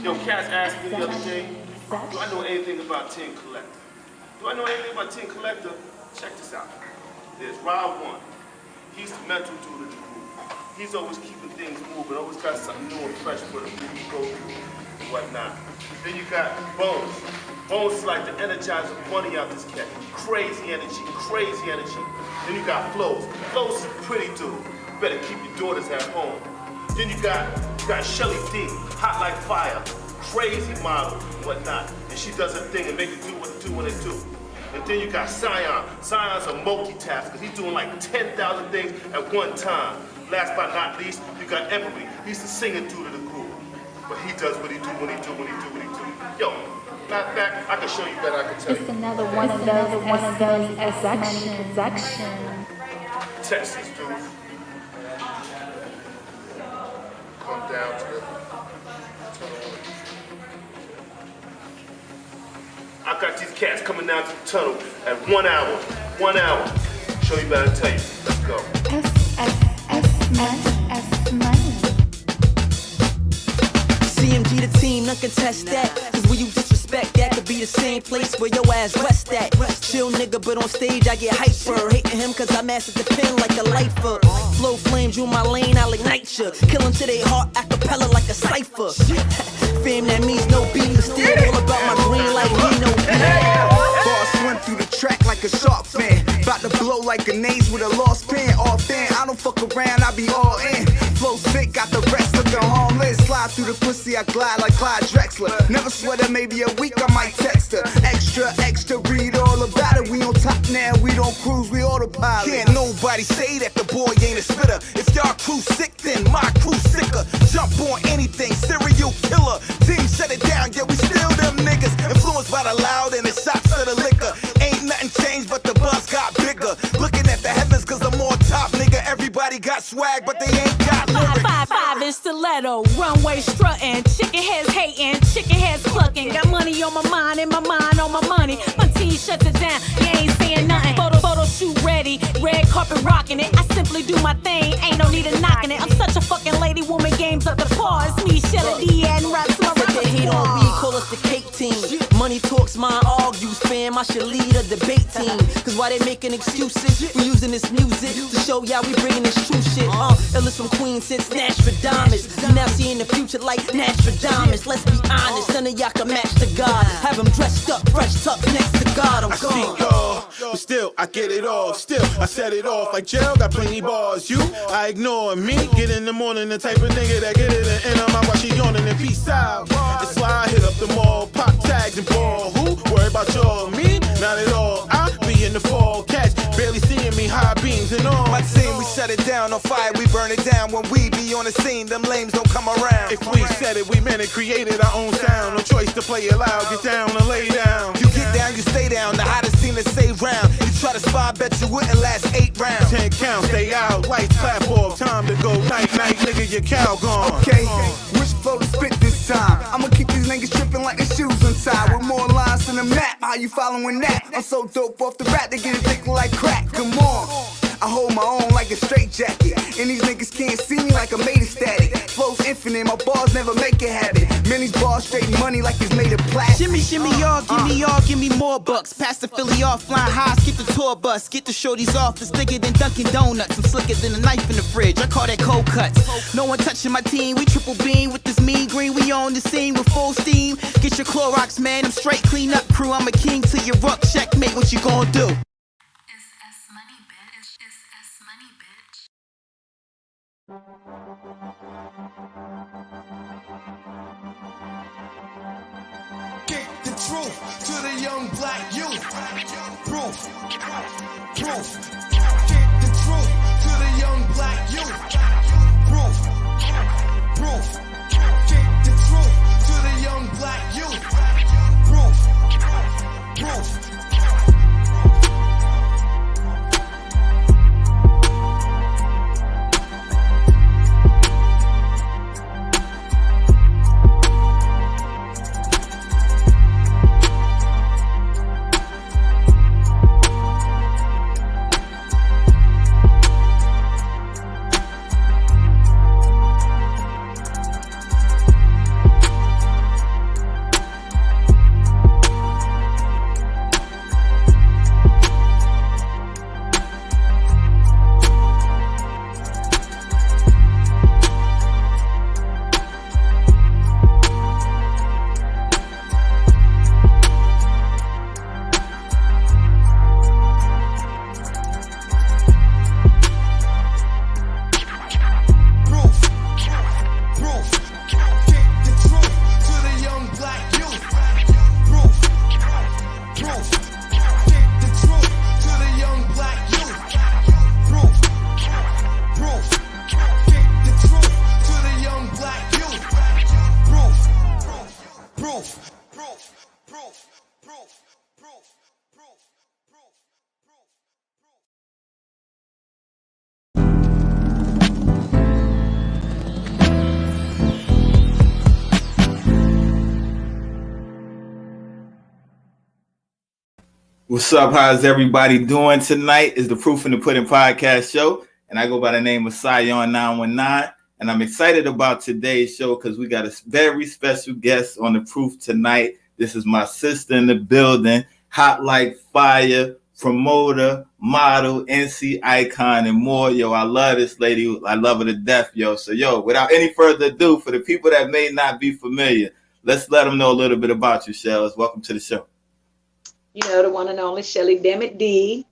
Yo, Cass asked me the other day, do I know anything about Tin Collector? Do I know anything about Tin Collector? Check this out. There's Rob 1. He's the mental dude of the group. He's always keeping things moving, always got something new and fresh for the group to go through and whatnot. Then you got Bones. Bones is like the energizer bunny out this cat. Crazy energy, crazy energy. Then you got Flows. Flows is a pretty dude. You better keep your daughters at home. Then you got Shelly Dee, hot like fire, crazy model, whatnot. And she does her thing and make it do what it do when it do. And then you got Sion. Sion's a multitasker. He's doing like 10,000 things at one time. Last but not least, you got Emery. He's the singing dude of the group. But he does what he do when he do when he do what he do. Yo, matter of fact, I can show you better, I can tell you. It's another one of those seduction. Texas dude. Come down to the tunnel. I got these cats coming down to the tunnel at 1 hour. 1 hour. Show you better, tell you. Let's go. Money. CMG the team, none contest that. Cause when you disrespect that, could be the same place where your ass rest at. Chill nigga, but on stage I get hyper. Hating him cause I mastered the pen like a lifer. Flow flames, you in my lane, I'll ignite ya. Kill them to their heart, acapella like a cipher. Fame that means no beat, still all about my green like me, no beat. Ball swim through the track like a shark fin. About to blow like grenades with a lost pen. All thin, I don't fuck around, I be all in. Flow sick, got the rest looking harmless. Slide through the pussy, I glide like Clyde Drexler. Never sweat her, maybe a week I might text her. Extra, read all about it. We on top now, we don't cruise, we autopilot. Can't nobody say that the boy ain't a spitter. If y'all crew sick, then my crew sicker. Jump on anything, serial killer. Team shut it down, yeah, we still them niggas. Influenced by the loud and the shots of the liquor. Ain't nothing changed, but the buzz got bigger. Looking at the heavens, cause I'm on top, nigga. Everybody got swag, but they ain't got lyrics. 5 in stiletto, runway strutting, chicken heads hating, chicken heads clucking. Got money on my mind and my mind on my money. My team shuts it down, you ain't saying nothing. Photo shoot ready, red carpet rocking it. I simply do my thing, ain't no need of knocking it. I'm such a fucking lady, woman, games up the par. It's me, Shelly Dee, and raps my They hate on me, call us the cake team. Money talks, mine argues, fam. I should lead a debate team. Cause why they making excuses? We using this music to show y'all we bringing this true shit. Illest from Queens since Nostradamus. You now seeing the future like Nostradamus. Let's be honest, none of y'all can match the God. Have them dressed up, fresh tucked next to God. I'm I gone. see y'all, but still I get it off. Still I set it off like jail. Got plenty bars. You, I ignore me. Get in the morning, the type of nigga that get it and I'm out while she yawning and peace out. And slide, hit up the mall, pop tags and ball. Who? Worry about y'all, me? Not at all. I be in the fall, catch barely seeing me, high beams and all. My team, we shut it down. On fire, we burn it down. When we be on the scene, them lames don't come around. If we said it, we meant it, created our own sound. No choice to play it loud, get down and lay down. You get down, you stay down. The hottest team to stay round. You try to spy, bet you wouldn't last 8 rounds. 10 counts, stay out, lights clap off. Time to go night, nigga, your cow gone. Okay, which flow to spit this time? I'ma keep these niggas tripping like their shoes untied. With more lines than the map, how you following that? I'm so dope off the bat, they get it thick like crack. Come on, I hold my own like a straight jacket. And these niggas can't see me like I made it static. Flow's infinite, my bars never make it habit. Many's bars straight money like it's made of plastic. Shimmy, y'all, give me more bucks. Pass the Philly off, flying high, skip the tour bus. Get the shorties off, it's thicker than Dunkin' Donuts. I'm slicker than a knife in the fridge, I call that cold cuts. No one touching my team, we triple beam with this mean green. We on the scene with full steam. Get your Clorox, man, I'm straight clean up crew. I'm a king to your ruck, checkmate, what you gon' do? Kick the truth to the young black youth. Proof. Kick the truth to the young black youth. Proof. Kick the truth to the young black youth. Proof. What's up? How's everybody doing tonight? Is the Proof in the Pudding podcast show, and I go by the name of Sion 919, and I'm excited about today's show because we got a very special guest on the Proof tonight. This is my sister in the building, hot like fire, promoter, model, NC icon, and more. Yo, I love this lady. I love her to death, yo. So, yo, without any further ado, for the people that may not be familiar, let's let them know a little bit about you, Shells. Welcome to the show. You know, the one and only Shelly Dee.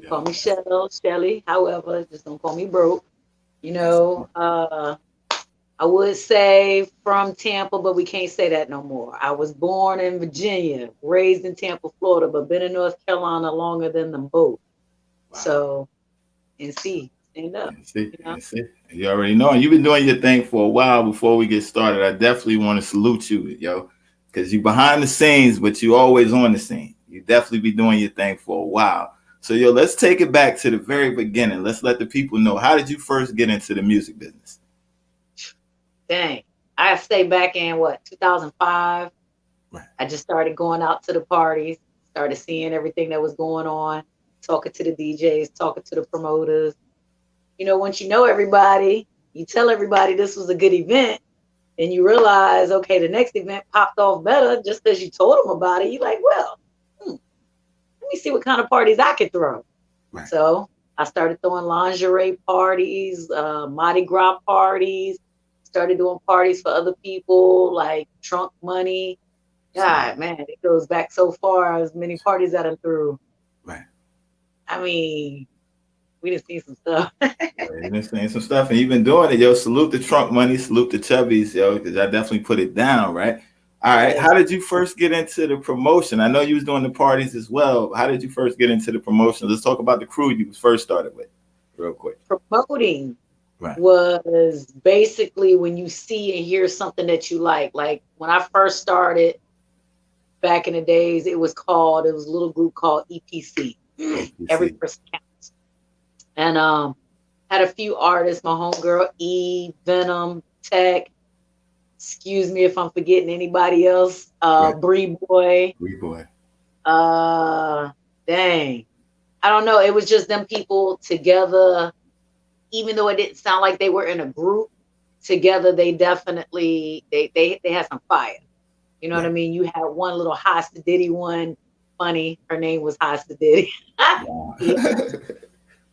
Call me Shelly. However, just don't call me broke. You know, I would say from Tampa, but we can't say that no more. I was born in Virginia, raised in Tampa, Florida, but been in North Carolina longer than them both. Wow. So, stand up. You already know. And you've been doing your thing for a while. Before we get started, I definitely want to salute you, yo, because you behind the scenes, but you always on the scene. You definitely be doing your thing for a while. So, yo, let's take it back to the very beginning. Let's let the people know, how did you first get into the music business? Dang. I stayed back in, 2005. Right. I just started going out to the parties, started seeing everything that was going on, talking to the DJs, talking to the promoters. You know, once you know everybody, you tell everybody this was a good event, and you realize, okay, the next event popped off better just because you told them about it. You're like, well, let me see what kind of parties I could throw. Right. So I started throwing lingerie parties, Mardi Gras parties, started doing parties for other people like Trunk Money. God, man, it goes back so far, as many parties that I threw. Right. I mean, we done seen some stuff. You done seen some stuff, and you've been doing it, yo. Salute the Trunk Money, salute the Chubbies, yo, because I definitely put it down, right? All right. How did you first get into the promotion? I know you was doing the parties as well. How did you first get into the promotion? Let's talk about the crew you first started with real quick. Promoting was basically when you see and hear something that you like. Like when I first started back in the days, it was a little group called EPC. Every person counts. And had a few artists, my homegirl E, Venom, Tech. Excuse me if I'm forgetting anybody else. Bree Boy. Dang. I don't know. It was just them people together. Even though it didn't sound like they were in a group together, they definitely they had some fire. You know what I mean? You had one little Hosta Diddy one. Funny. Her name was Hosta Diddy.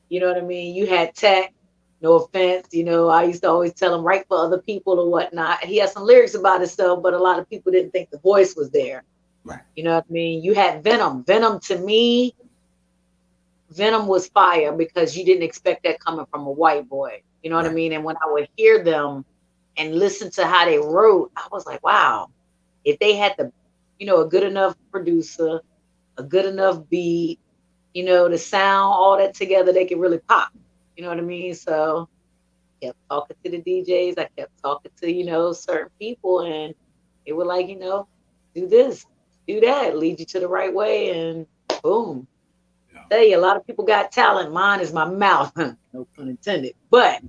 You know what I mean? You had Tech. No offense, you know, I used to always tell him write for other people or whatnot. He had some lyrics about himself, but a lot of people didn't think the voice was there. Right. You know what I mean? You had Venom. Venom, to me, Venom was fire because you didn't expect that coming from a white boy. You know what I mean? And when I would hear them and listen to how they wrote, I was like, wow, if they had a good enough producer, a good enough beat, you know, the sound, all that together, they could really pop. You know what I mean? So I kept talking to the DJs. I kept talking to, certain people, and they were like, do this, do that, lead you to the right way, and boom. Yeah. Tell you, a lot of people got talent. Mine is my mouth. No pun intended. But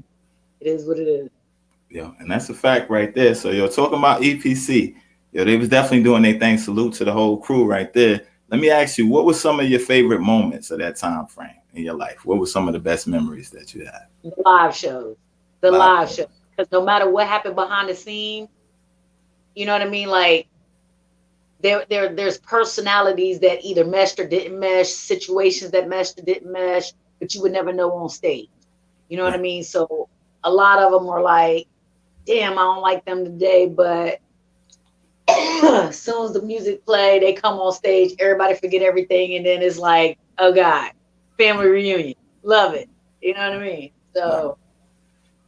it is what it is. Yeah, and that's a fact right there. So you're talking about EPC. They was definitely doing their thing. Salute to the whole crew right there. Let me ask you, what were some of your favorite moments of that time frame in your life? What were some of the best memories that you had? The live shows. Because no matter what happened behind the scene, you know what I mean? Like there's personalities that either meshed or didn't mesh, situations that meshed or didn't mesh, but you would never know on stage. You know what I mean? So a lot of them were like, damn, I don't like them today, but as soon as the music play, they come on stage, everybody forget everything, and then it's like, oh God, family reunion. Love it. You know what I mean? So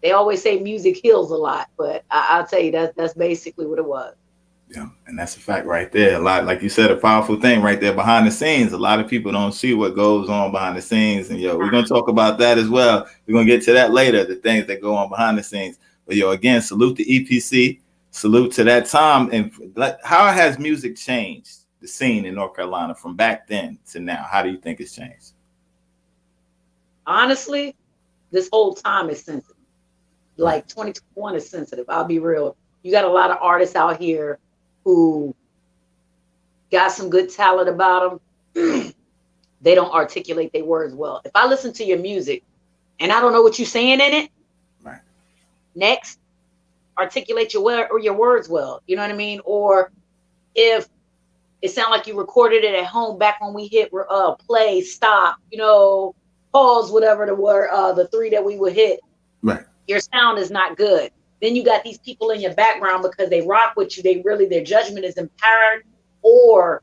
they always say music heals a lot, but I'll tell you that's basically what it was. Yeah, and that's a fact right there. A lot, like you said, a powerful thing right there behind the scenes. A lot of people don't see what goes on behind the scenes, and we're gonna talk about that as well. We're gonna get to that later, the things that go on behind the scenes. But again, salute to EPC. Salute to that time. And how has music changed, the scene in North Carolina from back then to now? How do you think it's changed? Honestly, this whole time is sensitive. Like 2021 is sensitive. I'll be real. You got a lot of artists out here who got some good talent about them. they don't articulate their words well. If I listen to your music and I don't know what you're saying in it, right. Next, articulate your words well. You know what I mean? Or if it sounds like you recorded it at home back when we hit play, stop, pause, whatever the word, the three that we would hit. Right. Your sound is not good. Then you got these people in your background because they rock with you. Their judgment is impaired, or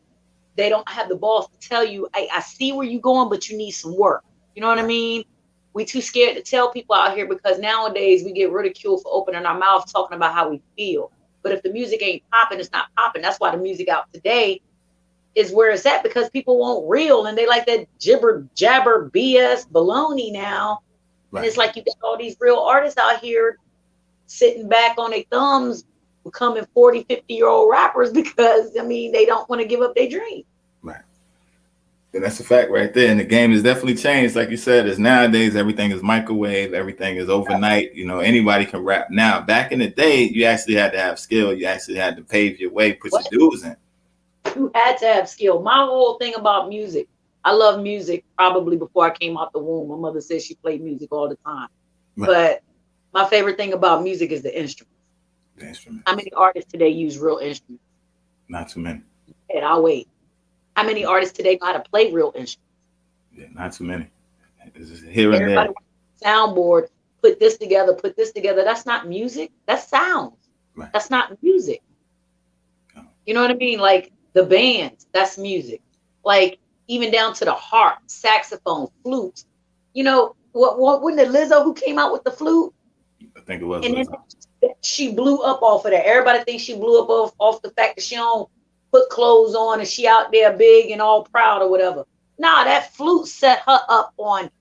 they don't have the balls to tell you, I see where you're going, but you need some work. You know what I mean? We too scared to tell people out here because nowadays we get ridiculed for opening our mouth talking about how we feel. But if the music ain't popping, it's not popping. That's why the music out today is where it's at, because people want real and they like that jibber jabber BS baloney now. Right. And it's like you got all these real artists out here sitting back on their thumbs, becoming 40, 50-year-old rappers because, they don't want to give up their dream. Right. And that's a fact right there. And the game has definitely changed. Like you said, is nowadays everything is microwave, everything is overnight. Anybody can rap now. Back in the day, you actually had to have skill. You actually had to pave your way, put your dues in. You had to have skill. My whole thing about music, I love music probably before I came out the womb. My mother said she played music all the time. Right. But my favorite thing about music is the instrument. The instrument. How many artists today use real instruments? Not too many. And I'll wait. How many artists today know how to play real instruments? Yeah, not too many. It's here and everybody there. Soundboard, put this together. That's not music. That's sounds. Right. That's not music. Oh. You know what I mean? Like the bands, that's music. Like even down to the harp, saxophone, flutes. What wasn't it Lizzo who came out with the flute? I think it was. And then she blew up off of that. Everybody thinks she blew up off the fact that she don't put clothes on and she out there big and all proud or whatever. Nah, that flute set her up on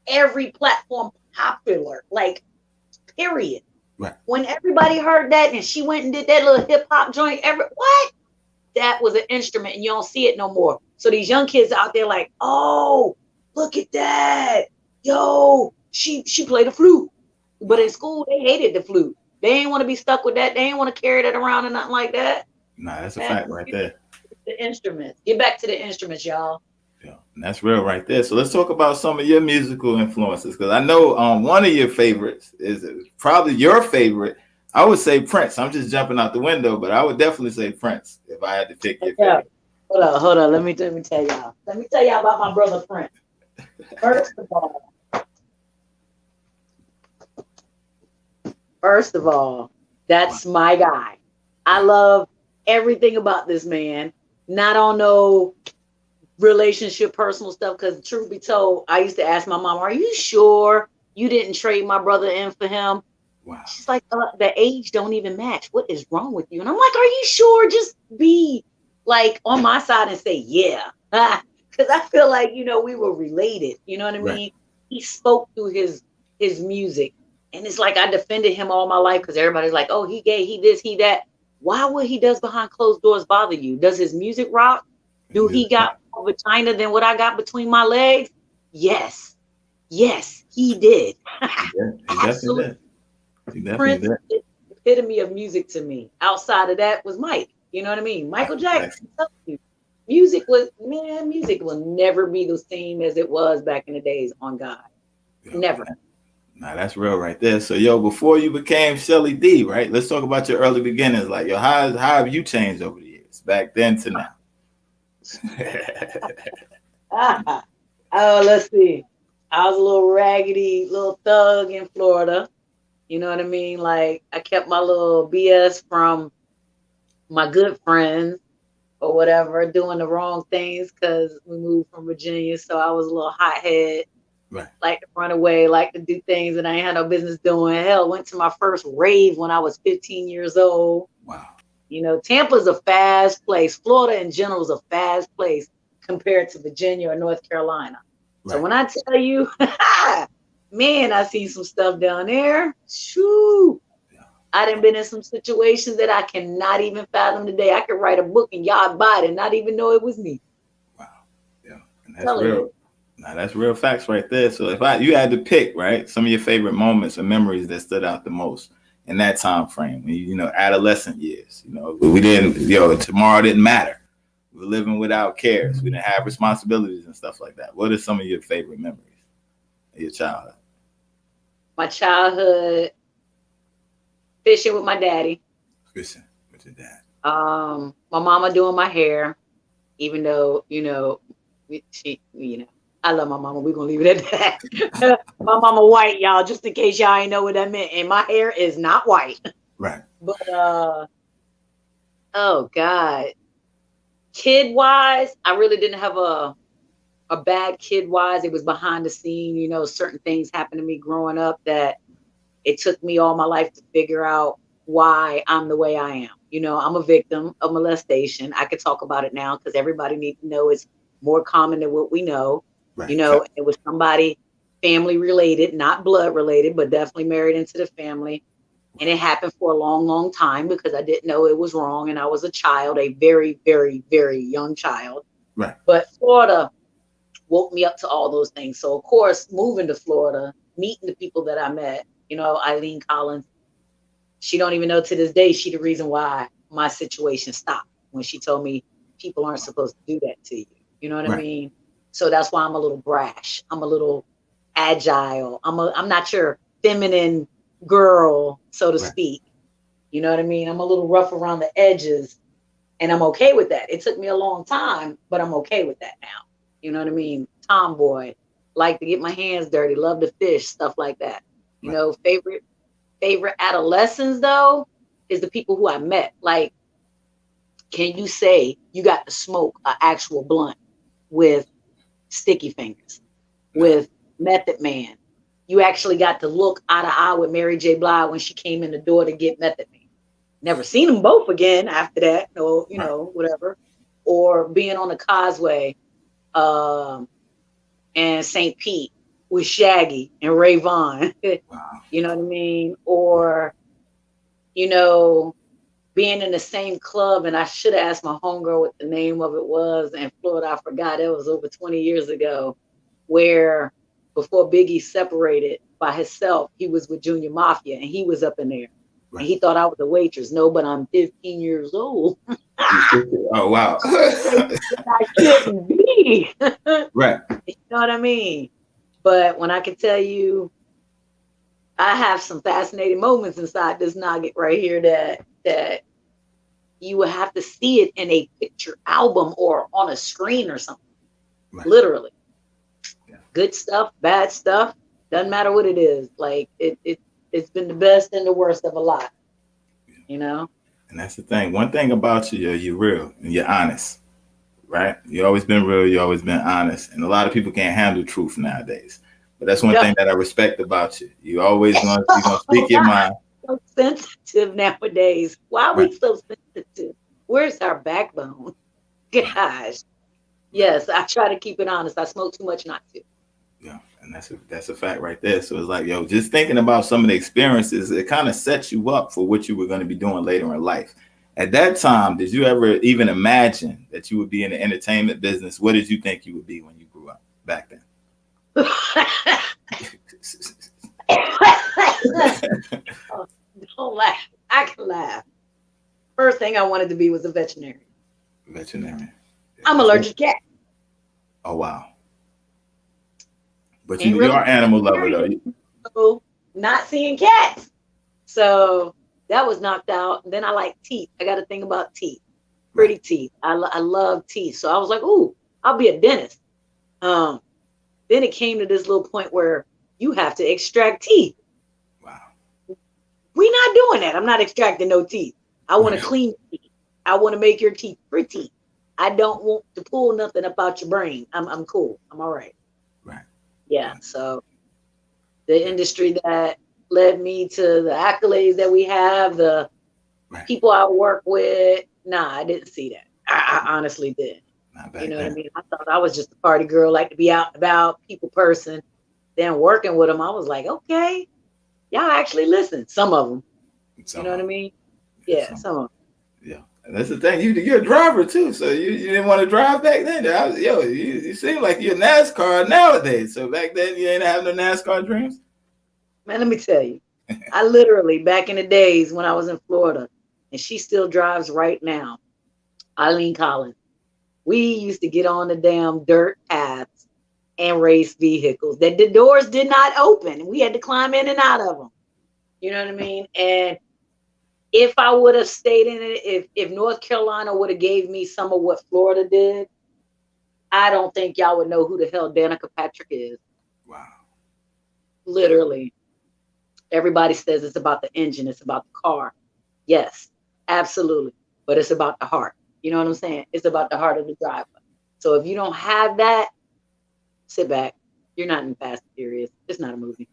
every platform popular, like, period. Right. When everybody heard that and she went and did that little hip hop joint, what? That was an instrument and you don't see it no more. So these young kids out there like, oh, look at that. Yo, she played the flute. But in school, they hated the flute. They ain't want to be stuck with that. They ain't want to carry that around or nothing like that. Nah, that's a fact right there. The instruments. Get back to the instruments, y'all. Yeah, and that's real right there. So let's talk about some of your musical influences, because I know one of your favorites is probably your favorite. I would say Prince. I'm just jumping out the window, but I would definitely say Prince if I had to pick your favorite. Hold on. Let me tell y'all. Let me tell y'all about my brother Prince. First of all, that's my guy. I love everything about this man. Not on no relationship, personal stuff, because truth be told, I used to ask my mom, are you sure you didn't trade my brother in for him? Wow. She's like, the age don't even match. What is wrong with you? And I'm like, are you sure? Just be like on my side and say, yeah. Because I feel like, we were related. You know what I mean? Right. He spoke through his music. And it's like I defended him all my life because everybody's like, oh, he gay, he this, he that. Why would he does behind closed doors bother you? Does his music rock? Do he got more vagina than what I got between my legs? Yes. Yes, he did. Yeah, he definitely did. Prince is the epitome of music to me. Outside of that was Mike. You know what I mean? Michael Jackson. Music will never be the same as it was back in the days on God. Yeah, never. Man. Nah, that's real right there. So, before you became Shelly Dee, right? Let's talk about your early beginnings. Like, how have you changed over the years, back then to now? Let's see. I was a little raggedy, little thug in Florida. You know what I mean? Like, I kept my little BS from my good friends or whatever, doing the wrong things because we moved from Virginia. So I was a little hothead. Right. Like to run away, like to do things that I ain't had no business doing. Hell, went to my first rave when I was 15 years old. Wow. Tampa's a fast place. Florida in general is a fast place compared to Virginia or North Carolina. Right. So when I tell you, man, I seen some stuff down there. Shoo. Yeah. I done been in some situations that I cannot even fathom today. I could write a book and y'all buy it and not even know it was me. Wow. Yeah. And that's real. Now that's real facts right there. So if you had to pick, right, some of your favorite moments and memories that stood out the most in that time frame, when adolescent years, we didn't, tomorrow didn't matter. We were living without cares. We didn't have responsibilities and stuff like that. What are some of your favorite memories of your childhood? My childhood, fishing with my daddy. Fishing with your dad. My mama doing my hair, even though, she, I love my mama. We're gonna leave it at that. My mama white, y'all, just in case y'all ain't know what that meant. And my hair is not white. Right. But oh God. Kid wise, I really didn't have a bad kid wise. It was behind the scene, certain things happened to me growing up that it took me all my life to figure out why I'm the way I am. I'm a victim of molestation. I could talk about it now because everybody needs to know it's more common than what we know. Right. It was somebody family related, not blood related, but definitely married into the family. And it happened for a long, long time because I didn't know it was wrong. And I was a child, a very, very, very young child. Right. But Florida woke me up to all those things. So, of course, moving to Florida, meeting the people that I met, Eileen Collins, she don't even know to this day she the reason why my situation stopped when she told me people aren't supposed to do that to you. You know what I mean? So that's why I'm a little brash. I'm a little agile. I'm not your feminine girl, so to speak. You know what I mean? I'm a little rough around the edges, and I'm okay with that. It took me a long time, but I'm okay with that now. You know what I mean? Tomboy, like to get my hands dirty, love to fish, stuff like that. Favorite adolescents though is the people who I met. Like, can you say you got to smoke an actual blunt with Sticky Fingers, with Method Man? You actually got to look eye to eye with Mary J. Blige when she came in the door to get Method Man. Never seen them both again after that, whatever. Or being on the Causeway and St. Pete with Shaggy and Ray Vaughn. You know what I mean? Or, being in the same club, and I should have asked my homegirl what the name of it was in Florida. I forgot. It was over 20 years ago, where before Biggie separated by himself, he was with Junior Mafia, and he was up in there. Right. And he thought I was a waitress. No, but I'm 15 years old. Oh, wow. I shouldn't be. Right. You know what I mean? But when I can tell you, I have some fascinating moments inside this nugget right here that you would have to see it in a picture album or on a screen or something. Right. Literally. Yeah. Good stuff, bad stuff, doesn't matter what it is. Like it's been the best and the worst of a lot. And that's the thing. One thing about you, you're real and you're honest. Right? You've always been real, you've always been honest. And a lot of people can't handle truth nowadays. But that's one thing that I respect about you. You always gonna speak your mind. So sensitive nowadays. Why are we so sensitive? Where's our backbone? Gosh. Yes, I try to keep it honest. I smoke too much not to. Yeah, and that's a fact right there. So it's like, just thinking about some of the experiences, it kind of sets you up for what you were going to be doing later in life. At that time, did you ever even imagine that you would be in the entertainment business? What did you think you would be when you grew up back then? Oh, don't laugh. I can laugh. First thing I wanted to be was a veterinarian. Veterinarian. I'm allergic to cats. Oh, wow. But you are animal lover, though. So not seeing cats. So that was knocked out. Then I like teeth. I got to think about teeth. Pretty teeth. I love teeth. So I was like, ooh, I'll be a dentist. Then it came to this little point where you have to extract teeth. Wow. We're not doing that. I'm not extracting no teeth. I want to clean teeth. I want to make your teeth pretty. I don't want to pull nothing about your brain. I'm cool. I'm all right. Right. Yeah. So the industry that led me to the accolades that we have, the people I work with, I didn't see that. I honestly did. You know what I mean? I thought I was just a party girl, like to be out and about, people person. Then working with them, I was like, okay, y'all actually listen. Some of them. You know what I mean? Yeah, some of them. Yeah. And that's the thing. You're a driver too, so you didn't want to drive back then. You seem like you're a NASCAR nowadays. So back then you ain't have no NASCAR dreams? Man, let me tell you. I literally, back in the days when I was in Florida, and she still drives right now, Eileen Collins. We used to get on the damn dirt paths and race vehicles that the doors did not open. We had to climb in and out of them. You know what I mean? And if I would have stayed in it, if North Carolina would have gave me some of what Florida did, I don't think y'all would know who the hell Danica Patrick is. Wow. Literally. Everybody says it's about the engine, it's about the car. Yes, absolutely. But it's about the heart. You know what I'm saying? It's about the heart of the driver. So if you don't have that, sit back. You're not in Fast and Furious. It's not a movie.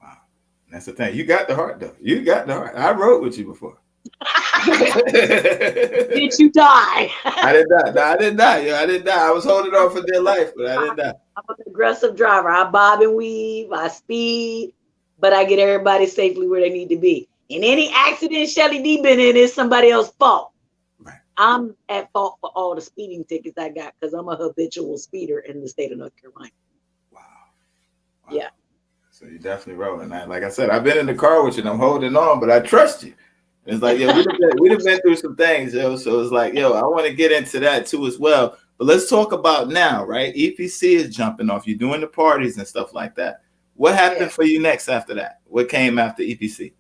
Wow. That's the thing. You got the heart, though. You got the heart. I rode with you before. Did you die? I did not. No, I didn't die. Yeah, I didn't die. I was holding on for dear life, but I didn't die. I'm an aggressive driver. I bob and weave. I speed, but I get everybody safely where they need to be. In any accident Shelly Dee been in, is somebody else's fault. Right. I'm at fault for all the speeding tickets I got because I'm a habitual speeder in the state of North Carolina. Wow. Yeah. So you definitely rolling that. Like I said, I've been in the car with you and I'm holding on, but I trust you. It's like, yo, we've been through some things, yo. So it's like, yo, I want to get into that too as well. But let's talk about now, right? EPC is jumping off. You're doing the parties and stuff like that. What happened for you next after that? What came after EPC?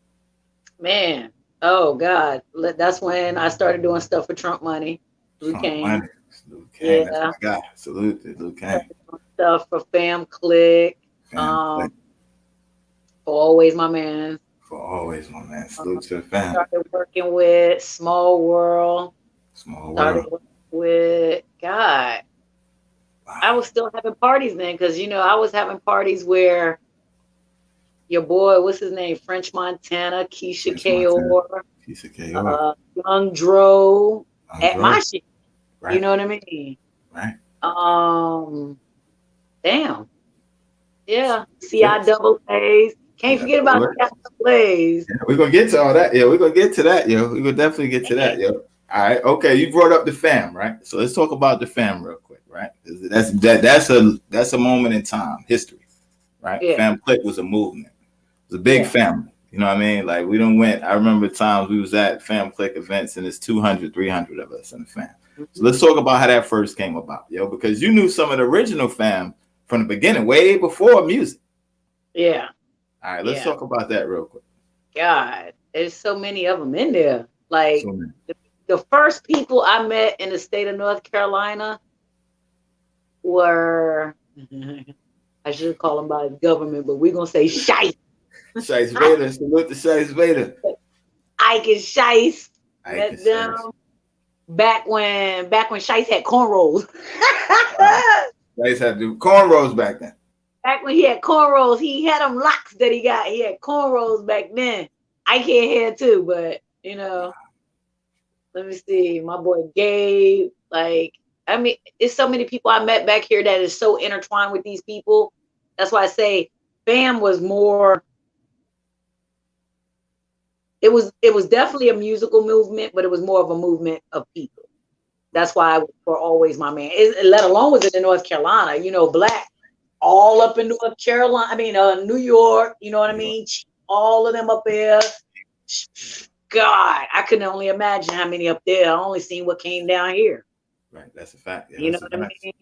Man, oh God, that's when I started doing stuff for Trump Money. Luke Kane. Luke Kane, that's my guy. Salute to Luke Kane. Stuff for Fam Click. For Always My Man. For Always My Man. Salute to the fam. Started working with Small World. Started working with God. Wow. I was still having parties then because I was having parties where your boy, what's his name? French Montana, Keisha Kaor, Young Dro at my shit. Right. You know what I mean? Right. Damn. Yeah. CI double A's. Can't forget about CI double A's. Yeah, we're gonna get to all that. Yeah, we're gonna get to that, yo. We're gonna definitely get to that, yo. All right. Okay, you brought up the fam, right? So let's talk about the fam real quick, right? That's a moment in time, history, right? Yeah. Fam Click was a movement. It was a big family. You know what I mean? Like we done went. I remember times we was at Fam Click events and it's 200, 300 of us in the fam. So let's talk about how that first came about, yo, because you knew some of the original fam from the beginning, way before music. Yeah. All right, let's talk about that real quick. God, there's so many of them in there. Like the first people I met in the state of North Carolina were, I should call them by government, but we're gonna say Shice. Shice Vader, salute to Shice Vader. Ike and Shice. Met them back when Shice had cornrows. Shice had to do cornrows back then. Back when he had cornrows, he had them locks that he got. He had cornrows back then. Ike had too, but let me see. My boy Gabe, it's so many people I met back here that is so intertwined with these people. That's why I say fam was more. It was definitely a musical movement, but it was more of a movement of people. That's why I was for Always My Man. Let alone was it in North Carolina, Black, all up in North Carolina. I mean, New York. You know what I mean? All of them up there. God, I can only imagine how many up there. I only seen what came down here. Right, that's a fact. Yeah, you know what I mean?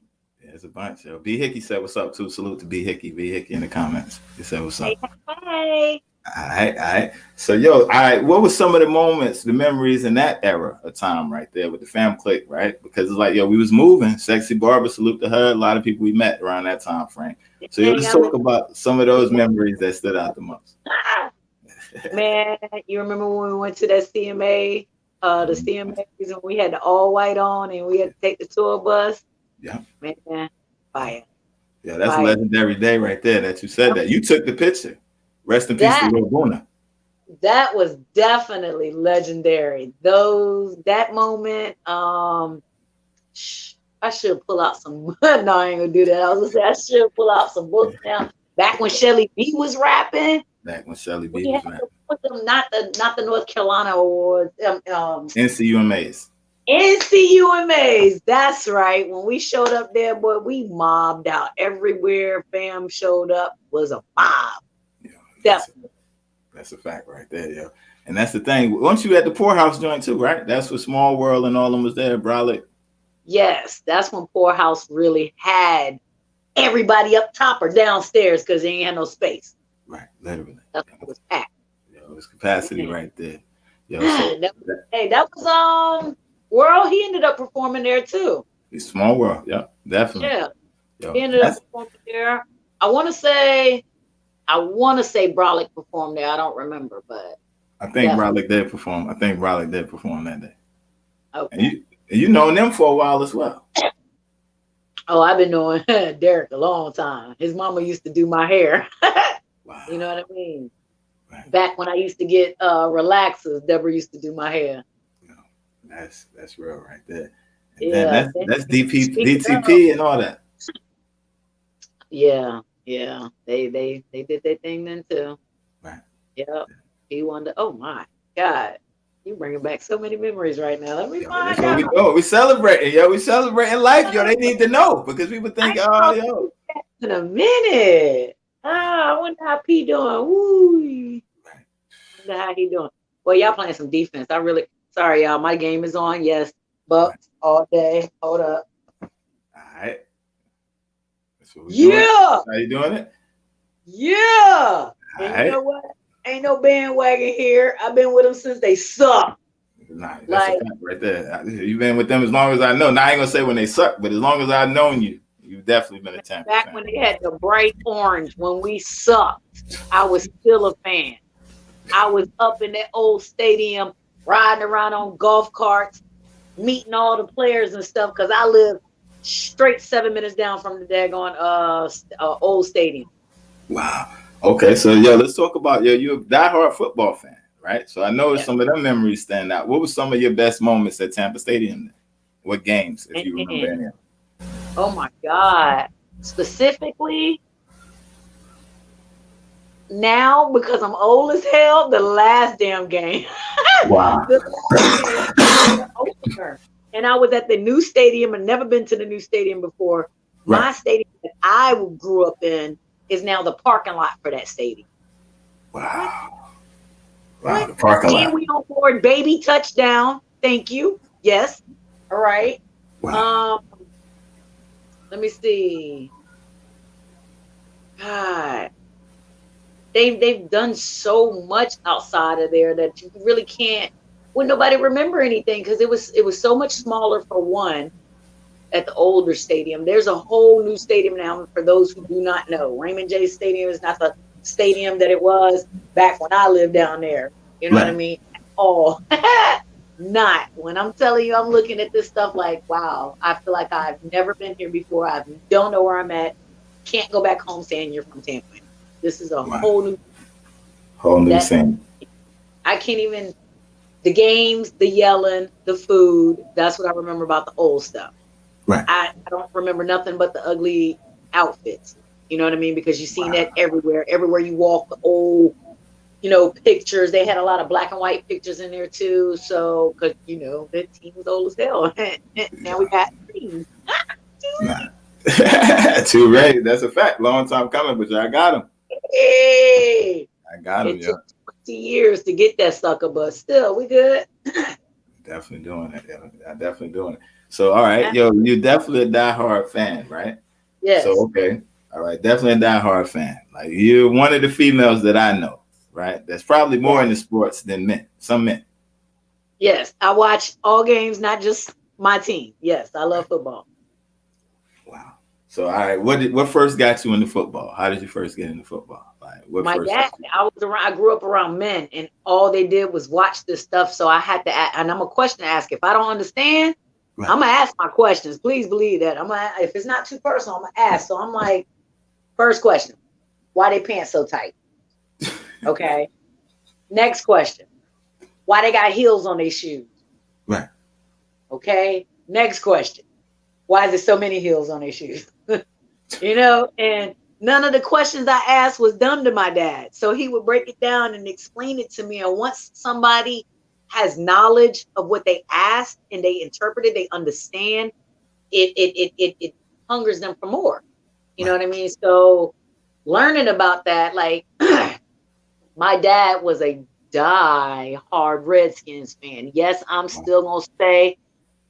Yeah, it's a bunch. So B Hickey said what's up too. Salute to B Hickey. B Hickey in the comments. He said what's up. Hey. All right. So all right. What were some of the moments, the memories in that era of time right there with the Fam Click, right? Because it's like, we was moving. Sexy Barber, salute to her. A lot of people we met around that time frame. So let's talk about some of those memories that stood out the most. Man, you remember when we went to that CMA, the CMAs, and we had the all white on and we had to take the tour bus? Yeah. Man, fire. Yeah, that's a legendary day right there that you said that. You took the picture. Rest in peace to Lil Buna. That was definitely legendary. That moment, I should pull out some. No, I ain't gonna do that. I was gonna say I should pull out some books now. Back when Shelly Dee was rapping. Back when Shelly Dee was rapping. Not the North Carolina Awards. NCUMAs. NCUMAs. That's right. When we showed up there, boy, we mobbed out. Everywhere fam showed up was a mob. That's a fact right there, yo. And that's the thing. Once you at the Poorhouse joint too, right? That's what Small World and all of them was there, Brolic. Yes, that's when Poorhouse really had everybody up top or downstairs because they ain't had no space. Right, literally. That's what was packed. Yo, it was capacity right there. Yo, so that was World. He ended up performing there too. Small world, yeah, definitely. Yeah, yo, he ended up performing there. I want to say Brolic performed there. I don't remember, but I think Brolic did perform. I think Brolic did perform that day. Okay. And you known them for a while as well. Oh, I've been knowing Derek a long time. His mama used to do my hair. Wow. You know what I mean? Right. Back when I used to get relaxers, Deborah used to do my hair. That's real right there. And Yeah, that's DTP and all that. Yeah. They did their thing then too. Right. Yep. He wanted to, oh my God. You bringing back so many memories right now. Let me find out. We go. We celebrating, yo. We celebrating life, yo. They need to know because we would think, oh, yo. In a minute. I wonder how P doing. Woo. Right. Wonder how he doing. Well, y'all playing some defense. Sorry, y'all. My game is on. Yes. Bucks all day. Hold up. All right. That's what Yeah. Doing. How you doing it? Yeah. And right. You know what? Ain't no bandwagon here. I've been with them since they suck. Nah, that's a fact right there. You've been with them as long as I know. Now I ain't gonna say when they suck, but as long as I've known you, you've definitely been a Tampa Back fan. when they had the bright orange, when we sucked, I was still a fan. I was up in that old stadium, riding around on golf carts, meeting all the players and stuff, because I live straight 7 minutes down from the daggone old stadium. Wow. Okay, so let's talk about you're a diehard football fan, right? So I know some of them memories stand out. What were some of your best moments at Tampa Stadium? What games, if you remember any of them? Oh my God. Specifically, now because I'm old as hell, the last damn game. Wow. And I was at the new stadium and never been to the new stadium before. Right. My stadium that I grew up in is now the parking lot for that stadium. Wow. Wow, the parking lot. And we on board baby touchdown. Thank you. Yes. All right. Wow. Let me see. God. They've done so much outside of there that you really wouldn't nobody remember anything because it was so much smaller for one at the older stadium. There's a whole new stadium now for those who do not know. Raymond J. Stadium is not the stadium that it was back when I lived down there. You know what I mean? Oh, not. When I'm telling you, I'm looking at this stuff like, wow, I feel like I've never been here before. I don't know where I'm at. Can't go back home saying you're from Tampa. This is a whole new thing. I can't even, the games, the yelling, the food, that's what I remember about the old stuff. Right. I don't remember nothing but the ugly outfits. You know what I mean? Because you've seen that everywhere. Everywhere you walk, the old, pictures. They had a lot of black and white pictures in there too. So, because, the team was old as hell. Now we got teams. Too ready. That's a fact. Long time coming, but I got them. Hey. I got them, It took 20 years to get that sucker, but still, we good. Definitely doing it. I'm definitely doing it. So, all right, you're definitely a diehard fan, right? Yes. So, okay. All right, definitely a diehard fan. Like, you're one of the females that I know, right? That's probably more into sports than men. Some men. Yes, I watch all games, not just my team. Yes, I love football. Wow. So, all right, what first got you into football? How did you first get into football? Like, my dad, I grew up around men, and all they did was watch this stuff. So I had to, and I'm a question to ask. If I don't understand, right, I'm gonna ask my questions. Please believe that. If it's not too personal, I'm gonna ask. So I'm like, first question, why they pants so tight? Okay. Next question, why they got heels on their shoes? Right. Okay. Next question, why is there so many heels on their shoes? And none of the questions I asked was done to my dad. So he would break it down and explain it to me. And once somebody has knowledge of what they asked and they interpret it, they understand, it hungers them for more. You know what I mean? So learning about that, like my dad was a die-hard Redskins fan. Yes, I'm still going to say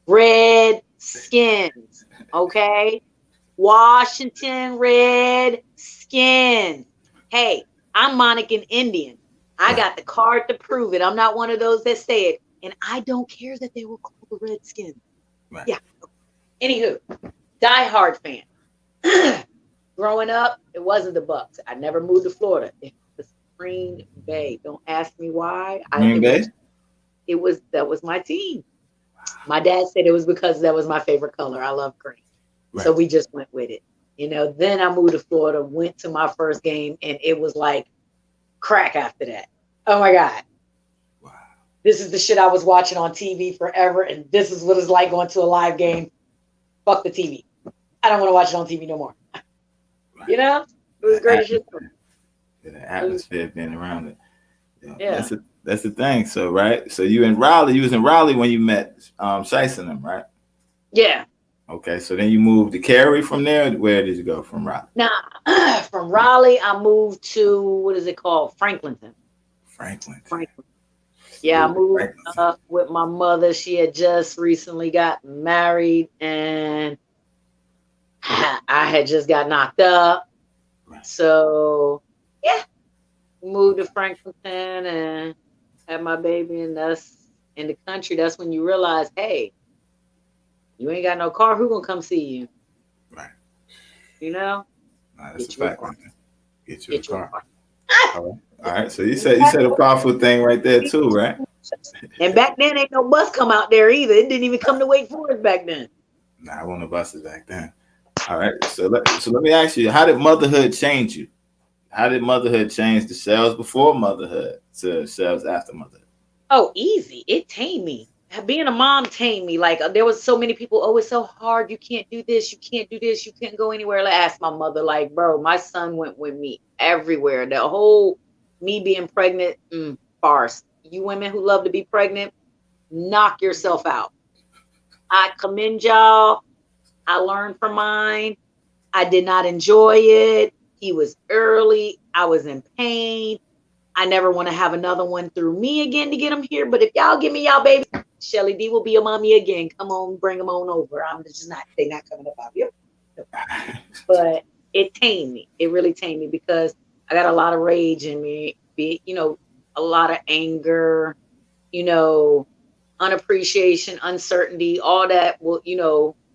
red Redskins. Okay? Washington Redskins. Hey, I'm Monacan Indian. I got the card to prove it. I'm not one of those that say it. And I don't care that they were called the Redskins. Right. Yeah. Anywho, diehard fan. Growing up, it wasn't the Bucks. I never moved to Florida. It was Green Bay. Don't ask me why. Green Bay? That was my team. My dad said it was because that was my favorite color. I love green. Right. So we just went with it. You know, then I moved to Florida, went to my first game, and it was like crack after that. Oh my God. Wow. This is the shit I was watching on TV forever, and this is what it's like going to a live game. Fuck the TV. I don't want to watch it on TV no more. Right. You know? It was great shit. The atmosphere being around it. Yeah. That's the thing. So, right? So you was in Raleigh when you met Shice and them, right? Yeah. Okay, so then you moved to Cary from there. Where did you go from Raleigh? Nah, from Raleigh, I moved to, what is it called? Franklinton. Franklinton. Yeah, I moved up with my mother. She had just recently got married, and I had just got knocked up. Right. So, yeah, moved to Franklinton and had my baby, and that's in the country. That's when you realize, hey, you ain't got no car. Who gonna come see you? Right. You know. That's a fact. Get you a car. All right. So you said a powerful thing right there too, right? And back then, ain't no bus come out there either. It didn't even come to Wake Forest back then. Nah, I wasn't no buses back then. All right. So let me ask you, how did motherhood change you? How did motherhood change the Shells before motherhood to Shells after motherhood? Oh, easy. It tamed me. Being a mom tamed me. Like, there was so many people, oh, it's so hard. You can't do this. You can't do this. You can't go anywhere. I asked my mother, like, bro, my son went with me everywhere. The whole me being pregnant, farce. You women who love to be pregnant, knock yourself out. I commend y'all. I learned from mine. I did not enjoy it. He was early. I was in pain. I never want to have another one through me again to get him here. But if y'all give me y'all baby, Shelly Dee will be a mommy again. Come on, bring them on over. They're not coming up out here. But it tamed me. It really tamed me because I got a lot of rage in me. A lot of anger, unappreciation, uncertainty, all that will,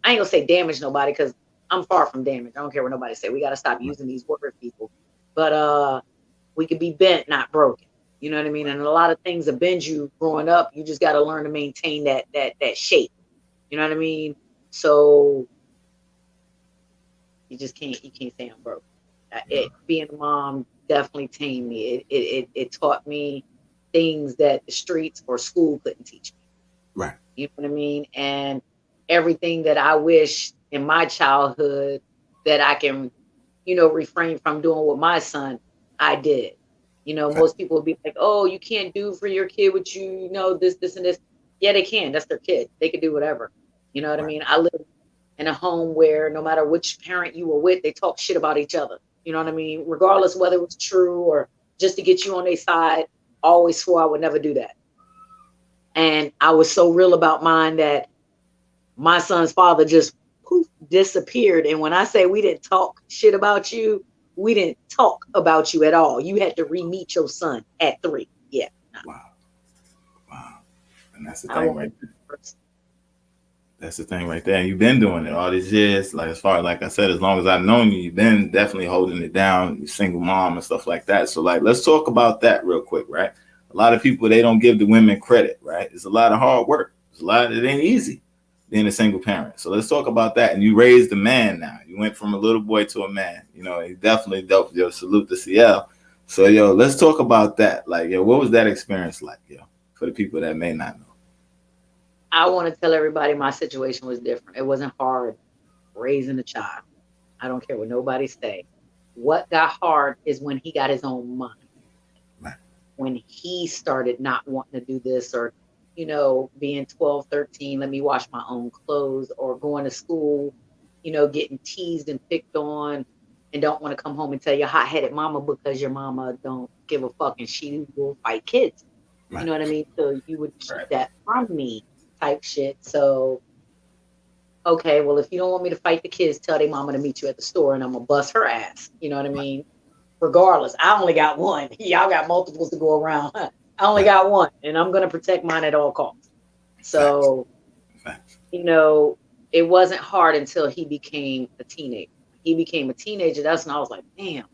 I ain't gonna say damage nobody because I'm far from damage. I don't care what nobody say. We got to stop using these words, people. But we could be bent, not broken. You know what I mean? And a lot of things that bend you growing up, you just got to learn to maintain that shape. You know what I mean? So you can't say I'm broke. Being a mom definitely tamed me. It taught me things that the streets or school couldn't teach me. Right. You know what I mean? And everything that I wish in my childhood that I can, refrain from doing with my son, I did. Most people would be like, oh, you can't do for your kid what this and this. Yeah, they can. That's their kid. They can do whatever. You know what I mean? I live in a home where no matter which parent you were with, they talk shit about each other. You know what I mean? Regardless whether it was true or just to get you on their side, I always swore I would never do that. And I was so real about mine that my son's father just disappeared. And when I say we didn't talk shit about you, we didn't talk about you at all. You had to re-meet your son at 3. Yeah. Wow. And that's the thing right there. That's the thing right there. And you've been doing it all these years. Like I said, as long as I've known you, you've been definitely holding it down. You're single mom and stuff like that. So let's talk about that real quick, right? A lot of people, they don't give the women credit, right? It's a lot of hard work. It ain't easy being a single parent. So let's talk about that. And you raised a man now. You went from a little boy to a man. He definitely dope. Salute to CL. So, let's talk about that. Like, what was that experience like, for the people that may not know? I want to tell everybody my situation was different. It wasn't hard raising a child. I don't care what nobody say. What got hard is when he got his own mind. Right. When he started not wanting to do this or, being 12, 13, let me wash my own clothes, or going to school, getting teased and picked on and don't want to come home and tell your hot-headed mama because your mama don't give a fuck and she will fight kids. Right. You know what I mean? So you would keep that from me type shit. So, okay, well, if you don't want me to fight the kids, tell their mama to meet you at the store and I'm gonna bust her ass. You know what I mean? Regardless, I only got one. Y'all got multiples to go around. I only got one, and I'm gonna protect mine at all costs. So, you know, it wasn't hard until he became a teenager. He became a teenager. That's when I was like, damn,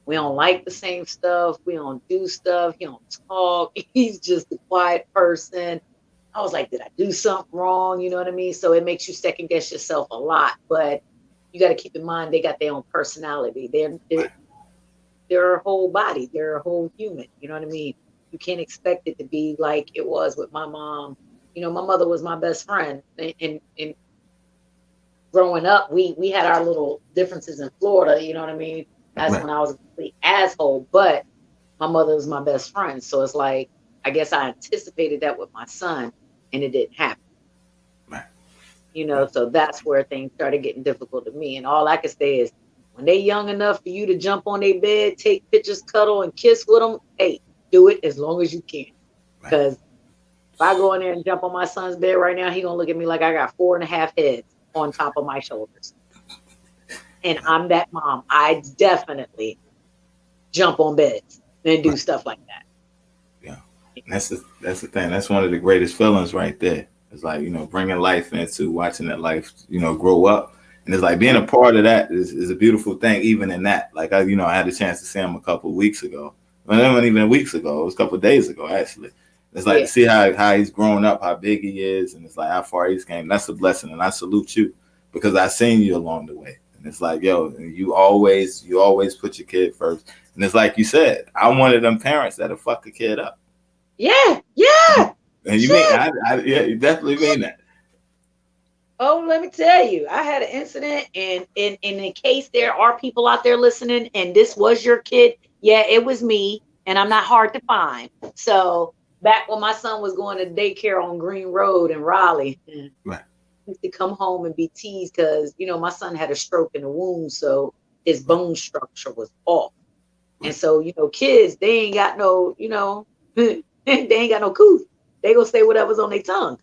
we don't like the same stuff. We don't do stuff. He don't talk. He's just a quiet person. I was like, did I do something wrong? You know what I mean? So it makes you second guess yourself a lot. But you got to keep in mind they got their own personality. They're a whole body. They're a whole human. You know what I mean? You can't expect it to be like it was with my mom. You know, my mother was my best friend. And growing up, we had our little differences in Florida. You know what I mean? That's when I was a complete asshole. But my mother was my best friend. So it's like, I guess I anticipated that with my son, and it didn't happen. Right. You know, so that's where things started getting difficult to me. And all I can say is, when they young enough for you to jump on their bed, take pictures, cuddle, and kiss with them, hey, do it as long as you can. Because if I go in there and jump on my son's bed right now, he gonna look at me like I got 4.5 heads on top of my shoulders. And I'm that mom. I definitely jump on beds and do stuff like that. That's the thing. That's one of the greatest feelings right there. It's like, you know, bringing life into watching that life, you know, grow up. And it's like being a part of that is a beautiful thing, even in that. Like, I had a chance to see him a couple of weeks ago. Well, it wasn't even weeks ago. It was a couple of days ago, actually. It's like to see how he's grown up, how big he is, and it's like how far he's came. That's a blessing, and I salute you because I seen you along the way. And it's like, yo, you always put your kid first. And it's like you said, I'm one of them parents that'll fuck a kid up. Yeah. And you mean, you definitely mean that. Oh, let me tell you, I had an incident, and in case there are people out there listening, and this was your kid, yeah, it was me, and I'm not hard to find. So back when my son was going to daycare on Green Road in Raleigh, right, he used to come home and be teased because, you know, my son had a stroke in the womb, so his bone structure was off. And so, you know, kids, they ain't got no, you know, they ain't got no cooth. They gonna say whatever's on their tongue,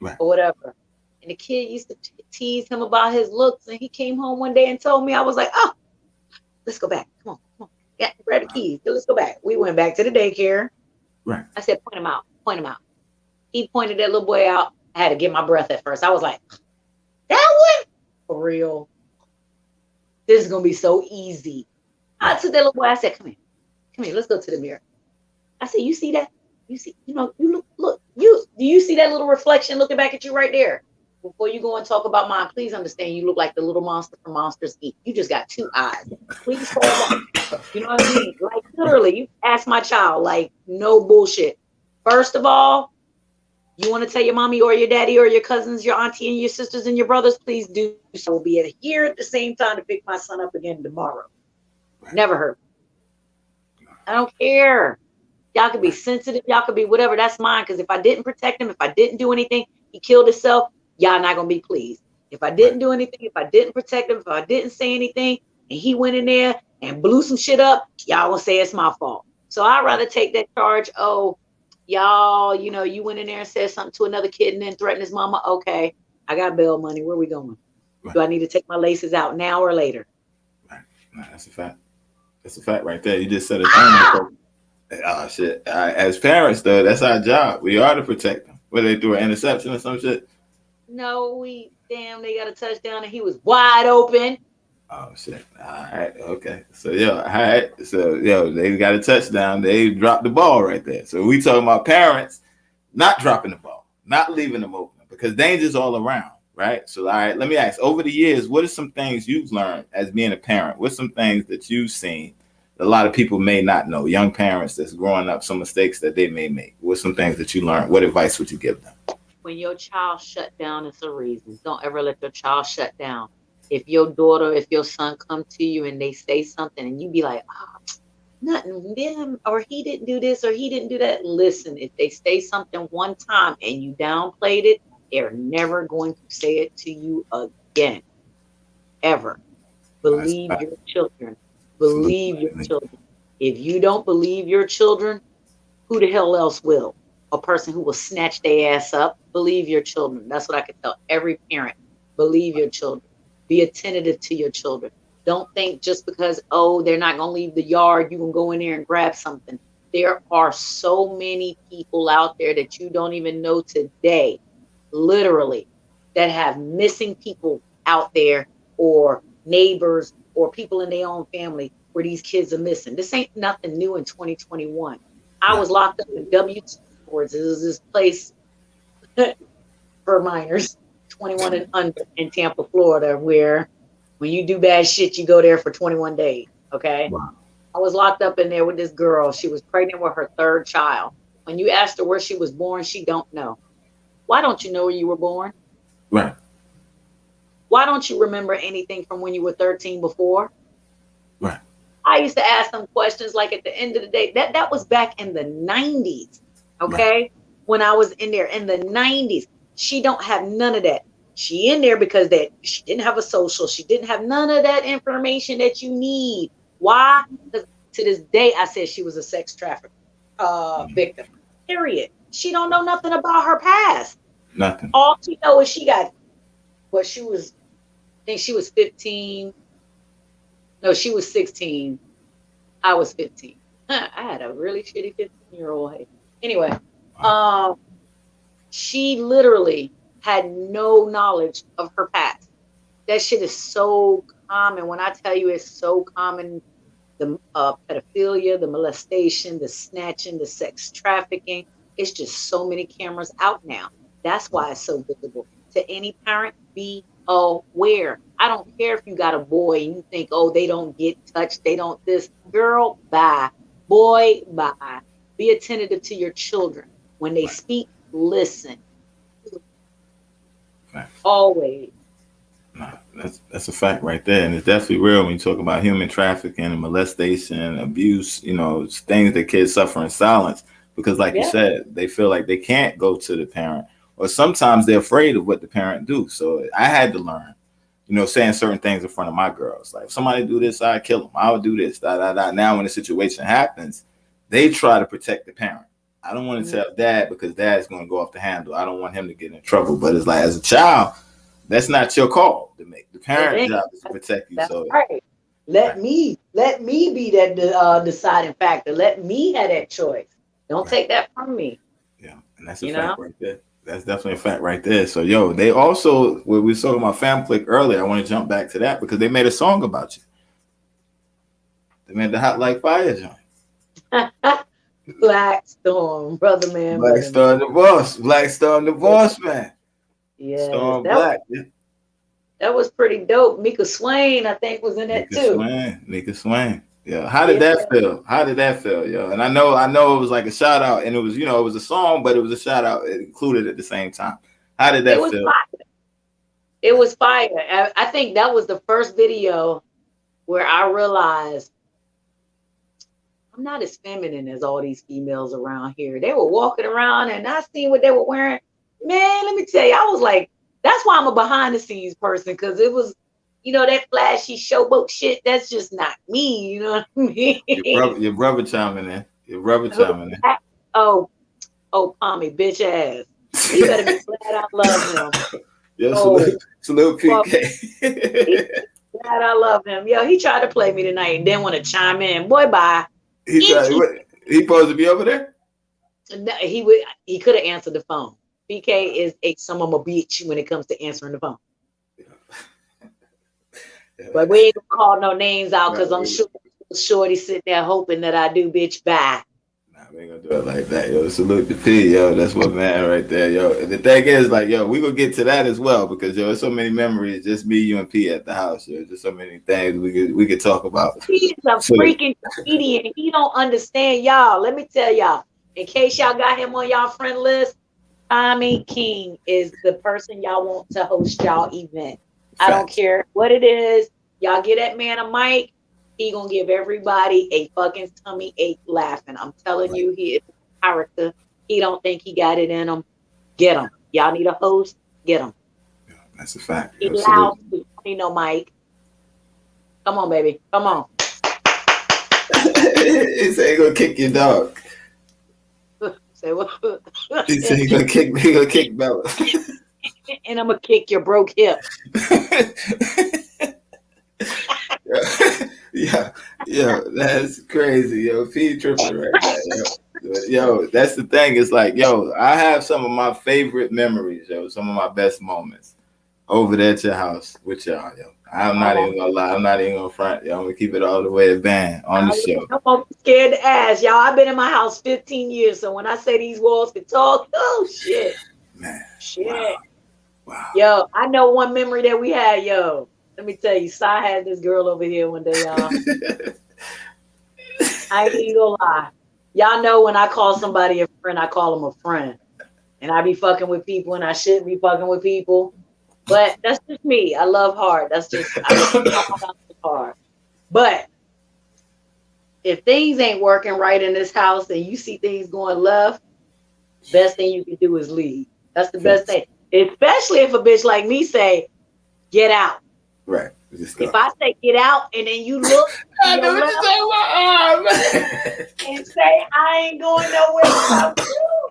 or whatever. And the kid used to tease him about his looks, and he came home one day and told me, I was like, oh, let's go back. Come on. Yeah, grab the keys. Let's go back. We went back to the daycare. Right. I said, point him out. He pointed that little boy out. I had to get my breath at first. I was like, that one? For real? This is gonna be so easy. I took that little boy. I said, come here. Let's go to the mirror. I said, you see that? You see, you know, you look, do you see that little reflection looking back at you right there? Before you go and talk about mine, please understand you look like the little monster from Monsters Inc. You just got 2 eyes. Please hold on. You know what I mean? Like, literally, you ask my child, like, no bullshit. First of all, you want to tell your mommy or your daddy or your cousins, your auntie and your sisters and your brothers, please do so. We'll be here at the same time to pick my son up again tomorrow. Never heard. I don't care. Y'all could be sensitive. Y'all could be whatever. That's mine. Because if I didn't protect him, if I didn't do anything, he killed himself. Y'all not going to be pleased. If I didn't do anything, if I didn't protect him, if I didn't say anything, and he went in there and blew some shit up, y'all gonna say it's my fault. So I'd rather take that charge. Oh, y'all, you know, you went in there and said something to another kid and then threatened his mama. Okay, I got bail money. Where we going? Right. Do I need to take my laces out now or later? Right. No, that's a fact. That's a fact right there. You just said a thing. Oh shit! As parents, though, that's our job. We are to protect them. Whether they threw an interception or some shit. No, they got a touchdown and he was wide open. Oh shit! All right, okay. So all right. So they got a touchdown. They dropped the ball right there. So we talking about parents not dropping the ball, not leaving them open because danger's all around, right? So all right, let me ask. Over the years, what are some things you've learned as being a parent? What's some things that you've seen that a lot of people may not know? Young parents that's growing up, some mistakes that they may make. What's some things that you learned? What advice would you give them? When your child shut down, it's a reason. Don't ever let your child shut down. If your daughter, if your son come to you and they say something and you be like, nothing, them, or he didn't do this or he didn't do that. Listen, if they say something one time and you downplayed it, they're never going to say it to you again. Ever. Believe your children. Believe your children. If you don't believe your children, who the hell else will? A person who will snatch their ass up. Believe your children. That's what I can tell every parent. Believe your children. Be attentive to your children. Don't think just because, oh, they're not going to leave the yard, you can go in there and grab something. There are so many people out there that you don't even know today, literally, that have missing people out there, or neighbors or people in their own family where these kids are missing. This ain't nothing new in 2021. I was locked up in W2 boards. It was this place for minors, 21 and under, in Tampa, Florida, where when you do bad shit, you go there for 21 days. Okay. Wow. I was locked up in there with this girl. She was pregnant with her third child. When you asked her where she was born, she don't know. Why don't you know where you were born? Right. Why don't you remember anything from when you were 13 before? Right. I used to ask them questions like at the end of the day. That was back in the 90s. Okay. Right. When I was in there in the 90s, she don't have none of that. She in there because that she didn't have a social. She didn't have none of that information that you need. Why? Because to this day, I said she was a sex trafficker victim. Period. She don't know nothing about her past. Nothing. All she knows is she got, but she was, I think she was 15. No, she was 16. I was 15. I had a really shitty 15-year-old. Anyway, she literally had no knowledge of her past. That shit is so common. When I tell you it's so common, the pedophilia, the molestation, the snatching, the sex trafficking, it's just so many cameras out now. That's why it's so visible. To any parent, be aware. I don't care if you got a boy and you think, oh, they don't get touched, they don't this. Girl, bye. Boy, bye. Be attentive to your children. When they speak, listen. Right. Always. No, that's a fact right there. And it's definitely real when you talk about human trafficking and molestation, abuse, you know, it's things that kids suffer in silence. Because like you said, they feel like they can't go to the parent, or sometimes they're afraid of what the parent do. So I had to learn, you know, saying certain things in front of my girls. Like, if somebody do this, I kill them. I would do this, da, da, da. Now when the situation happens, they try to protect the parent. I don't want to tell dad because dad's going to go off the handle. I don't want him to get in trouble. But it's like, as a child, that's not your call to make. The parent's job is to protect you. That's so right. Let me be that deciding factor. Let me have that choice. Don't take that from me. Yeah, and that's a fact right there. That's definitely a fact right there. So, yo, they also, when we were talking about Fam Click earlier, I want to jump back to that because they made a song about you. They made the Hot Like Fire joint. Black Storm, brother man. Black Storm the Boss. Black Storm the Boss, man. Yeah. Storm Black. That was pretty dope. Mika Swain, I think, was in that too. Mika Swain. Yeah. How did that feel? How did that feel, yo? And I know it was like a shout out, and it was, you know, it was a song, but it was a shout out included at the same time. How did that feel? Fire. It was fire. I think that was the first video where I realized I'm not as feminine as all these females around here. They were walking around and I seen what they were wearing. Man, let me tell you, I was like, that's why I'm a behind the scenes person, because it was, you know, that flashy showboat shit, that's just not me, you know what I mean? Your brother chiming in. Your brother chiming in. Oh, Pommy, bitch ass. You better be glad I love him. Yo, salute PK. Glad I love him. Yo, he tried to play me tonight and didn't want to chime in. Boy, bye. He supposed to be over there? No, he could have answered the phone. PK is a son of a bitch when it comes to answering the phone. But we ain't gonna call no names out because I'm sure Shorty sitting there hoping that I do, bitch, bye. Nah, we ain't gonna do it like that, yo. Salute to P, yo. That's my man right there, yo. And the thing is, like, yo, we gonna get to that as well because, yo, there's so many memories, just me, you, and P at the house, yo. Just so many things we could talk about. He's a freaking comedian. He don't understand, y'all. Let me tell y'all, in case y'all got him on y'all friend list, Tommy King is the person y'all want to host y'all event. I don't care what it is. Y'all get that man a mic. He gonna give everybody a fucking tummy ache laughing. I'm telling you, he is a character. He don't think he got it in him. Get him. Y'all need a host. Get him. Yeah, that's a fact. He loud. He need no mic. Come on, baby. Come on. He said he gonna kick your dog. Say what? He said he gonna kick Bella. and I'm gonna kick your broke hip. Yeah, that's crazy, yo. P tripping right now, yo. That's the thing. It's like, yo, I have some of my favorite memories, yo. Some of my best moments over there at your house with y'all, yo. I'm not even gonna lie. I'm not even gonna front, yo. I'm gonna keep it all the way at band on the show. I'm scared to ask, y'all. I've been in my house 15 years, so when I say these walls can talk, oh shit, man, shit. Wow. Yo, I know one memory that we had, yo. Let me tell you, Sai had this girl over here one day, y'all. I ain't even gonna lie. Y'all know when I call somebody a friend, I call them a friend. And I be fucking with people and I shouldn't be fucking with people. But that's just me. I love hard. That's just hard. But if things ain't working right in this house and you see things going left, best thing you can do is leave. That's the best thing. Especially if a bitch like me say, get out. Right. If I say get out and then you look and say I ain't going nowhere without you.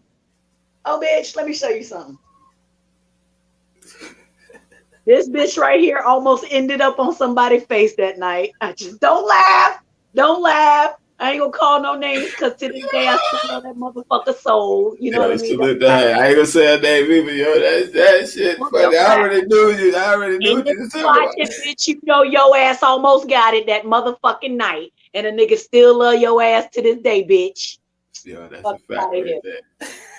Oh bitch, let me show you something. This bitch right here almost ended up on somebody's face that night. I just don't laugh. Don't laugh. I ain't gonna call no names because to this day I still know that motherfucker soul. You know what I mean? I ain't gonna say her name either, yo. That shit funny. I already knew you. I already knew you. Watching, bitch, you know your ass almost got it that motherfucking night. And a nigga still love your ass to this day, bitch. Yo, that's a fact right there.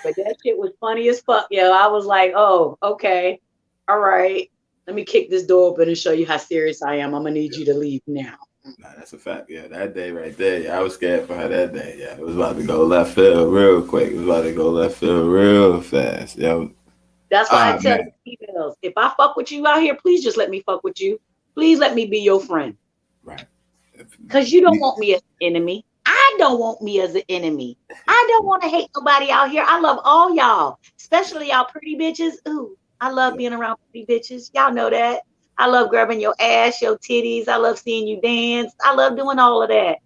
But that shit was funny as fuck, yo. I was like, oh, okay. All right. Let me kick this door open and show you how serious I am. I'm gonna need you to leave now. Nah, that's a fact. Yeah, that day right there. Yeah, I was scared for her that day. Yeah, it was about to go left field real quick. It was about to go left field real fast. Yo. That's why I tell the females, if I fuck with you out here, please just let me fuck with you. Please let me be your friend. Right. Because you don't want me as an enemy. I don't want me as an enemy. I don't want to hate nobody out here. I love all y'all, especially y'all pretty bitches. Ooh, I love being around pretty bitches. Y'all know that. I love grabbing your ass, your titties. I love seeing you dance. I love doing all of that.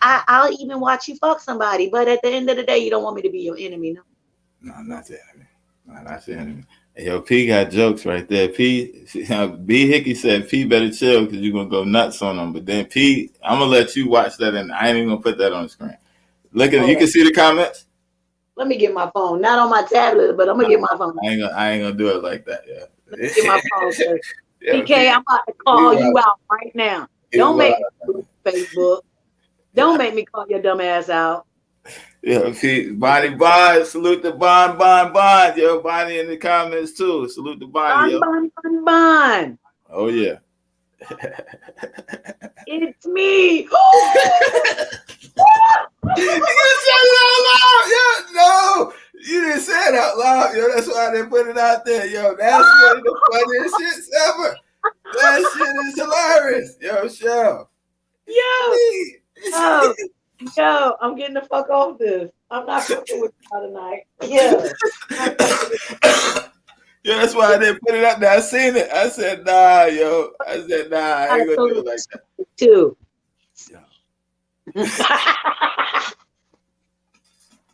I'll even watch you fuck somebody. But at the end of the day, you don't want me to be your enemy, no? No, not the enemy. No, not the enemy. Hey, yo, P got jokes right there. B Hickey said P better chill because you're going to go nuts on him. But then P, I'm going to let you watch that, and I ain't even going to put that on the screen. Look at it. You can see the comments? Let me get my phone. Not on my tablet, but I'm going to get my phone. I ain't gonna do it like that, yeah. Let me get my phone, sir. PK, I'm about to call you out right now. Don't make me do Facebook. Don't make me call your dumb ass out. Yeah, Bonnie Bond, salute to Bond. Yo, Bonnie in the comments too. Salute to Bonnie. Bond. Oh yeah. It's me. You didn't say it out loud. Yeah, no. You didn't say it out loud, yo. That's why they put it out there, yo. That's one of the funniest shits ever. That shit is hilarious, yo. Shell. Yo, I'm getting the fuck off this. I'm not fucking with you tonight. Yeah. Yeah, that's why I didn't put it up there. I seen it. I said, nah, yo. I said, nah, I ain't gonna do it like that. Too.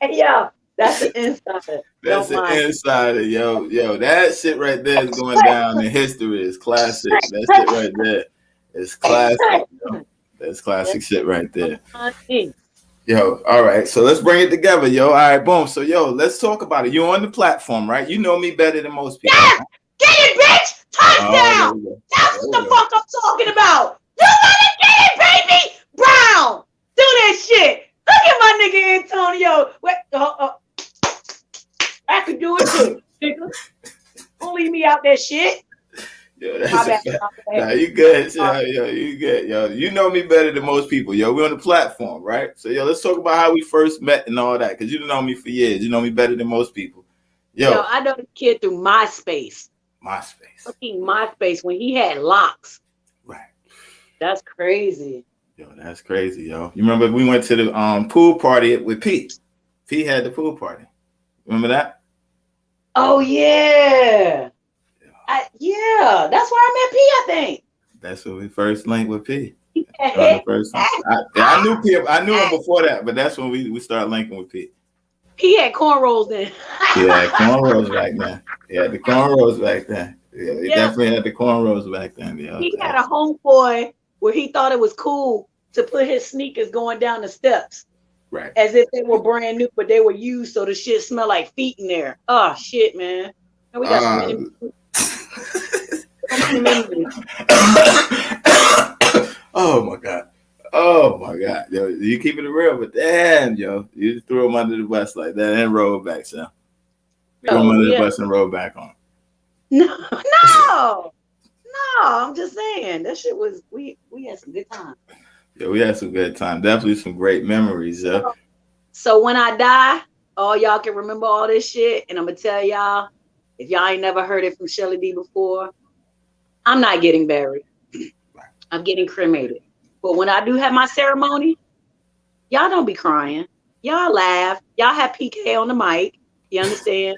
Hey, yo, that's the insider. That's the insider, yo. Yo, that shit right there is going down in history. It's classic. That shit right there is classic, yo. That's classic shit right there. Yo, all right. So let's bring it together, yo. All right, boom. So, yo, let's talk about it. You're on the platform, right? You know me better than most people. Yeah! Get it, bitch! Touchdown! That's what the fuck I'm talking about! You better get it, baby! Brown! Do that shit! Look at my nigga Antonio! Wait, I could do it too, nigga. Don't leave me out that shit. Yo, that's nah, you good. Yo, you good. Yo, you know me better than most people. Yo, we're on the platform, right? So, yo, let's talk about how we first met and all that. Because you know me for years. You know me better than most people. Yo, I know the kid through MySpace. Fucking MySpace when he had locks. Right. That's crazy. Yo, that's crazy, yo. You remember we went to the pool party with Pete. Pete had the pool party. Remember that? Oh, yeah. Yeah, that's where I met P, I think. That's when we first linked with P. I knew P. I knew him before that, but that's when we started linking with P. He had cornrows then. He had cornrows back then. He had the cornrows back then. Yeah, he definitely had the cornrows back then. Yeah, he had a homeboy where he thought it was cool to put his sneakers going down the steps. Right. As if they were brand new, but they were used, so the shit smelled like feet in there. Oh shit, man. And we got so many memories. Oh my god. Oh my god. Yo, you keeping it real, but damn, yo, you just threw him under the bus like that and roll back, son. Throw him under the bus and roll back on. No. I'm just saying that shit was we had some good times. Yeah, we had some good time. Definitely some great memories. So when I die, all y'all can remember all this shit, and I'm gonna tell y'all, if y'all ain't never heard it from Shelly Dee before, I'm not getting buried. I'm getting cremated. But when I do have my ceremony, y'all don't be crying. Y'all laugh. Y'all have PK on the mic. You understand?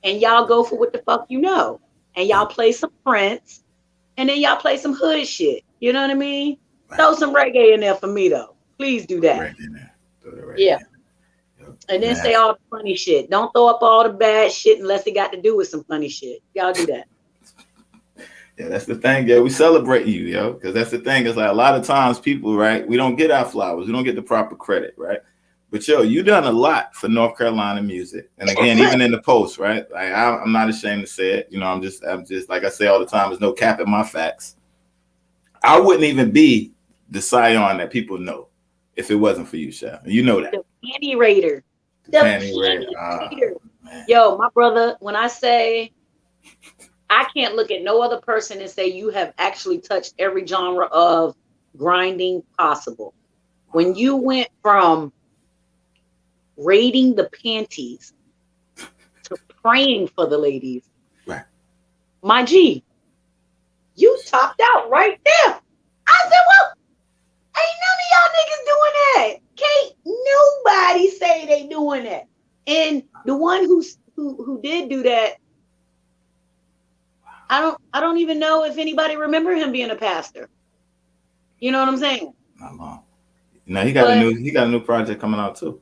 And y'all go for what the fuck you know. And y'all play some Prince, and then y'all play some hood shit. You know what I mean? Throw some reggae in there for me though. Please do that. Yeah. And then say all the funny shit. Don't throw up all the bad shit unless it got to do with some funny shit. Y'all do that. Yeah, that's the thing, yo. We celebrate you, yo, because that's the thing. Is like a lot of times people, right? We don't get our flowers. We don't get the proper credit, right? But yo, you done a lot for North Carolina music, and again, even in the post, right? Like I'm not ashamed to say it. You know, I'm just like I say all the time. There's no cap in my facts. I wouldn't even be the Scion that people know if it wasn't for you, Shell. You know that. The Panty Raider. The Panty Raider. Yo, my brother, when I say I can't look at no other person and say you have actually touched every genre of grinding possible. When you went from raiding the panties to praying for the ladies, right? My G, you topped out right there. I said, well, ain't none of y'all niggas doing that. Can't nobody say they doing that. And the one who did do that, I don't even know if anybody remember him being a pastor. You know what I'm saying? No, he got a new project coming out too.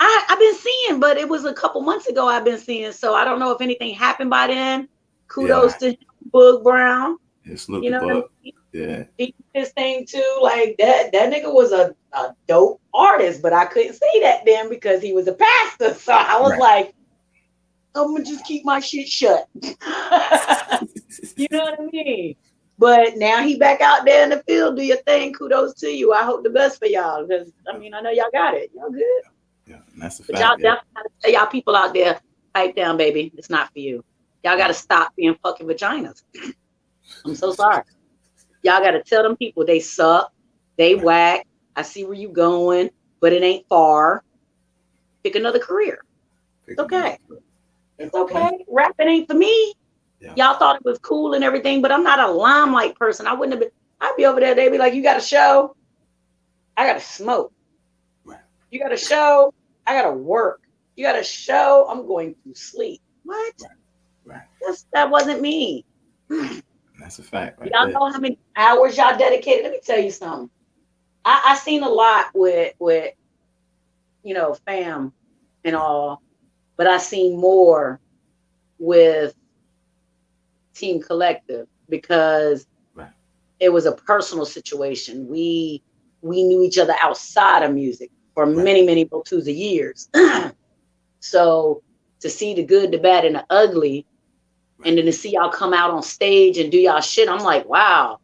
I've been seeing, but it was a couple months ago I've been seeing, so I don't know if anything happened by then. Kudos to him, Boog Brown. You know what I mean? Yeah. He did his thing too. Like that nigga was a dope artist, but I couldn't say that then because he was a pastor. So I was like, I'm gonna just keep my shit shut. You know what I mean? But now he back out there in the field. Do your thing. Kudos to you. I hope the best for y'all. Because I mean, I know y'all got it. Y'all good. Yeah, that's a but fact. Y'all definitely gotta tell y'all people out there, pipe down, baby. It's not for you. Y'all gotta stop being fucking vaginas. I'm so sorry. Y'all gotta tell them people they suck, they whack. I see where you going, but it ain't far. Pick another career. It's okay. It's okay. Rapping ain't for me. Yeah. Y'all thought it was cool and everything, but I'm not a limelight person. I wouldn't have been. I'd be over there. They'd be like, "You got a show? I got to smoke. Right. You got a show? I got to work. You got a show? I'm going to sleep." What? Right. That wasn't me. That's a fact. Right y'all know how many hours y'all dedicated? Let me tell you something. I seen a lot with fam and all, but I seen more with Team Collective because it was a personal situation. We knew each other outside of music for many multitudes of years. So to see the good, the bad, and the ugly, and then to see y'all come out on stage and do y'all shit, I'm like, wow.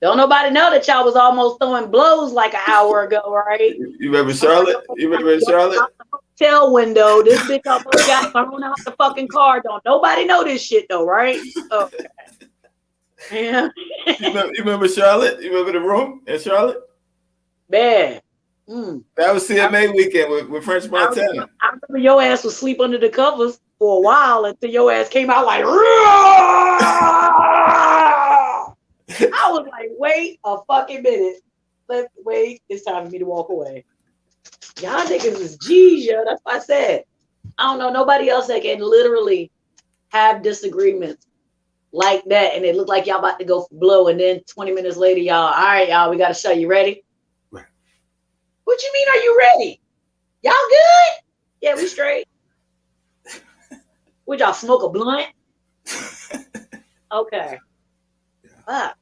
Don't nobody know that y'all was almost throwing blows like an hour ago, right? You remember Charlotte? You remember Charlotte? Hotel window. This bitch almost got thrown out the fucking car. Don't nobody know this shit though, right? Okay. Yeah. You remember Charlotte? You remember the room in Charlotte? Man. That was CMA weekend with French Montana. I remember your ass was asleep under the covers for a while until your ass came out like I was like, wait a fucking minute. Let's wait. It's time for me to walk away. Y'all niggas is G's, yo. That's what I said. I don't know nobody else that can literally have disagreements like that, and it looked like y'all about to go for blow, and then 20 minutes later, y'all, all right, y'all, we got to show you ready. Right. What you mean, are you ready? Y'all good? Yeah, we you straight? Would y'all smoke a blunt? Okay. Fuck.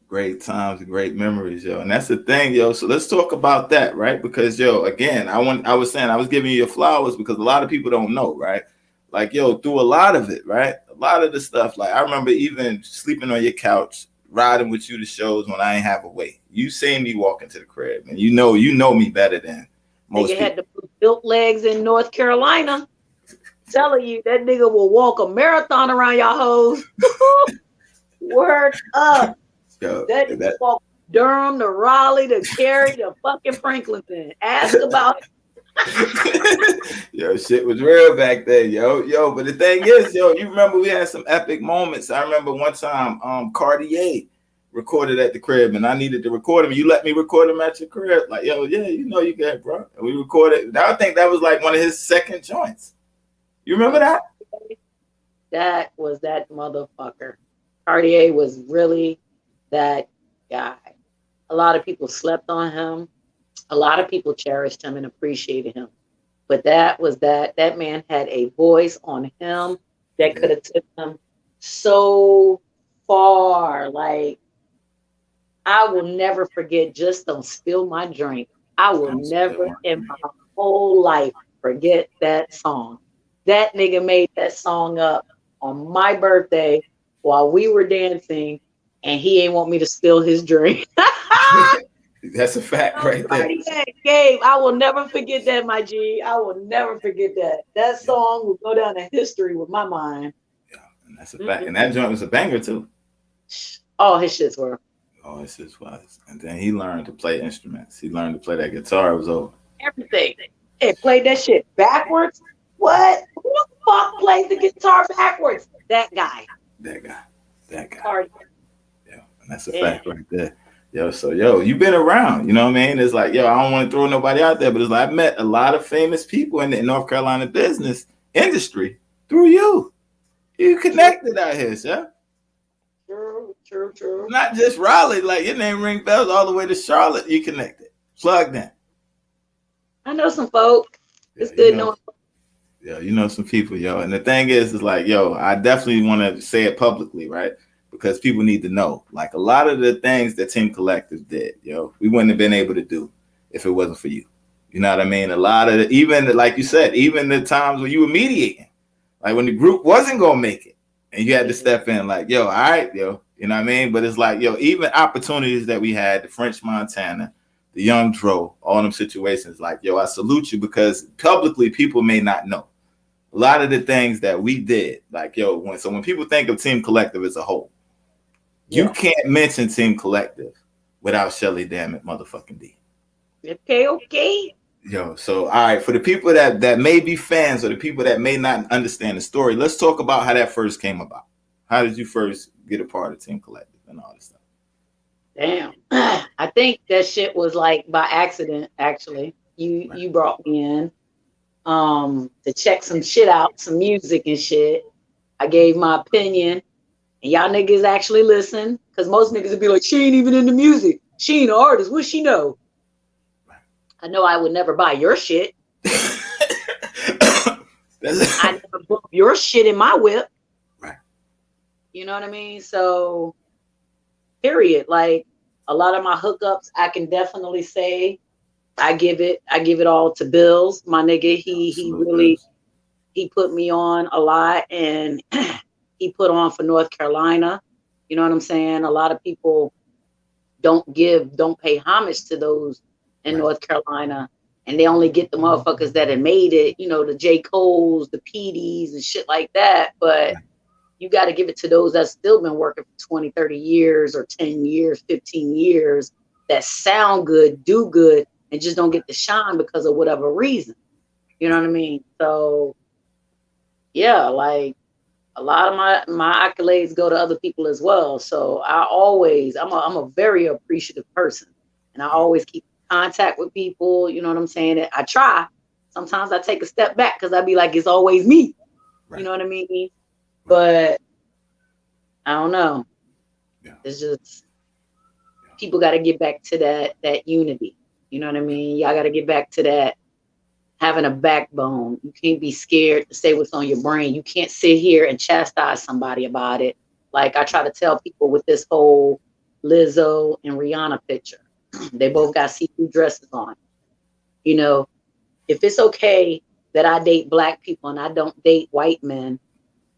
Great times and great memories, yo. And that's the thing, yo. So let's talk about that, right? Because, yo, again, I was saying I was giving you your flowers because a lot of people don't know, right? Like, yo, through a lot of it, right? A lot of the stuff, like I remember even sleeping on your couch, riding with you to shows when I ain't have a way. You seen me walk into the crib, and you know me better than most Nigga people. had the built legs in North Carolina. Telling you that nigga will walk a marathon around y'all hoes. Word up. Yo, That walk Durham to Raleigh to Cary to fucking Franklinton. Ask about it. Yo, shit was real back then, yo. But the thing is, yo, you remember we had some epic moments. I remember one time, Cartier recorded at the crib, and I needed to record him. You let me record him at your crib, like, yo, yeah, you know you can, bro. And we recorded. I think that was like one of his second joints. You remember that? That was that motherfucker. Cartier was really that guy. A lot of people slept on him. A lot of people cherished him and appreciated him. But that was that man had a voice on him that could have took him so far. Like, I will never forget Just Don't Spill My Drink. I will never in my whole life forget that song. That nigga made that song up on my birthday while we were dancing, and he ain't want me to spill his drink. That's a fact right there. Gabe, I will never forget that, my G. I will never forget that. That song will go down in history with my mind. Yeah, and that's a fact. And that joint was a banger too. All his shits were. All his shits was. And then he learned to play instruments. He learned to play that guitar. It was over. Everything. It played that shit backwards. What? Who the fuck plays the guitar backwards? That guy. That guy. Hard. Yeah, and that's a fact right there. Yo, so you've been around, you know what I mean? It's like, yo, I don't want to throw nobody out there, but it's like I met a lot of famous people in the North Carolina business industry through you. You connected out here, sir. True. Not just Raleigh, like your name ring bells all the way to Charlotte. You connected, plugged in. I know some folk. It's good knowing. Yeah, you know some people, yo. And the thing is like, yo, I definitely want to say it publicly, right? Because people need to know, like a lot of the things that Team Collective did, yo, we wouldn't have been able to do if it wasn't for you. You know what I mean? A lot of even like you said, even the times when you were mediating, like when the group wasn't gonna make it, and you had to step in, like, yo, all right, yo, you know what I mean? But it's like, yo, even opportunities that we had, the French Montana, the Young Dro, all them situations, like, yo, I salute you because publicly people may not know a lot of the things that we did. Like, yo, when people think of Team Collective as a whole. You can't mention Team Collective without Shelly Damn It motherfucking D. Okay. Yo, so all right, for the people that may be fans or the people that may not understand the story, let's talk about how that first came about. How did you first get a part of Team Collective and all this stuff? Damn. I think that shit was like by accident, actually. You brought me in to check some shit out, some music and shit. I gave my opinion. And y'all niggas actually listen, because most niggas would be like, she ain't even into music. She ain't an artist. What she know? I know I would never buy your shit. I never book your shit in my whip. Right. You know what I mean? So, period. Like a lot of my hookups, I can definitely say I give it all to Bills. My nigga, he really he put me on a lot, and he put on for North Carolina. You know what I'm saying? A lot of people don't pay homage to those in North Carolina, and they only get the motherfuckers that have made it, you know, the J. Cole's, the PDs and shit like that. But you got to give it to those that's still been working for 20, 30 years or 10 years, 15 years that sound good, do good, and just don't get the shine because of whatever reason. You know what I mean? So yeah, like a lot of my accolades go to other people as well. So I'm a very appreciative person, and I always keep contact with people. You know what I'm saying? I try. Sometimes I take a step back because I be like, it's always me. Right. You know what I mean? But I don't know. Yeah. It's just people got to get back to that unity. You know what I mean? Y'all got to get back to that having a backbone. You can't be scared to say what's on your brain. You can't sit here and chastise somebody about it. Like I try to tell people with this whole Lizzo and Rihanna picture. They both got see-through dresses on. You know, if it's okay that I date black people and I don't date white men,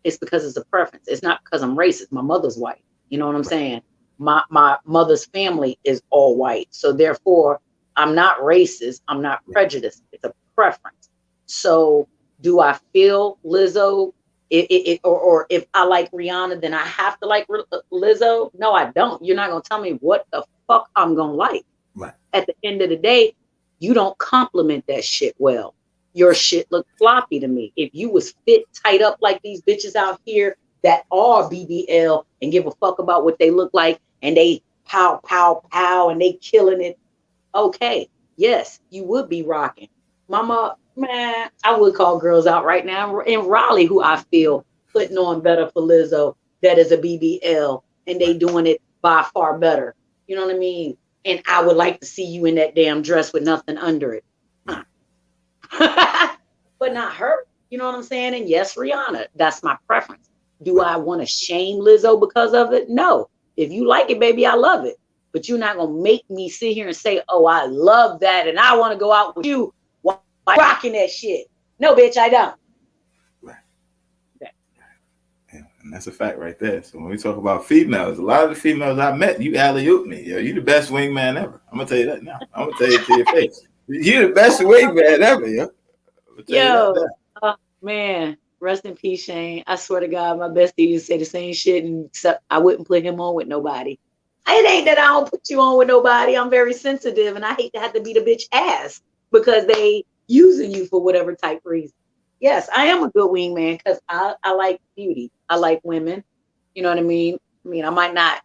it's because it's a preference. It's not because I'm racist. My mother's white. You know what I'm saying? My mother's family is all white. So therefore, I'm not racist. I'm not prejudiced. It's a preference. So do I feel Lizzo? Or if I like Rihanna, then I have to like Lizzo? No, I don't. You're not going to tell me what the fuck I'm going to like. Right. At the end of the day, you don't compliment that shit well. Your shit look floppy to me. If you was fit tight up like these bitches out here that are BBL and give a fuck about what they look like and they pow, pow, pow and they killing it, okay, yes, you would be rocking. Mama, man, I would call girls out right now in Raleigh who I feel putting on better for Lizzo that is a BBL and they doing it by far better. You know what I mean? And I would like to see you in that damn dress with nothing under it. But not her. You know what I'm saying? And yes, Rihanna, that's my preference. Do I want to shame Lizzo because of it? No. If you like it, baby, I love it. But you're not going to make me sit here and say, oh, I love that and I want to go out with you while rocking that shit. No, bitch, I don't. Right. Okay. Yeah, and that's a fact right there. So when we talk about females, a lot of the females I met, you alley-oop me. Yo, you the best wingman ever. I'm going to tell you that now. I'm going to tell you to your face. You the best wingman ever, yo. Yo, man, rest in peace, Shane. I swear to God, my bestie used to say the same shit, and except I wouldn't put him on with nobody. It ain't that I don't put you on with nobody. I'm very sensitive, and I hate to have to beat a bitch ass because they using you for whatever type reason. Yes, I am a good wingman because I like beauty. I like women. You know what I mean? I might not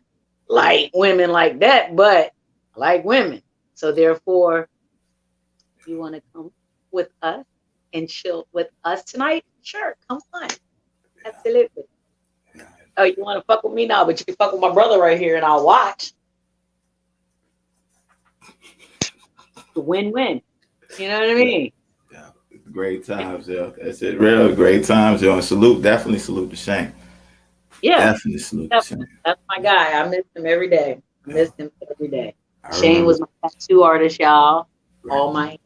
like women like that, but I like women. So therefore, you want to come with us and chill with us tonight? Sure, come on. Absolutely. Oh, you want to fuck with me now, but you can fuck with my brother right here and I'll watch. Win-win. You know what I mean? Yeah, great times, yo. That's it. Real great times, yo. And definitely salute to Shane. Yeah. Definitely salute to Shane. That's my guy. I miss him every day. Shane was my tattoo artist, y'all. Right. All my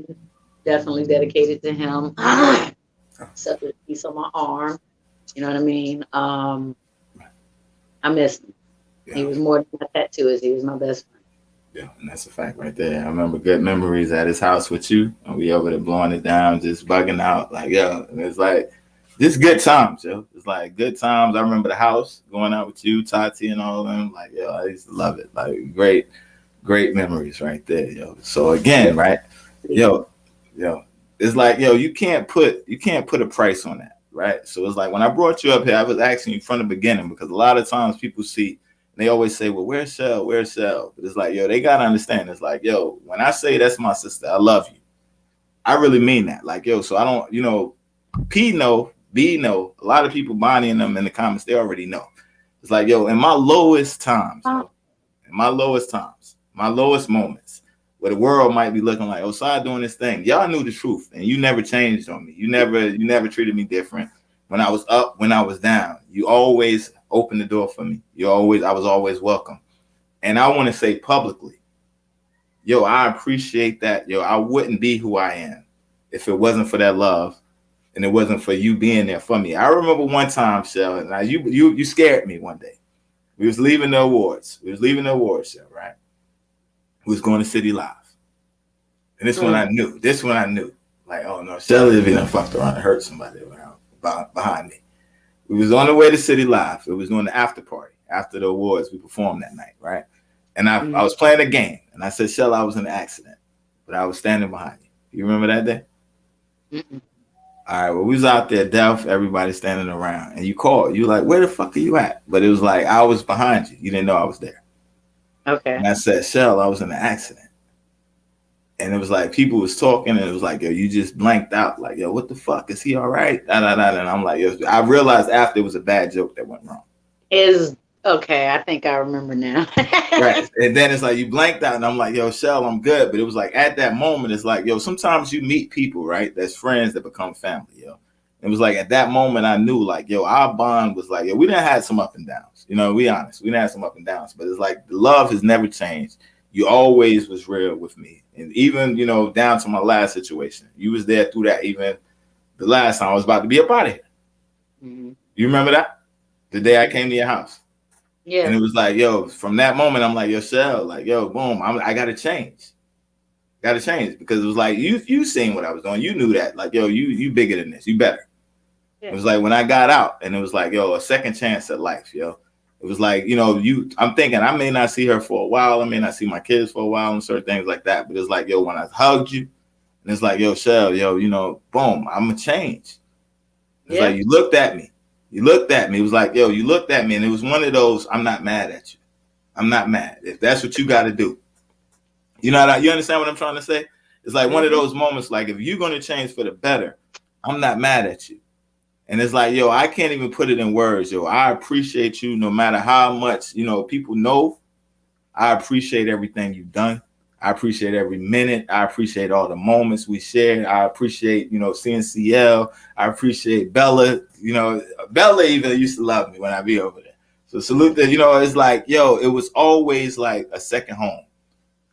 definitely dedicated to him. Except a piece on my arm. You know what I mean? I miss him. Yeah. He was more than a tattooist. He was my best friend. Yeah, and that's a fact right there. I remember good memories at his house with you, and we over there blowing it down, just bugging out. Like, yo, and it's like, just good times, yo. It's like good times. I remember the house, going out with you, Tati, and all of them. Like, yo, I used to love it. Like, great memories right there, yo. So again, right, yo, it's like, yo, you can't put a price on that, right? So it's like when I brought you up here, I was asking you from the beginning because a lot of times people see. They always say, well, where's Shell? Where's Shell? But it's like, yo, they got to understand. It's like, yo, when I say that's my sister, I love you. I really mean that. Like, yo, so I don't, P know, B know. A lot of people, Bonnie and them in the comments, they already know. It's like, yo, in my lowest times, my lowest moments, where the world might be looking like, oh, Sai doing this thing. Y'all knew the truth, and you never changed on me. You never treated me different. When I was up, when I was down, you always opened the door for me. I was always welcome. And I want to say publicly, yo, I appreciate that. Yo, I wouldn't be who I am if it wasn't for that love and it wasn't for you being there for me. I remember one time, Shell, and you scared me one day. We was leaving the awards. Shell, right? We was going to City Live. And this one I knew. Like, oh no, Shelly Dee done fucked around and hurt somebody behind me. We was on the way to City Live. It was doing the after party. After the awards, we performed that night, right? And I was playing a game, and I said, Shell, I was in an accident, but I was standing behind you. You remember that day? Mm-mm. All right, well, we was out there, deaf, everybody standing around, and you called. You were like, where the fuck are you at? But it was like, I was behind you. You didn't know I was there. Okay. And I said, Shell, I was in an accident. And it was like people was talking, and it was like, yo, you just blanked out. Like, yo, what the fuck? Is he all right? And I'm like, yo, I realized after it was a bad joke that went wrong. Is Okay, I think I remember now. Right. And then it's like you blanked out and I'm like, yo, Shell, I'm good. But it was like at that moment, it's like, yo, sometimes you meet people, right? That's friends that become family, yo. It was like at that moment I knew like, yo, our bond was like, yo, we done had some up and downs. You know, we honest. We done had some up and downs, but it's like the love has never changed. You always was real with me. And even, you know, down to my last situation, you was there through that. Even the last time I was about to be up out of here. Mm-hmm. You remember that? The day I came to your house. Yeah. And it was like, yo, from that moment, I'm like, yo, Shell, like, yo, boom, I got to change. Got to change because it was like, you seen what I was doing. You knew that. Like, yo, you bigger than this. You better. Yeah. It was like when I got out and it was like, yo, a second chance at life, yo. It was like, you know, I'm thinking I may not see her for a while. I may not see my kids for a while and certain things like that. But it's like, yo, when I hugged you and it's like, yo, Shell, yo, you know, boom, I'm going to change. It's like, you looked at me. You looked at me. It was like, yo, you looked at me. And it was one of those, I'm not mad at you. I'm not mad. If that's what you got to do. You know, you understand what I'm trying to say? It's like one of those moments, like if you're going to change for the better, I'm not mad at you. And it's like, yo, I can't even put it in words, yo. I appreciate you no matter how much, you know, people know. I appreciate everything you've done. I appreciate every minute. I appreciate all the moments we shared. I appreciate, you know, seeing CL. I appreciate Bella. You know, Bella even used to love me when I be over there. So salute that, you know, it's like, yo, it was always like a second home.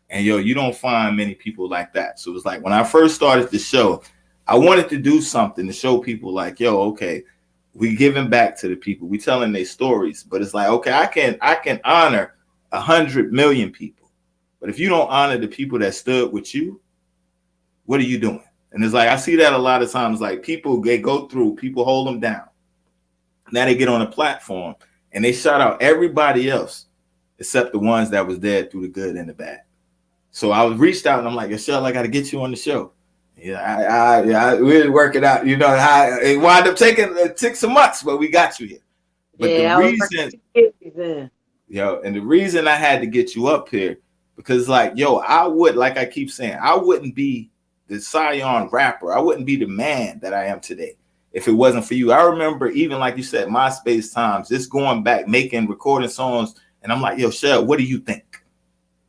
And yo, you don't find many people like that. So it was like when I first started the show, I wanted to do something to show people like, yo, okay, we giving back to the people. We telling their stories. But it's like, okay, I can honor 100 million people. But if you don't honor the people that stood with you, what are you doing? And it's like, I see that a lot of times, like people, they go through, people hold them down. Now they get on a platform and they shout out everybody else except the ones that was there through the good and the bad. So I was reached out and I'm like, yo, Shell, I got to get you on the show. Yeah, we work it out. You know, it wound up took some months, but we got you here. But the reason, and the reason I had to get you up here, because like, yo, like I keep saying, I wouldn't be the Scion rapper. I wouldn't be the man that I am today if it wasn't for you. I remember even like you said, MySpace times, just going back, recording songs. And I'm like, yo, Shell, what do you think?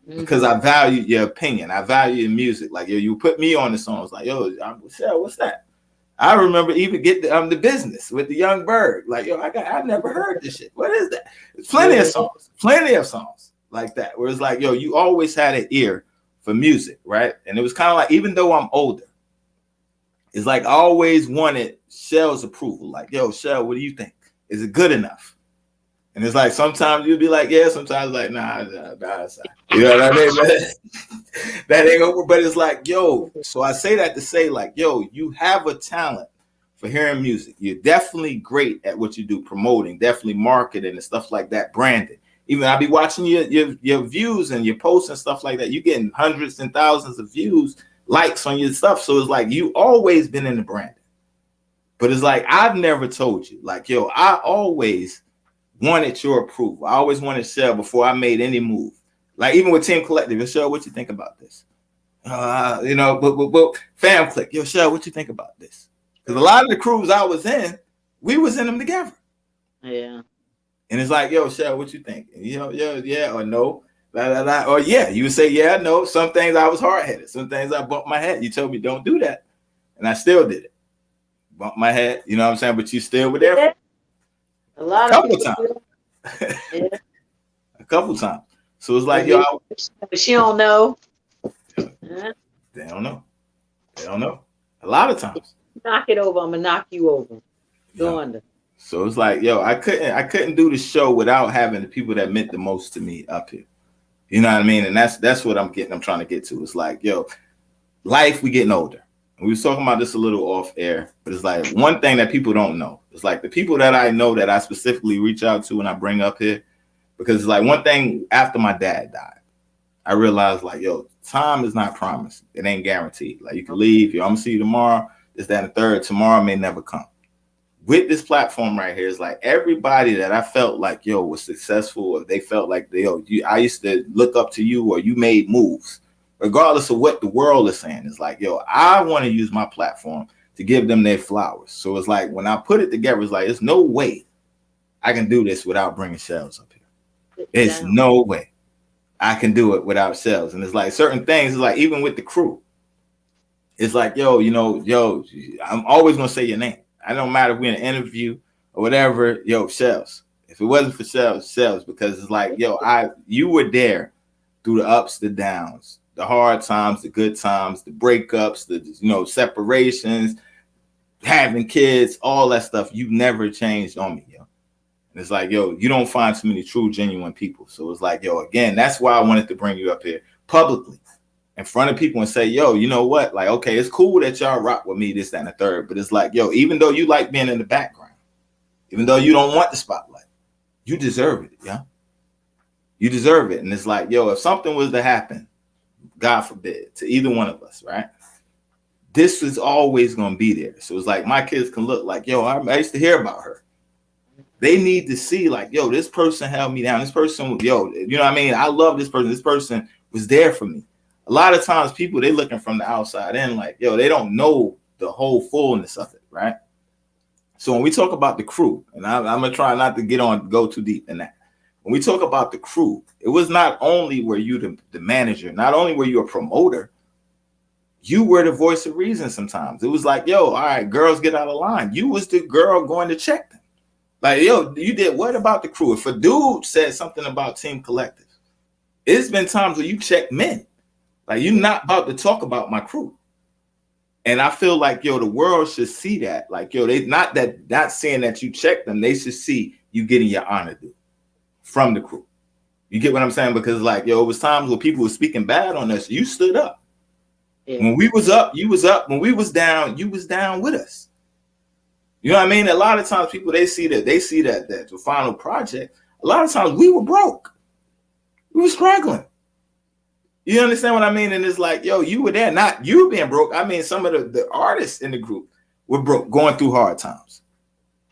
Because I value your opinion. I value your music. Like, yo, you put me on the songs. Like, yo, Shell, what's that? I remember even get the business with the Young Bird. Like, yo, I never heard this shit. What is that? It's plenty of songs like that. Where it's like, yo, you always had an ear for music, right? And it was kind of like, even though I'm older, it's like I always wanted Shell's approval. Like, yo, Shell, what do you think? Is it good enough? And it's like sometimes you'll be like, yeah, sometimes like, nah, you know what I mean? That ain't over. But it's like, yo, so I say that to say, like, yo, you have a talent for hearing music. You're definitely great at what you do, promoting, definitely marketing and stuff like that, branding. Even I'll be watching your views and your posts and stuff like that. You're getting hundreds and thousands of views, likes on your stuff. So it's like you always been in the branding. But it's like I've never told you, like, yo, I always wanted your approval. I always wanted Shell before I made any move. Like even with Team Collective, yo, Shell, what you think about this? You know, but Fam Click, yo, Shell, what you think about this? Because a lot of the crews I was in, we was in them together. Yeah. And it's like, yo, Shell, what you think? And, you know, yeah or no, or yeah. You would say yeah, no. Some things I was hard headed. Some things I bumped my head. You told me don't do that, and I still did it. Bumped my head. You know what I'm saying? But you still were there. Yeah. A couple times. Yeah. A couple times. So it's like, but she don't know. They don't know. They don't know. A lot of times. Knock it over. I'm gonna knock you over. Go under. So it's like, yo, I couldn't do the show without having the people that meant the most to me up here. You know what I mean? And that's what I'm trying to get to. It's like, yo, life, we getting older. And we was talking about this a little off air, but it's like one thing that people don't know. It's like the people that I know that I specifically reach out to and I bring up here, because it's like one thing after my dad died, I realized like, yo, time is not promised. It ain't guaranteed. Like you can leave, yo, I'm gonna see you tomorrow. This, that, and the third. Tomorrow may never come. With this platform right here, it's like everybody that I felt like, yo, was successful, or they felt like, I used to look up to you, or you made moves, regardless of what the world is saying. It's like, yo, I want to use my platform to give them their flowers. So it's like when I put it together, it's like, there's no way I can do this without bringing Shells up here. It's no way I can do it without Shells. And it's like certain things, it's like even with the crew, it's like, yo, I'm always gonna say your name. I don't matter if we're in an interview or whatever, yo, Shells. If it wasn't for Shells, because it's like, yo, you were there through the ups, the downs, the hard times, the good times, the breakups, the separations, having kids, all that stuff. You never changed on me, yo. And it's like, yo, you don't find too many true, genuine people. So it's like, yo, again, that's why I wanted to bring you up here publicly in front of people and say, yo, you know what? Like, okay, it's cool that y'all rock with me, this, that, and the third. But it's like, yo, even though you like being in the background, even though you don't want the spotlight, you deserve it, yeah. You deserve it. And it's like, yo, if something was to happen, God forbid, to either one of us, right? This is always going to be there. So it's like my kids can look like, yo, I used to hear about her. They need to see like, yo, this person held me down. This person, yo, you know what I mean? I love this person. This person was there for me. A lot of times people, they looking from the outside in like, yo, they don't know the whole fullness of it, right? So when we talk about the crew, and I'm going to try not to go too deep in that. When we talk about the crew, it was not only were you the manager, not only were you a promoter, you were the voice of reason sometimes. It was like, yo, all right, girls, get out of line. You was the girl going to check them. Like, yo, you did what about the crew? If a dude said something about Team Collective, it's been times where you check men. Like, you're not about to talk about my crew. And I feel like, yo, the world should see that. Like, yo, they not saying that you check them. They should see you getting your honor due from the crew. You get what I'm saying? Because, like, yo, it was times where people were speaking bad on us. You stood up. Yeah. When we was up, you was up. When we was down, you was down with us. You know what I mean? A lot of times people, they see that the final project. A lot of times we were broke. We were struggling. You understand what I mean? And it's like, yo, you were there, not you being broke. I mean, some of the artists in the group were broke, going through hard times.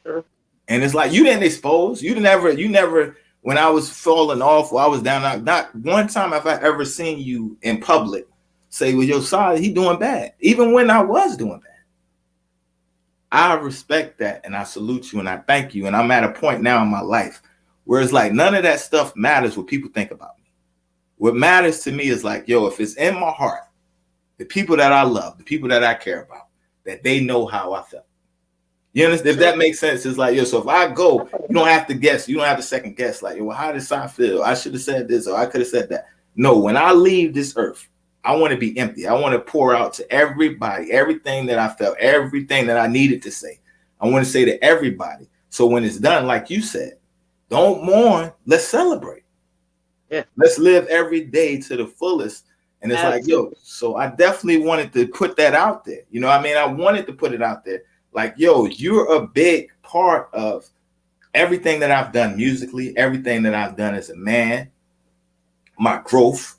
Sure. And it's like, you didn't expose. You never, when I was falling off or I was down, not one time have I ever seen you in public say, well, yo, sorry, he doing bad. Even when I was doing bad. I respect that and I salute you and I thank you. And I'm at a point now in my life where it's like none of that stuff matters what people think about me. What matters to me is like, yo, if it's in my heart, the people that I love, the people that I care about, that they know how I felt. You understand? If that makes sense, it's like, yo, so if I go, you don't have to guess. You don't have to second guess. Like, yo, well, how did I feel? I should have said this or I could have said that. No, when I leave this earth, I want to be empty. I want to pour out to everybody, everything that I felt, everything that I needed to say. I want to say to everybody. So when it's done, like you said, don't mourn. Let's celebrate. Yeah. Let's live every day to the fullest. And it's like, yo, so I definitely wanted to put that out there. You know what I mean? I wanted to put it out there. Like, yo, you're a big part of everything that I've done musically, everything that I've done as a man, my growth.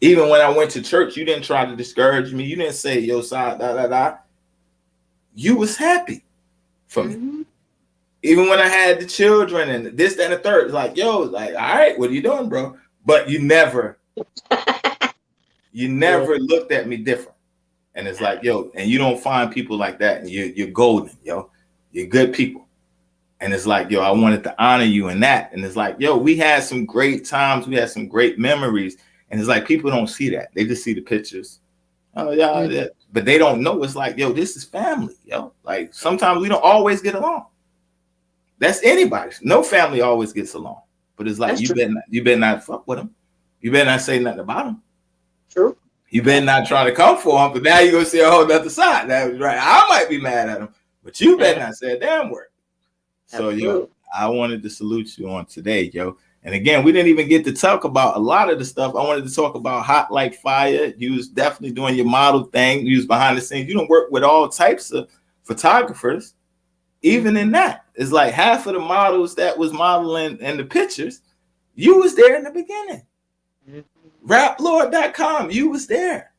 Even when I went to church, you didn't try to discourage me. You didn't say, yo, side, da. You was happy for me. Even when I had the children and this, that, and the third, it's like, yo, like, all right, what are you doing, bro? But you never looked at me different. And it's like, yo, and you don't find people like that. And you're golden, yo. You're good people. And it's like, yo, I wanted to honor you in that. And it's like, yo, we had some great times. We had some great memories. And it's like, people don't see that. They just see the pictures. Oh, yeah. But they don't know. It's like, yo, this is family, yo. Like, sometimes we don't always get along. That's anybody. No family always gets along. But it's like, you better not fuck with them. You better not say nothing about them. True. You better not try to come for them. But now you're going to see a whole other side. That was right. I might be mad at them. But you better not say a damn word. So, yo, I wanted to salute you on today, yo. And again, we didn't even get to talk about a lot of the stuff. I wanted to talk about Hot Like Fire. You was definitely doing your model thing. You was behind the scenes. You don't work with all types of photographers. Even in that, it's like half of the models that was modeling in the pictures, you was there in the beginning. Raplord.com, you was there.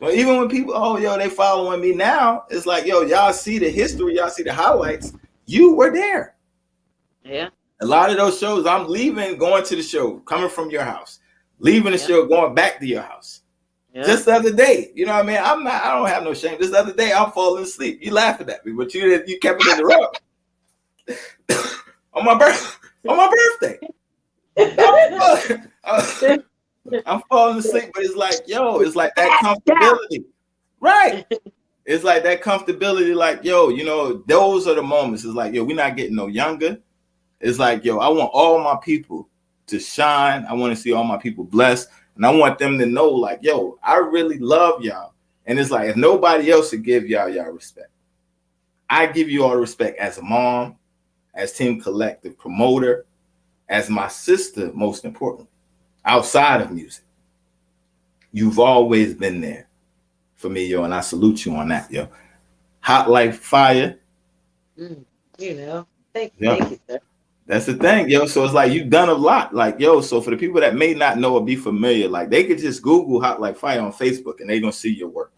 So even when people, oh, yo, they following me now, it's like, yo, y'all see the history, y'all see the highlights. You were there. Yeah. A lot of those shows, I'm leaving, going to the show, coming from your house, leaving the show, going back to your house. Yeah. Just the other day, you know what I mean? I don't have no shame. Just the other day, I'm falling asleep. You laughing at me, but you kept it in the row. on my birthday. I'm falling asleep, but it's like, yo, it's like that comfortability. Right. It's like that comfortability, like, yo, you know, those are the moments. It's like, yo, we're not getting no younger. It's like, yo, I want all my people to shine. I want to see all my people blessed. And I want them to know, like, yo, I really love y'all. And it's like, if nobody else would give y'all respect, I give you all the respect as a mom, as Team Collective promoter, as my sister, most important, outside of music. You've always been there for me, yo, and I salute you on that, yo. Hot like fire. You know, thank you, sir. That's the thing, yo. So it's like you've done a lot. Like, yo, so for the people that may not know or be familiar, like they could just Google Hot Like Fire on Facebook and they're gonna see your work.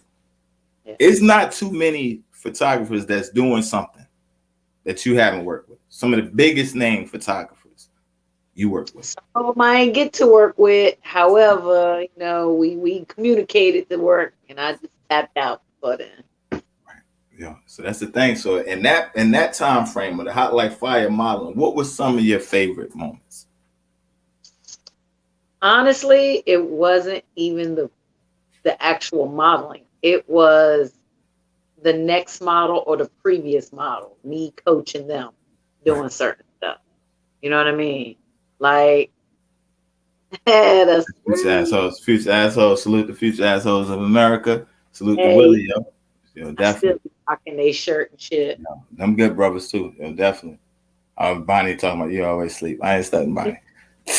Yeah. It's not too many photographers that's doing something that you haven't worked with. Some of the biggest name photographers you work with. Some of them I ain't get to work with. However, you know, we communicated the work and I just tapped out for them. Yeah, so that's the thing. So in that time frame of the Hot Like Fire modeling, what was some of your favorite moments? Honestly, it wasn't even the actual modeling. It was the next model or the previous model, me coaching them, doing certain stuff. You know what I mean? Like, future assholes, salute the future assholes of America. Salute to Willie, yo. Yo, definitely. Still rocking their shirt and shit. Yeah, them good brothers too. Yo, definitely. Bonnie talking about you always sleep. I ain't studying Bonnie.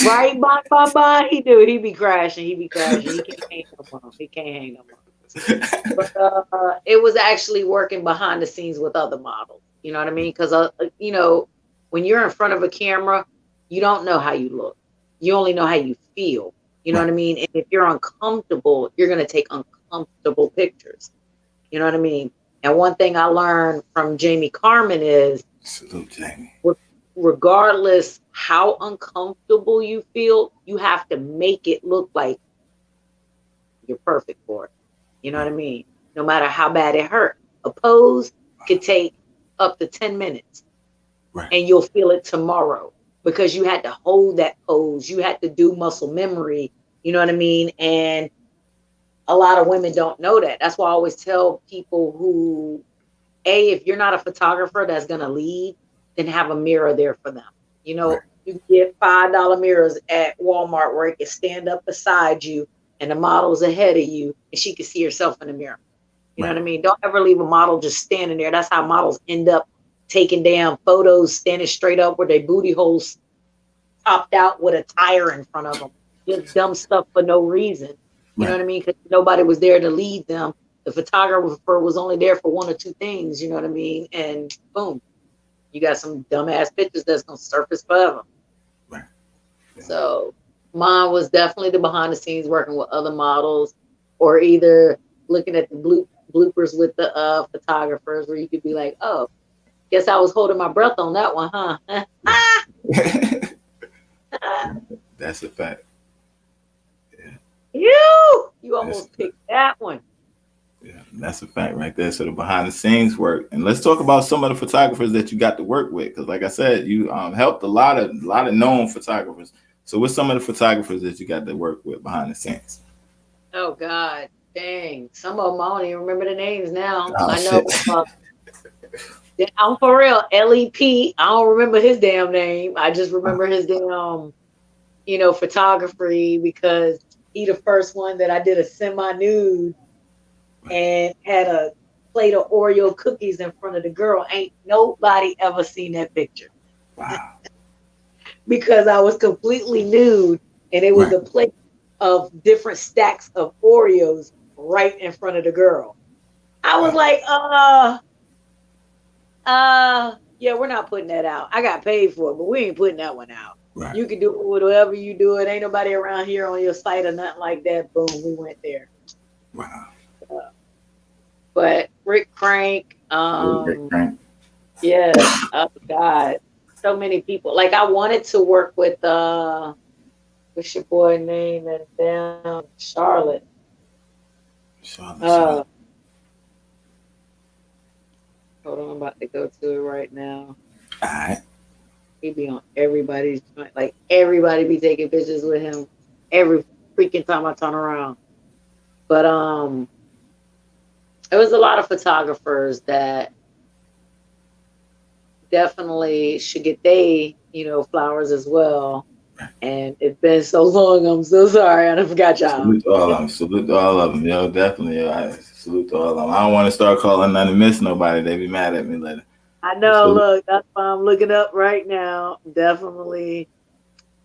Right, Bonnie. He do. He be crashing. He can't hang no more. He can't hang no more. But it was actually working behind the scenes with other models. You know what I mean? Because you know, when you're in front of a camera, you don't know how you look. You only know how you feel. You know what I mean? And if you're uncomfortable, you're gonna take uncomfortable pictures. You know what I mean? And one thing I learned from Jamie Carmen is, salute Jamie. Regardless how uncomfortable you feel, you have to make it look like you're perfect for it. You know what I mean? No matter how bad it hurt. A pose could take up to 10 minutes. Right. And you'll feel it tomorrow because you had to hold that pose. You had to do muscle memory. You know what I mean? And a lot of women don't know that. That's why I always tell people who, if you're not a photographer that's going to lead, then have a mirror there for them. You know, you can get $5 mirrors at Walmart where it can stand up beside you and the model's ahead of you and she can see herself in the mirror. You know what I mean? Don't ever leave a model just standing there. That's how models end up taking damn photos standing straight up with their booty holes popped out with a tire in front of them. Just dumb stuff for no reason. You know what I mean? Because nobody was there to lead them. The photographer was only there for one or two things, you know what I mean? And boom, you got some dumbass pictures that's going to surface forever. Right. Yeah. So mine was definitely the behind the scenes working with other models or either looking at the bloopers with the photographers where you could be like, oh, guess I was holding my breath on that one, huh? That's a fact. You almost picked that one. Yeah, that's a fact right there. So the behind the scenes work, and let's talk about some of the photographers that you got to work with, because like I said, you helped a lot of known photographers. So what's some of the photographers that you got to work with behind the scenes? Oh God, dang! Some of them I don't even remember the names now. Oh, I know. I'm for real. LEP. I don't remember his damn name. I just remember his damn, photography because he the first one that I did a semi-nude and had a plate of Oreo cookies in front of the girl. Ain't nobody ever seen that picture. Wow. Because I was completely nude and it was a plate of different stacks of Oreos right in front of the girl. I was like, yeah, we're not putting that out. I got paid for it, but we ain't putting that one out. Right. You can do it with whatever you do. It ain't nobody around here on your site or nothing like that. Boom, we went there. Wow. But Rick Crank, yeah, oh God, so many people. Like I wanted to work with what's your boy name and down Charlotte. Charlotte. Hold on, I'm about to go to it right now. All right. He be on everybody's joint. Like everybody be taking pictures with him every freaking time I turn around. But it was a lot of photographers that definitely should get they, flowers as well. And it's been so long. I'm so sorry. I forgot y'all. Salute to all of them. Salute to all of them. Yo, definitely. Yo, I salute to all of them. I don't want to start calling none and miss nobody. They be mad at me later. I know. Salute. Look, that's why I'm looking up right now. Definitely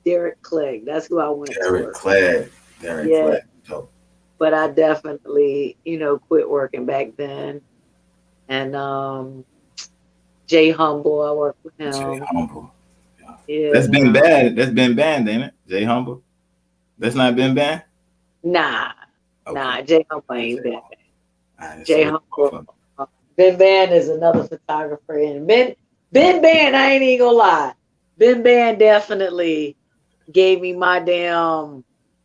Derek Clegg. That's who I went Derek to. Clegg. Derek Clegg. Dope. But I definitely, quit working back then. And Jay Humble, I worked with him. Jay Humble. Yeah. That's been bad. That's been banned, ain't it? Jay Humble. That's not been banned? Nah. Okay. Nah, Jay Humble ain't been banned. Right, Jay Humble. Ben Ban is another photographer. And Ben Ban, I ain't even gonna lie. Ben Ban definitely gave me my damn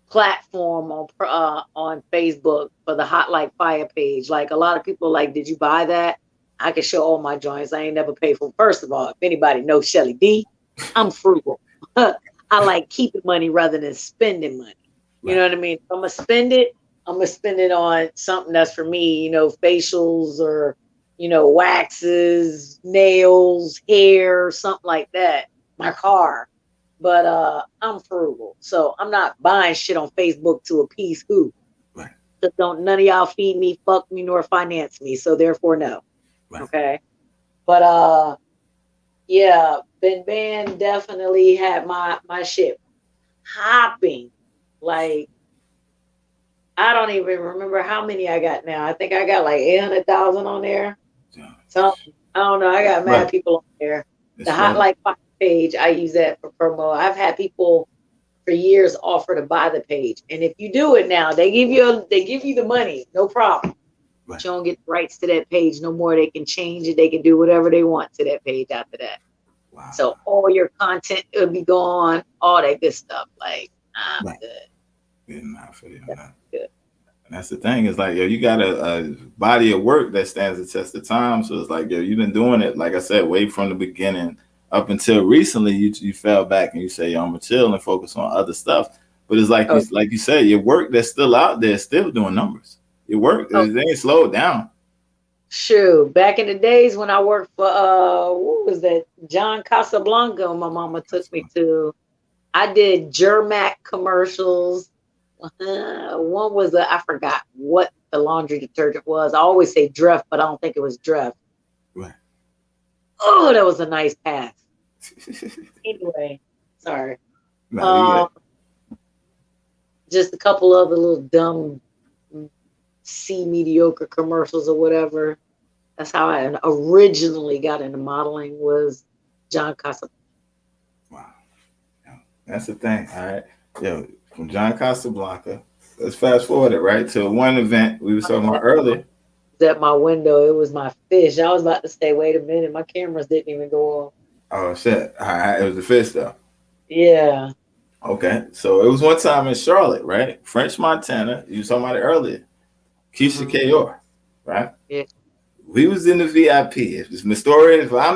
platform on Facebook for the Hot Like Fire page. Like a lot of people like, did you buy that? I can show all my joints. I ain't never paid for. First of all, if anybody knows Shelly Dee, I'm frugal. I like keeping money rather than spending money. You know what I mean? If I'm gonna spend it, I'm gonna spend it on something that's for me, facials or waxes, nails, hair, something like that. My car. But I'm frugal. So I'm not buying shit on Facebook to appease who. Right. So don't none of y'all feed me, fuck me, nor finance me. So therefore no. Right. Okay. But yeah, Ben Ban definitely had my shit hopping. Like I don't even remember how many I got now. I think I got like 800,000 on there. So I don't know. I got mad people on there. The Hot Like Fire page, I use that for promo. I've had people for years offer to buy the page, and if you do it now, they give you the money, no problem. But you don't get the rights to that page no more. They can change it. They can do whatever they want to that page after that. Wow. So all your content will be gone. All that good stuff. Like I'm good. Yeah, good. And that's the thing, is like, yo, you got a body of work that stands the test of time. So it's like, yo, you've been doing it, like I said, way from the beginning up until recently. You fell back and you say, yo, I'm gonna chill and focus on other stuff. But it's like like you said, your work that's still out there is still doing numbers. Your work, they ain't slowed down. Sure. Back in the days when I worked for what was that? John Casablanca, my mama took me to. I did Germac commercials. One was I forgot what the laundry detergent was. I always say Dreft, but I don't think it was Dreft. Right. Oh, that was a nice pass. Anyway, sorry. No, just a couple other little dumb C mediocre commercials or whatever. That's how I originally got into modeling, was John Casablanca. Wow. That's the thing. All right. Yo, from John Casablanca, let's fast forward it, right, to one event we were talking about earlier. At my window, it was my fish. I was about to say, wait a minute, my cameras didn't even go off. Oh shit. All right, it was the fish though. Yeah. Okay. So it was one time in Charlotte, right? French, Montana. You were talking about it earlier. Keisha Kayor, right? Yeah. We was in the VIP. It's my story. If I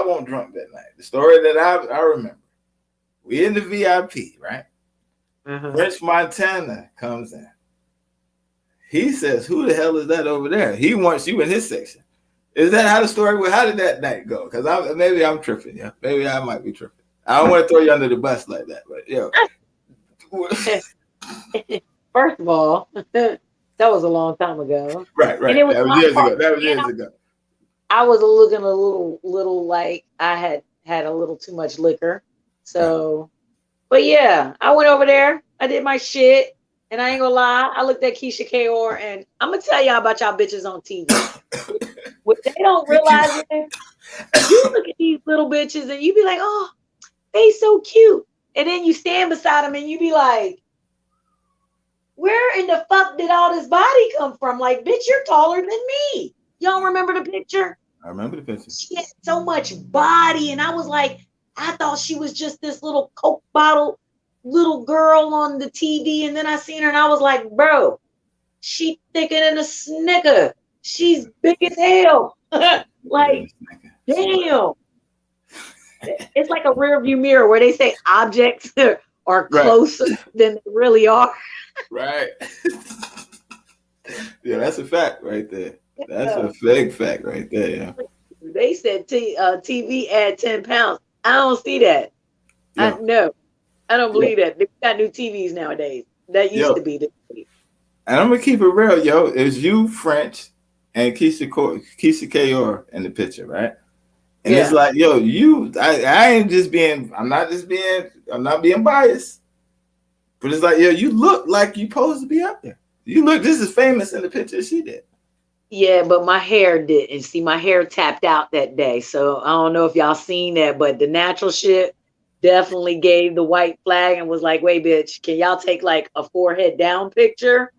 won't drunk that night, the story that I remember. We in the VIP, right? French Montana comes in. He says, "Who the hell is that over there?" He wants you in his section. Is that how the story went? How did that night go? Because maybe I'm tripping. Yeah, maybe I might be tripping. I don't want to throw you under the bus like that, but yo. First of all, that was a long time ago. Right. That was years ago. I was looking a little like I had a little too much liquor. So, but yeah, I went over there. I did my shit. And I ain't gonna lie, I looked at Keisha Kayor, and I'm gonna tell y'all about y'all bitches on TV. What they don't realize is, you look at these little bitches and you be like, oh, they so cute. And then you stand beside them and you be like, where in the fuck did all this body come from? Like, bitch, you're taller than me. Y'all remember the picture? I remember the picture. She had so much body, and I was like, I thought she was just this little Coke bottle little girl on the TV, and then I seen her and I was like, bro, she thicker than a Snicker. She's big as hell. Like, damn. It's like a rear view mirror where they say objects are closer than they really are. Right. Yeah, that's a fact right there. That's a big fact right there. Yeah. They said TV add 10 pounds. I don't see that. Yo, No, I don't yo, believe that. They got new TVs nowadays. That used yo. to be the TV. And I'm gonna keep it real, yo. It's you, French, and Keisha Kayor in the picture, right? And it's like, yo, I ain't just being, I'm not being biased. But it's like, yo, you look like you supposed to be up there. You look just as famous in the picture as she did. Yeah, but my hair didn't. See, my hair tapped out that day. So I don't know if y'all seen that, but the natural shit definitely gave the white flag and was like, wait, bitch, can y'all take like a forehead down picture?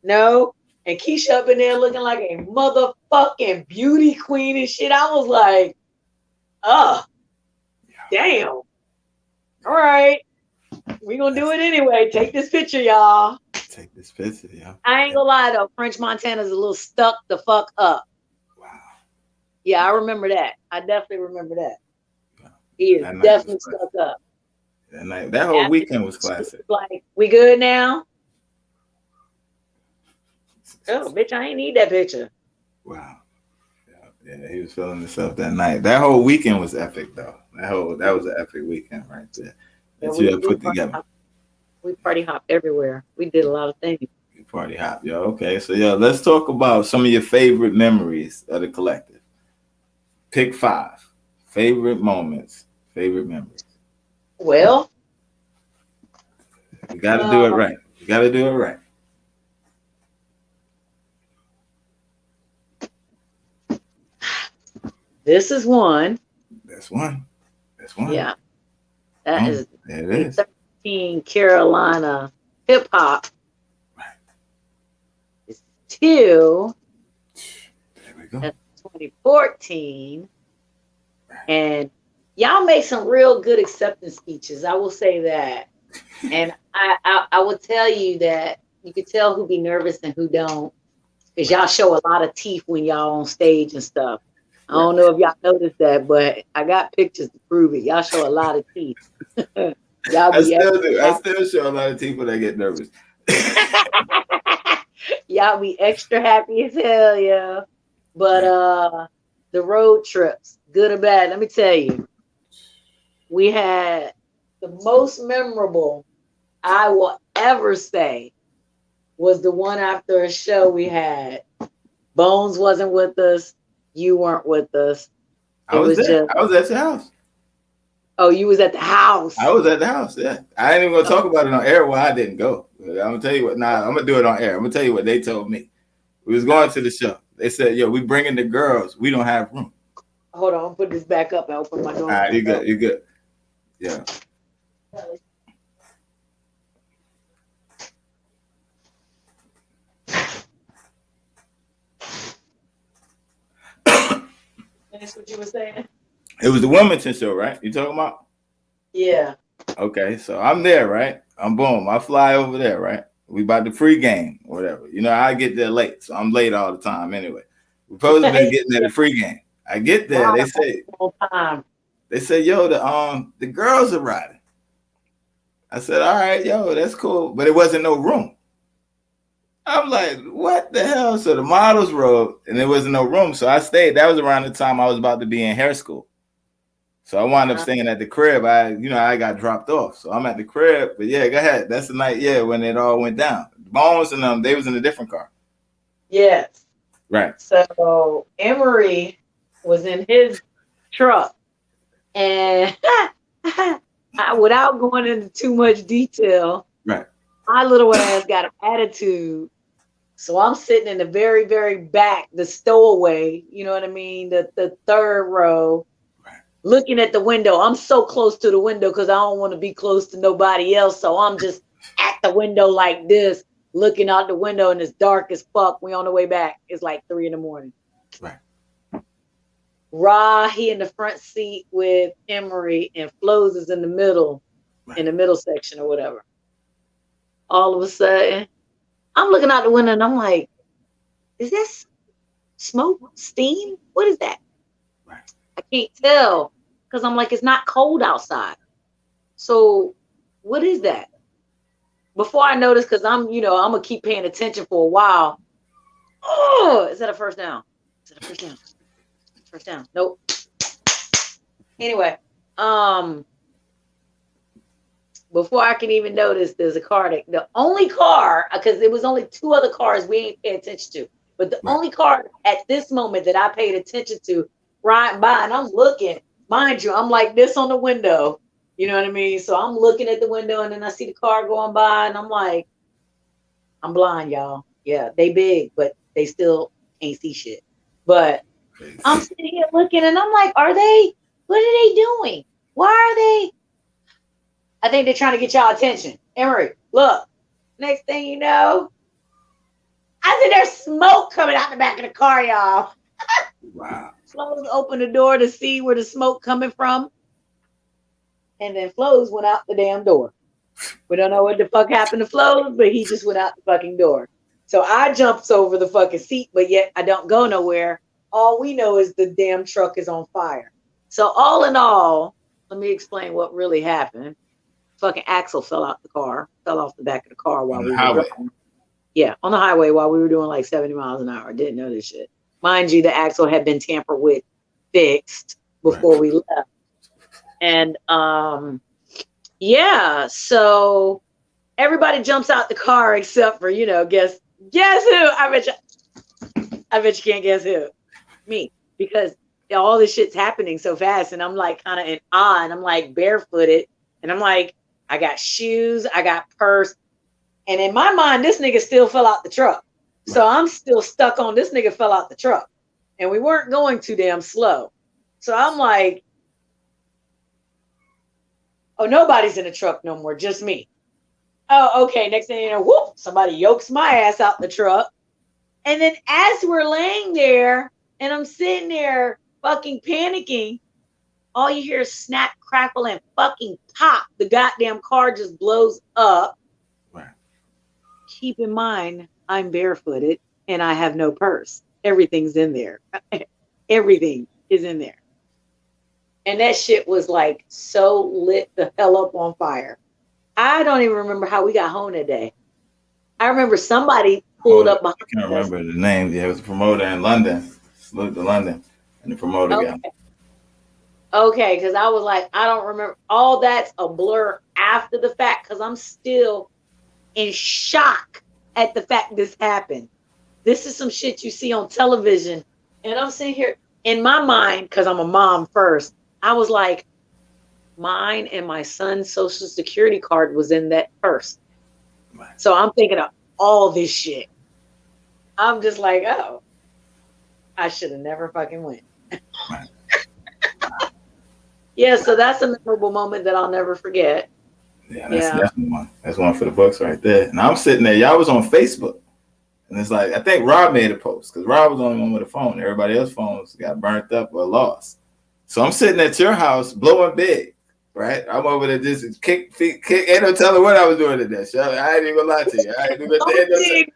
No. And Keisha up in there looking like a motherfucking beauty queen and shit. I was like, damn. All right. We're going to do it anyway. Take this picture, y'all. Take this picture, yeah. I ain't gonna lie though, French Montana's a little stuck the fuck up. Wow. Yeah, I remember that. I definitely remember that. Wow. He is definitely stuck up. That whole weekend was classic. Like, we good now? Oh, bitch, I ain't need that picture. Wow. Yeah, he was feeling himself that night. That whole weekend was epic though. That was an epic weekend right there. That you had put together. We party hopped everywhere. We did a lot of things. You party hop, yo. Okay, so yo, let's talk about some of your favorite memories of the collective. Pick 5 favorite moments, favorite memories. Well, you got to do it right. You got to do it right. This is one. That's one. That's one. Yeah. That is. There it is. Carolina hip hop. Right. It's 2. There we go. That's 2014. Right. And y'all make some real good acceptance speeches. I will say that. And I will tell you that you can tell who be nervous and who don't. Because y'all show a lot of teeth when y'all on stage and stuff. I don't know if y'all noticed that, but I got pictures to prove it. Y'all show a lot of teeth. I still do. I still show a lot of people that get nervous. Y'all be extra happy as hell, yeah. But the road trips, good or bad, let me tell you. We had the most memorable I will ever say was the one after a show we had. Bones wasn't with us. You weren't with us. I was there. I was at your house. Oh, you was at the house. I was at the house, yeah. I ain't even gonna talk about it on air why I didn't go. I'm gonna tell you what, I'm gonna do it on air. I'm gonna tell you what they told me. We was going to the show. They said, yo, we bringing the girls. We don't have room. Hold on, I'll put this back up and open my door. All right, you good, you good. Yeah. Finish what you were saying? It was the Wilmington show, right? You talking about? Yeah. Okay, so I'm there, right? I'm boom. I fly over there, right? We about the pregame or whatever. You know, I get there late, so I'm late all the time anyway. We're supposed to be getting there the pregame. I get there, they say, yo, the girls are riding. I said, all right, yo, that's cool. But it wasn't no room. I'm like, what the hell? So the models rode and there wasn't no room. So I stayed. That was around the time I was about to be in hair school. So I wound up staying at the crib. I got dropped off. So I'm at the crib. But yeah, go ahead. That's the night, yeah, when it all went down. Bones and them, they was in a different car. Yes. Right. So Emery was in his truck. And without going into too much detail, right, my little ass got an attitude. So I'm sitting in the very, very back, the stowaway, you know what I mean? The third row, looking at the window. I'm so close to the window because I don't want to be close to nobody else. So I'm just at the window like this, looking out the window, and it's dark as fuck. We on the way back. It's like 3 a.m. Right. Ra, he in the front seat with Emery, and Flows is in the middle, in the middle section or whatever. All of a sudden, I'm looking out the window and I'm like, is this smoke, steam? What is that? Right. I can't tell. Because I'm like, it's not cold outside. So what is that? Before I notice, because I'm gonna keep paying attention for a while. Oh, is that a first down? Is that a first down? First down. Nope. Anyway, before I can even notice, there's a car the only car, because there was only 2 other cars we ain't pay attention to, but the only car at this moment that I paid attention to riding by, and I'm looking, mind you, I'm like this on the window, you know what I mean? So I'm looking at the window, and then I see the car going by, and I'm like, I'm blind, y'all. Yeah, they big, but they still can't see shit. But I'm sitting here looking, and I'm like, what are they doing? Why are they? I think they're trying to get y'all attention. Emery, look. Next thing you know, I said there's smoke coming out the back of the car, y'all. Wow. Flows opened the door to see where the smoke coming from. And then Flows went out the damn door. We don't know what the fuck happened to Flows, but he just went out the fucking door. So I jumps over the fucking seat, but yet I don't go nowhere. All we know is the damn truck is on fire. So all in all, let me explain what really happened. Fucking axle fell off the back of the car while we were driving. Yeah, on the highway while we were doing like 70 miles an hour. Didn't know this shit. Mind you, the axle had been tampered with, fixed before we left. And yeah, so everybody jumps out the car except for, guess who? I bet you can't guess who. Me. Because all this shit's happening so fast, and I'm like kind of in awe, and I'm like barefooted, and I'm like, I got shoes, I got purse, and in my mind, this nigga still fell out the truck. So I'm still stuck on this nigga fell out the truck, and we weren't going too damn slow. So I'm like, oh, nobody's in the truck no more, just me. Oh, okay. Next thing you know, whoop, somebody yokes my ass out the truck. And then as we're laying there, and I'm sitting there fucking panicking, all you hear is snap, crackle, and fucking pop. The goddamn car just blows up. Right. Keep in mind, I'm barefooted and I have no purse. Everything's in there. Everything is in there. And that shit was like so lit the hell up on fire. I don't even remember how we got home that day. I remember somebody pulled up behind us. I can't remember the name. Yeah, it was a promoter in London. Moved to London. And the promoter got Okay, because I was like, I don't remember. All that's a blur after the fact, because I'm still in shock at the fact this happened. This is some shit you see on television. And I'm sitting here in my mind, because I'm a mom first, I was like, mine and my son's social security card was in that purse. Right. So I'm thinking of all this shit. I'm just like, oh, I should have never fucking went. Right. Yeah, so that's a memorable moment that I'll never forget. Yeah, that's definitely one. That's one for the books right there. And I'm sitting there. Y'all was on Facebook. And it's like, I think Rob made a post because Rob was the only one with a phone. Everybody else's phones got burnt up or lost. So I'm sitting at your house blowing big, right? I'm over there just kick. Ain't no telling what I was doing today. I ain't even gonna lie to you.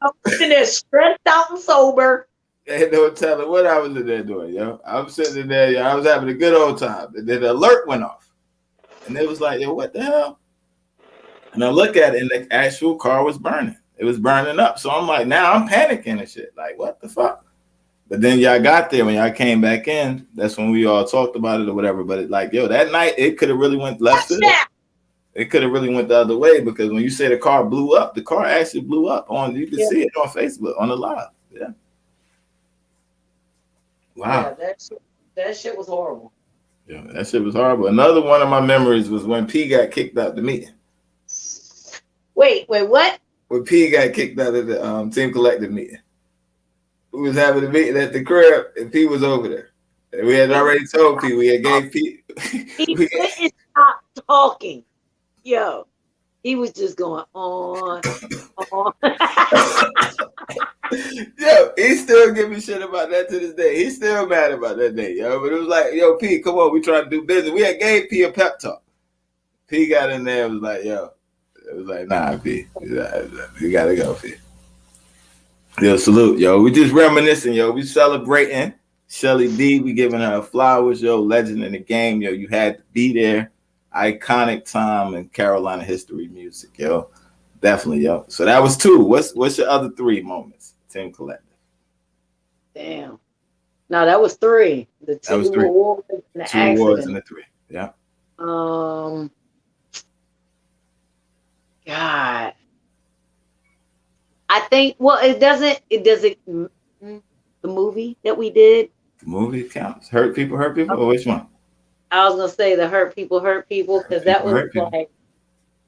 I'm sitting there stressed out and sober. Ain't no telling what I was in there doing, yo. I'm sitting in there, yo. I was having a good old time. And then the alert went off. And it was like, yo, what the hell? And I look at it, and the actual car was burning. It was burning up. So I'm like, now I'm panicking and shit. Like, what the fuck? But then y'all got there, when y'all came back in, that's when we all talked about it or whatever. But it like, yo, that night, it could have really went left field. It could have really went the other way, because when you say the car blew up, the car actually blew up. You can see it on Facebook, on the live. Yeah. Wow. Yeah, that shit was horrible. Yeah, that shit was horrible. Another one of my memories was when P got kicked out the meeting. Wait, what? When P got kicked out of the team collective meeting. We was having a meeting at the crib, and P was over there. And we had already told P, we had gave P. He couldn't stop talking. Yo, he was just going on. Yo, he still giving shit about that to this day. He's still mad about that day, yo. But it was like, yo, P, come on, we trying to do business. We had gave P a pep talk. P got in there and was like, yo. It was like, nah, P. You gotta go, P. Yo, salute, yo. We just reminiscing, yo. We celebrating Shelly Dee, we giving her flowers, yo. Legend in the game, yo. You had to be there. Iconic time in Carolina history music, yo. Definitely, yo. So that was 2. What's your other 3 moments? Team Collective. Damn. No, that was 3. The 2 awards and the 2 accident. awards and the 3. Yeah. God. I think it doesn't the movie that we did. The movie counts. Hurt people, or which one? I was gonna say the hurt people, because that was like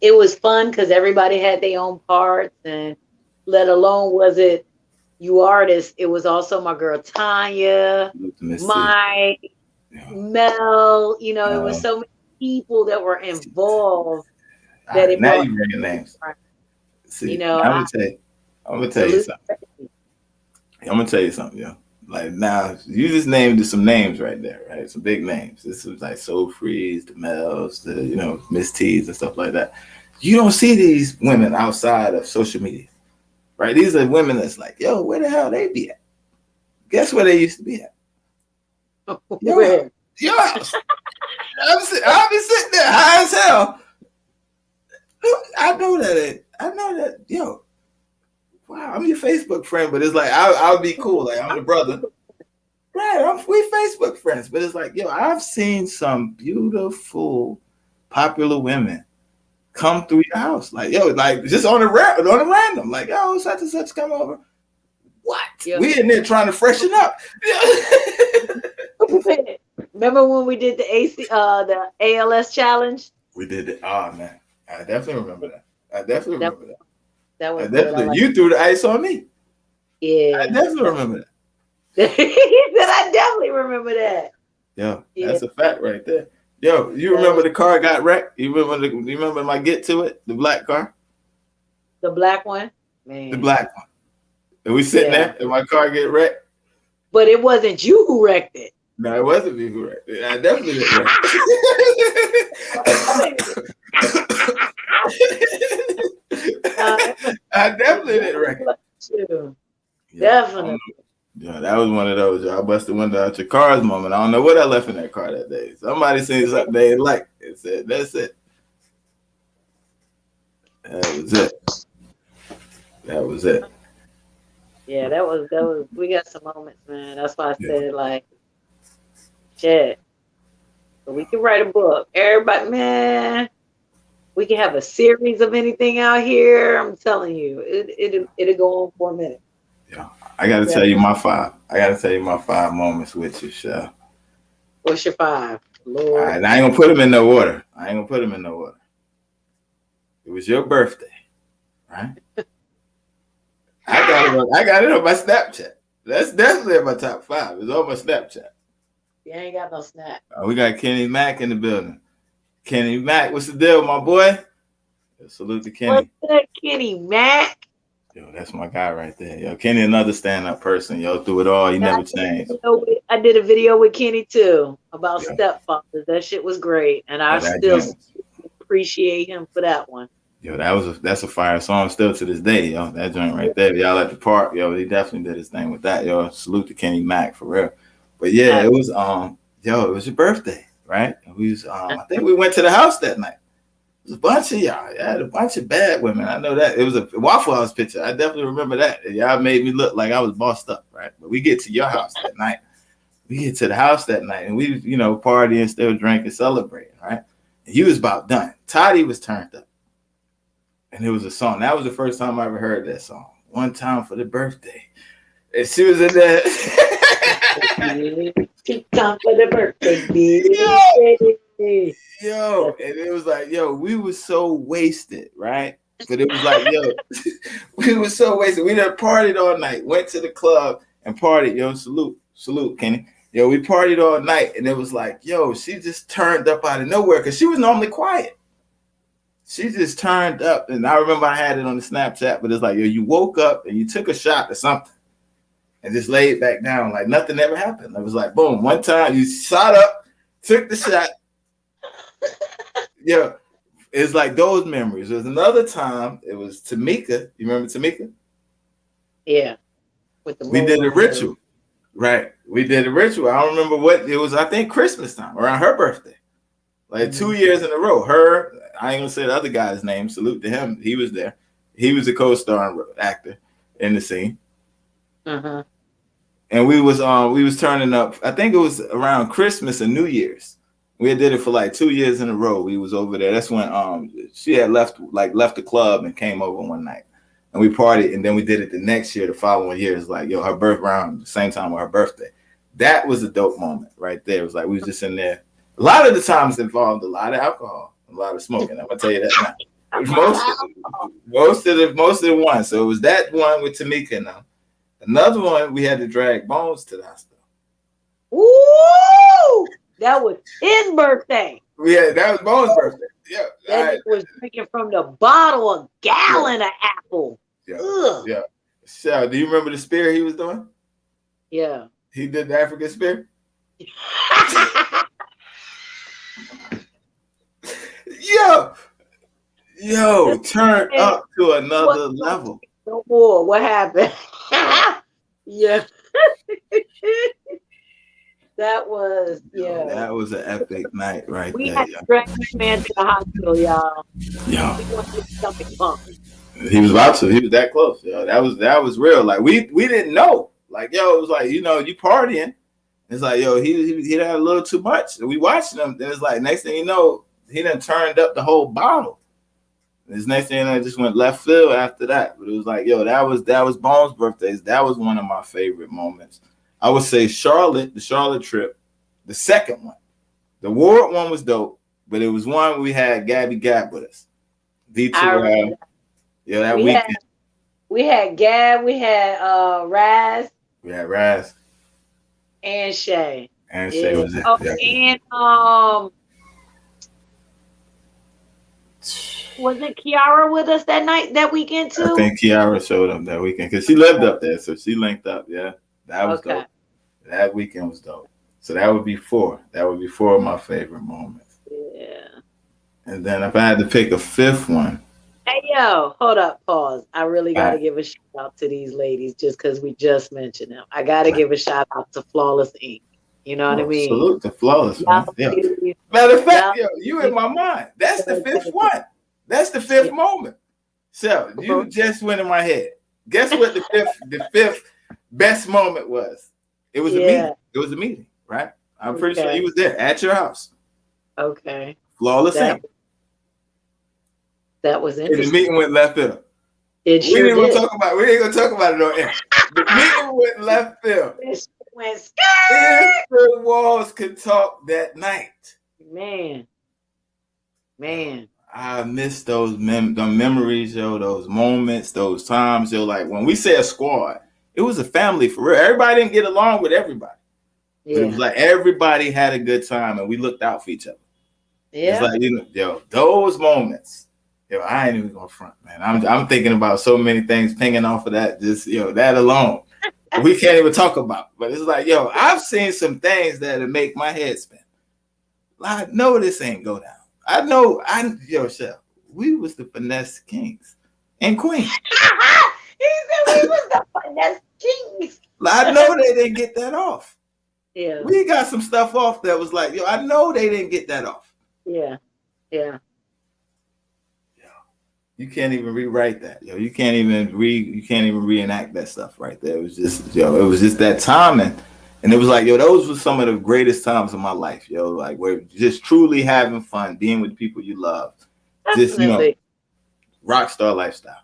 it was fun because everybody had their own parts, and let alone was it you artists, it was also my girl Tanya, Mike, Mel, you know, it was so many people that were involved that it now you bringing names. See, you know, I'm gonna tell you something, yo. Like now, you just named some names right there, right? Some big names. This was like Soul Freeze, the Mels, the Miss T's and stuff like that. You don't see these women outside of social media, right? These are women that's like, yo, where the hell they be at? Guess where they used to be at? Where? Your house. I'll be sitting there high as hell. I know that, yo. Wow, I'm your Facebook friend, but it's like I'll be cool. Like I'm the brother. Right, we Facebook friends, but it's like, yo, I've seen some beautiful, popular women come through your house. Like, yo, like just on a random, like, yo, such and such come over. What? Yeah. We in there trying to freshen up. Remember when we did the ALS challenge? We did it. Oh man, I definitely remember that. That was definitely you threw the ice on me. Yeah, I definitely remember that. He said, "I definitely remember that." Yo, that's a fact right there. Yo, you remember the car got wrecked? You remember my get to it? The black car. The black one, man. The black one. And we sitting there, and my car get wrecked. But it wasn't you who wrecked it. No, it wasn't me who wrecked it. I definitely didn't wreck it. I definitely didn't wreck it. Definitely. Yeah, that was one of those. I bust the window out your car's moment. I don't know what I left in that car that day. Somebody seen something they didn't like. It said, "That's it." That was it. That was it. Yeah, that was. We got some moments, man. That's why I said, like, shit. But we can write a book. Everybody, man. We can have a series of anything out here. I'm telling you, it'll go on for a minute. Yeah, I got to tell you my 5. I got to tell you my 5 moments with you, Shell. What's your 5? Lord. All right, I ain't gonna put them in no order. It was your birthday, right? I got it on my Snapchat. That's definitely in my top 5. It's on my Snapchat. You ain't got no snap. We got Kenny Mack in the building. Kenny Mack, what's the deal, my boy? Salute to Kenny. What's that, Kenny Mack? Yo, that's my guy right there. Yo, Kenny, another stand-up person. Yo, through it all, he never changed. I did a video with Kenny too about stepfathers. That shit was great, and I still appreciate him for that one. Yo, that's a fire song still to this day, yo. That joint right there. Y'all at the park, yo, he definitely did his thing with that, yo. Salute to Kenny Mack for real. But yeah, it was it was your birthday, right? We was I think we went to the house that night. It was a bunch of y'all. I had a bunch of bad women. I know that. It was a Waffle House picture. I definitely remember that. Y'all made me look like I was bossed up, right? But we get to your house that night. We get to the house that night, and we, partying, still drinking, celebrating, right? And you was about done. Toddy was turned up. And it was a song. That was the first time I ever heard that song. One time for the birthday. And she was in there. Time for the birthday. Yo, and it was like, we were so wasted, right? But it was like, we were so wasted. We done partied all night, went to the club and partied. Yo, salute, Kenny. Yo, we partied all night, and it was like, she just turned up out of nowhere because she was normally quiet. She just turned up, and I remember I had it on the Snapchat, but it's like, you woke up and you took a shot or something and just laid back down like nothing ever happened. It was like, boom, one time you shot up, took the shot. It's like those memories. There was another time, it was Tamika. You remember Tamika? Yeah. We did a ritual. Right. We did a ritual. I don't remember what it was. I think Christmas time around her birthday. Like 2 years in a row. Her, I ain't gonna say the other guy's name. Salute to him. He was there. He was a co-star actor in the scene. And we was turning up. I think it was around Christmas and New Year's. We did it for like 2 years in a row. We was over there. That's when she had left the club and came over one night. And we partied, and then we did it the next year, the following year. It's like, her birth around the same time with her birthday. That was a dope moment right there. It was like we was just in there. A lot of the times involved a lot of alcohol, a lot of smoking. I'm gonna tell you that now. Most of the ones. So it was that one with Tamika now. Another one, we had to drag Bones to the hospital. Ooh, that was his birthday. Yeah, that was Bones' birthday. Yeah, that was drinking from the bottle, a gallon of apple. Yeah, yeah. So, do you remember the spear he was doing? Yeah, he did the African spear. Yo, turn up to another level. No more. What happened? Yeah. That was that was an epic night right we there. Had to drag this man to the hospital, y'all. Yeah. We want his stomach pumped. He was about to. He was that close. Yo, that was real. Like we didn't know. Like it was like you partying. It's like he had a little too much. And we watching him. Then it's like next thing you know, he done turned up the whole bottle. This next thing I just went left field after that. But it was like, that was Bones' birthdays. That was one of my favorite moments. I would say the Charlotte trip, the second one. The Ward one was dope, but it was one we had Gabby Gab with us. That weekend. We had Gab, we had Raz. We had Raz. And Shay. And Shay was it. And was it Kiara with us that weekend too? I think Kiara showed up that weekend because she lived up there, so she linked up. Yeah, that was dope. That weekend was dope. So that would be 4. That would be 4 of my favorite moments. Yeah. And then if I had to pick a 5th one. Hey yo, hold up, pause. I really got to give a shout out to these ladies just because we just mentioned them. I got to give a shout out to Flawless Inc. You know what I mean? Salute to Flawless. Yeah. Matter of fact, you in my mind. That's the 5th one. That's the 5th moment. So you just went in my head. Guess what the fifth best moment was? It was a meeting. It was a meeting, right? I'm pretty sure he was there at your house. Okay. Flawless Inc. That was interesting. And the meeting went left field. We ain't gonna talk about it on air. The meeting went left field. It went if the walls could talk that night. Man. I miss those memories, those moments, those times, Like when we say a squad, it was a family for real. Everybody didn't get along with everybody. Yeah. It was like everybody had a good time and we looked out for each other. Yeah. It's like, those moments. I ain't even gonna front, man. I'm thinking about so many things pinging off of that. Just that alone, we can't even talk about. But it's like, I've seen some things that'll make my head spin. I know this ain't go down. Chef, we was the finesse kings and queens. He said we was the finesse kings. I know they didn't get that off. Yeah, we got some stuff off that was like, I know they didn't get that off. Yeah. You can't even rewrite that, You can't even reenact that stuff right there. It was just, it was just that time, and it was like, those were some of the greatest times of my life, Like we're just truly having fun, being with people you love, Definitely. just rock star lifestyle.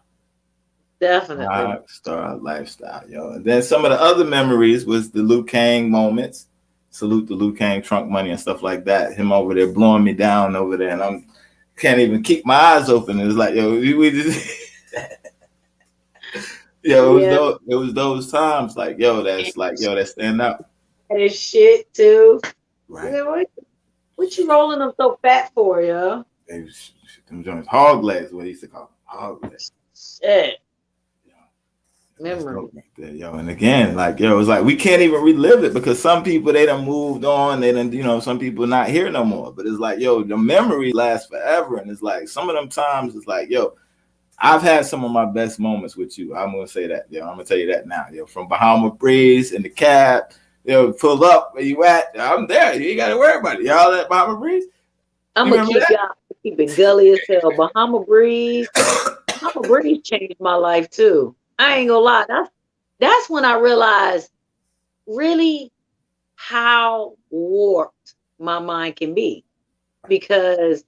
Definitely, rock star lifestyle, And then some of the other memories was the Liu Kang moments. Salute to Liu Kang, Trunk Money, and stuff like that. Him over there blowing me down over there, and can't even keep my eyes open. It was like, we just, it was those times, like, that stand out. That is shit too. Right. What you rolling them so fat for, yo? Them joints, hog legs, what he used to call them. Hog legs. Shit. Memory. And again, like, it was like we can't even relive it because some people, they done moved on. They done, some people not here no more. But it's like, the memory lasts forever. And it's like some of them times it's like, I've had some of my best moments with you. I'm gonna say that. I'm gonna tell you that now. From Bahama Breeze in the cab. Pull up where you at. I'm there. You ain't gotta worry about it. Y'all at Bahama Breeze? I'm gonna keep it gully as hell. Bahama Breeze changed my life too. I ain't gonna lie. That's when I realized really how warped my mind can be, because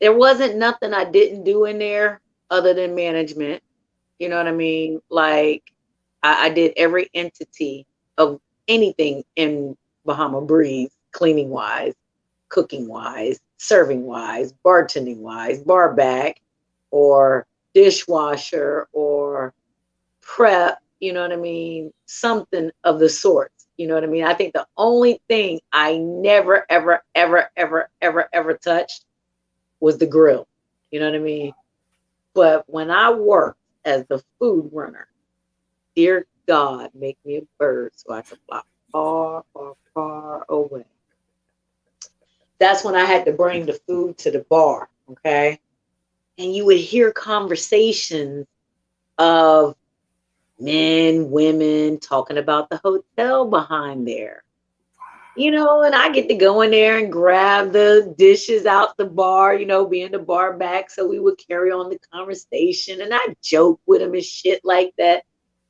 there wasn't nothing I didn't do in there other than management. You know what I mean? Like I did every entity of anything in Bahama Breeze, cleaning wise, cooking wise, serving wise, bartending wise, bar back, or dishwasher, or prep, you know what I mean? Something of the sort, you know what I mean? I think the only thing I never, ever, ever, ever, ever, ever touched was the grill, you know what I mean? But when I worked as the food runner, dear God, make me a bird so I could fly far, far, far away. That's when I had to bring the food to the bar, okay? And you would hear conversations of men, women talking about the hotel behind there. You know, and I get to go in there and grab the dishes out the bar, you know, being the bar back. So we would carry on the conversation and I joke with them and shit like that.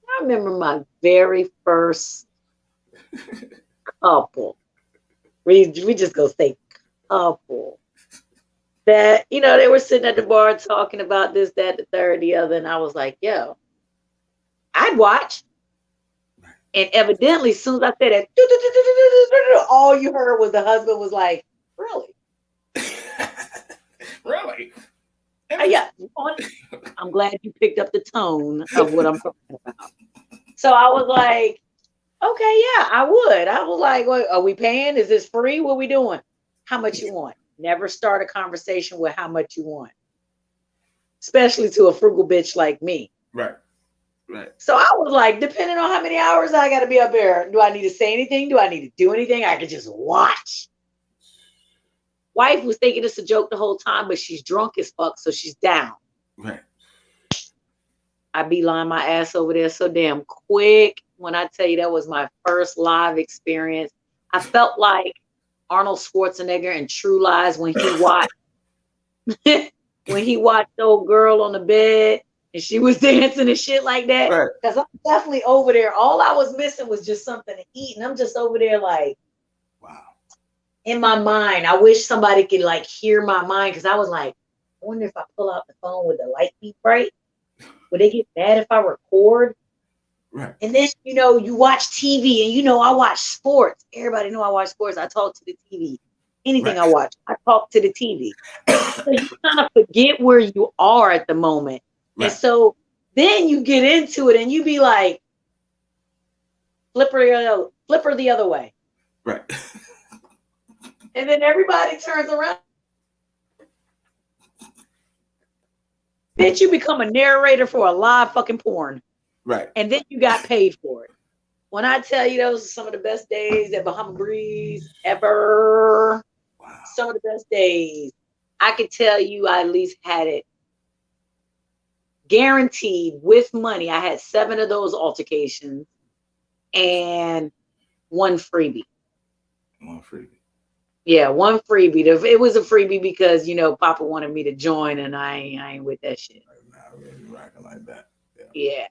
I remember my very first couple. We just go say couple. That, you know, they were sitting at the bar talking about this, that, the third, the other. And I was like, yo, I'd watch. And evidently, as soon as I said that, all you heard was the husband was like, really? Really? Yeah. I'm glad you picked up the tone of what I'm talking about. So I was like, okay, yeah, I would. I was like, well, are we paying? Is this free? What are we doing? How much you want? Never start a conversation with how much you want. Especially to a frugal bitch like me. Right. Right. So I was like, depending on how many hours I got to be up there, do I need to say anything? Do I need to do anything? I could just watch. Wife was thinking it's a joke the whole time, but she's drunk as fuck, so she's down. Right. I beeline my ass over there so damn quick. When I tell you that was my first live experience, I felt like Arnold Schwarzenegger in True Lies when he watched the old girl on the bed. And she was dancing and shit like that. Right. Because I'm definitely over there. All I was missing was just something to eat. And I'm just over there like, wow. In my mind, I wish somebody could like hear my mind. Because I was like, I wonder if I pull out the phone with the light be bright, would they get mad if I record? Right. And then, you know, you watch TV and, you know, I watch sports. Everybody know I watch sports. I talk to the TV. Anything I watch, I talk to the TV. So you kind of forget where you are at the moment. Right. And so then you get into it and you be like, flipper the other way. Right. And then everybody turns around. Bitch, you become a narrator for a live fucking porn. Right. And then you got paid for it. When I tell you those are some of the best days at Bahama Breeze ever. Wow. Some of the best days. I could tell you I at least had it guaranteed with money. I had 7 of those altercations and 1 freebie. 1 freebie. Yeah, 1 freebie. It was a freebie because, you know, Papa wanted me to join and I ain't with that shit. Not really rocking like that. Yeah.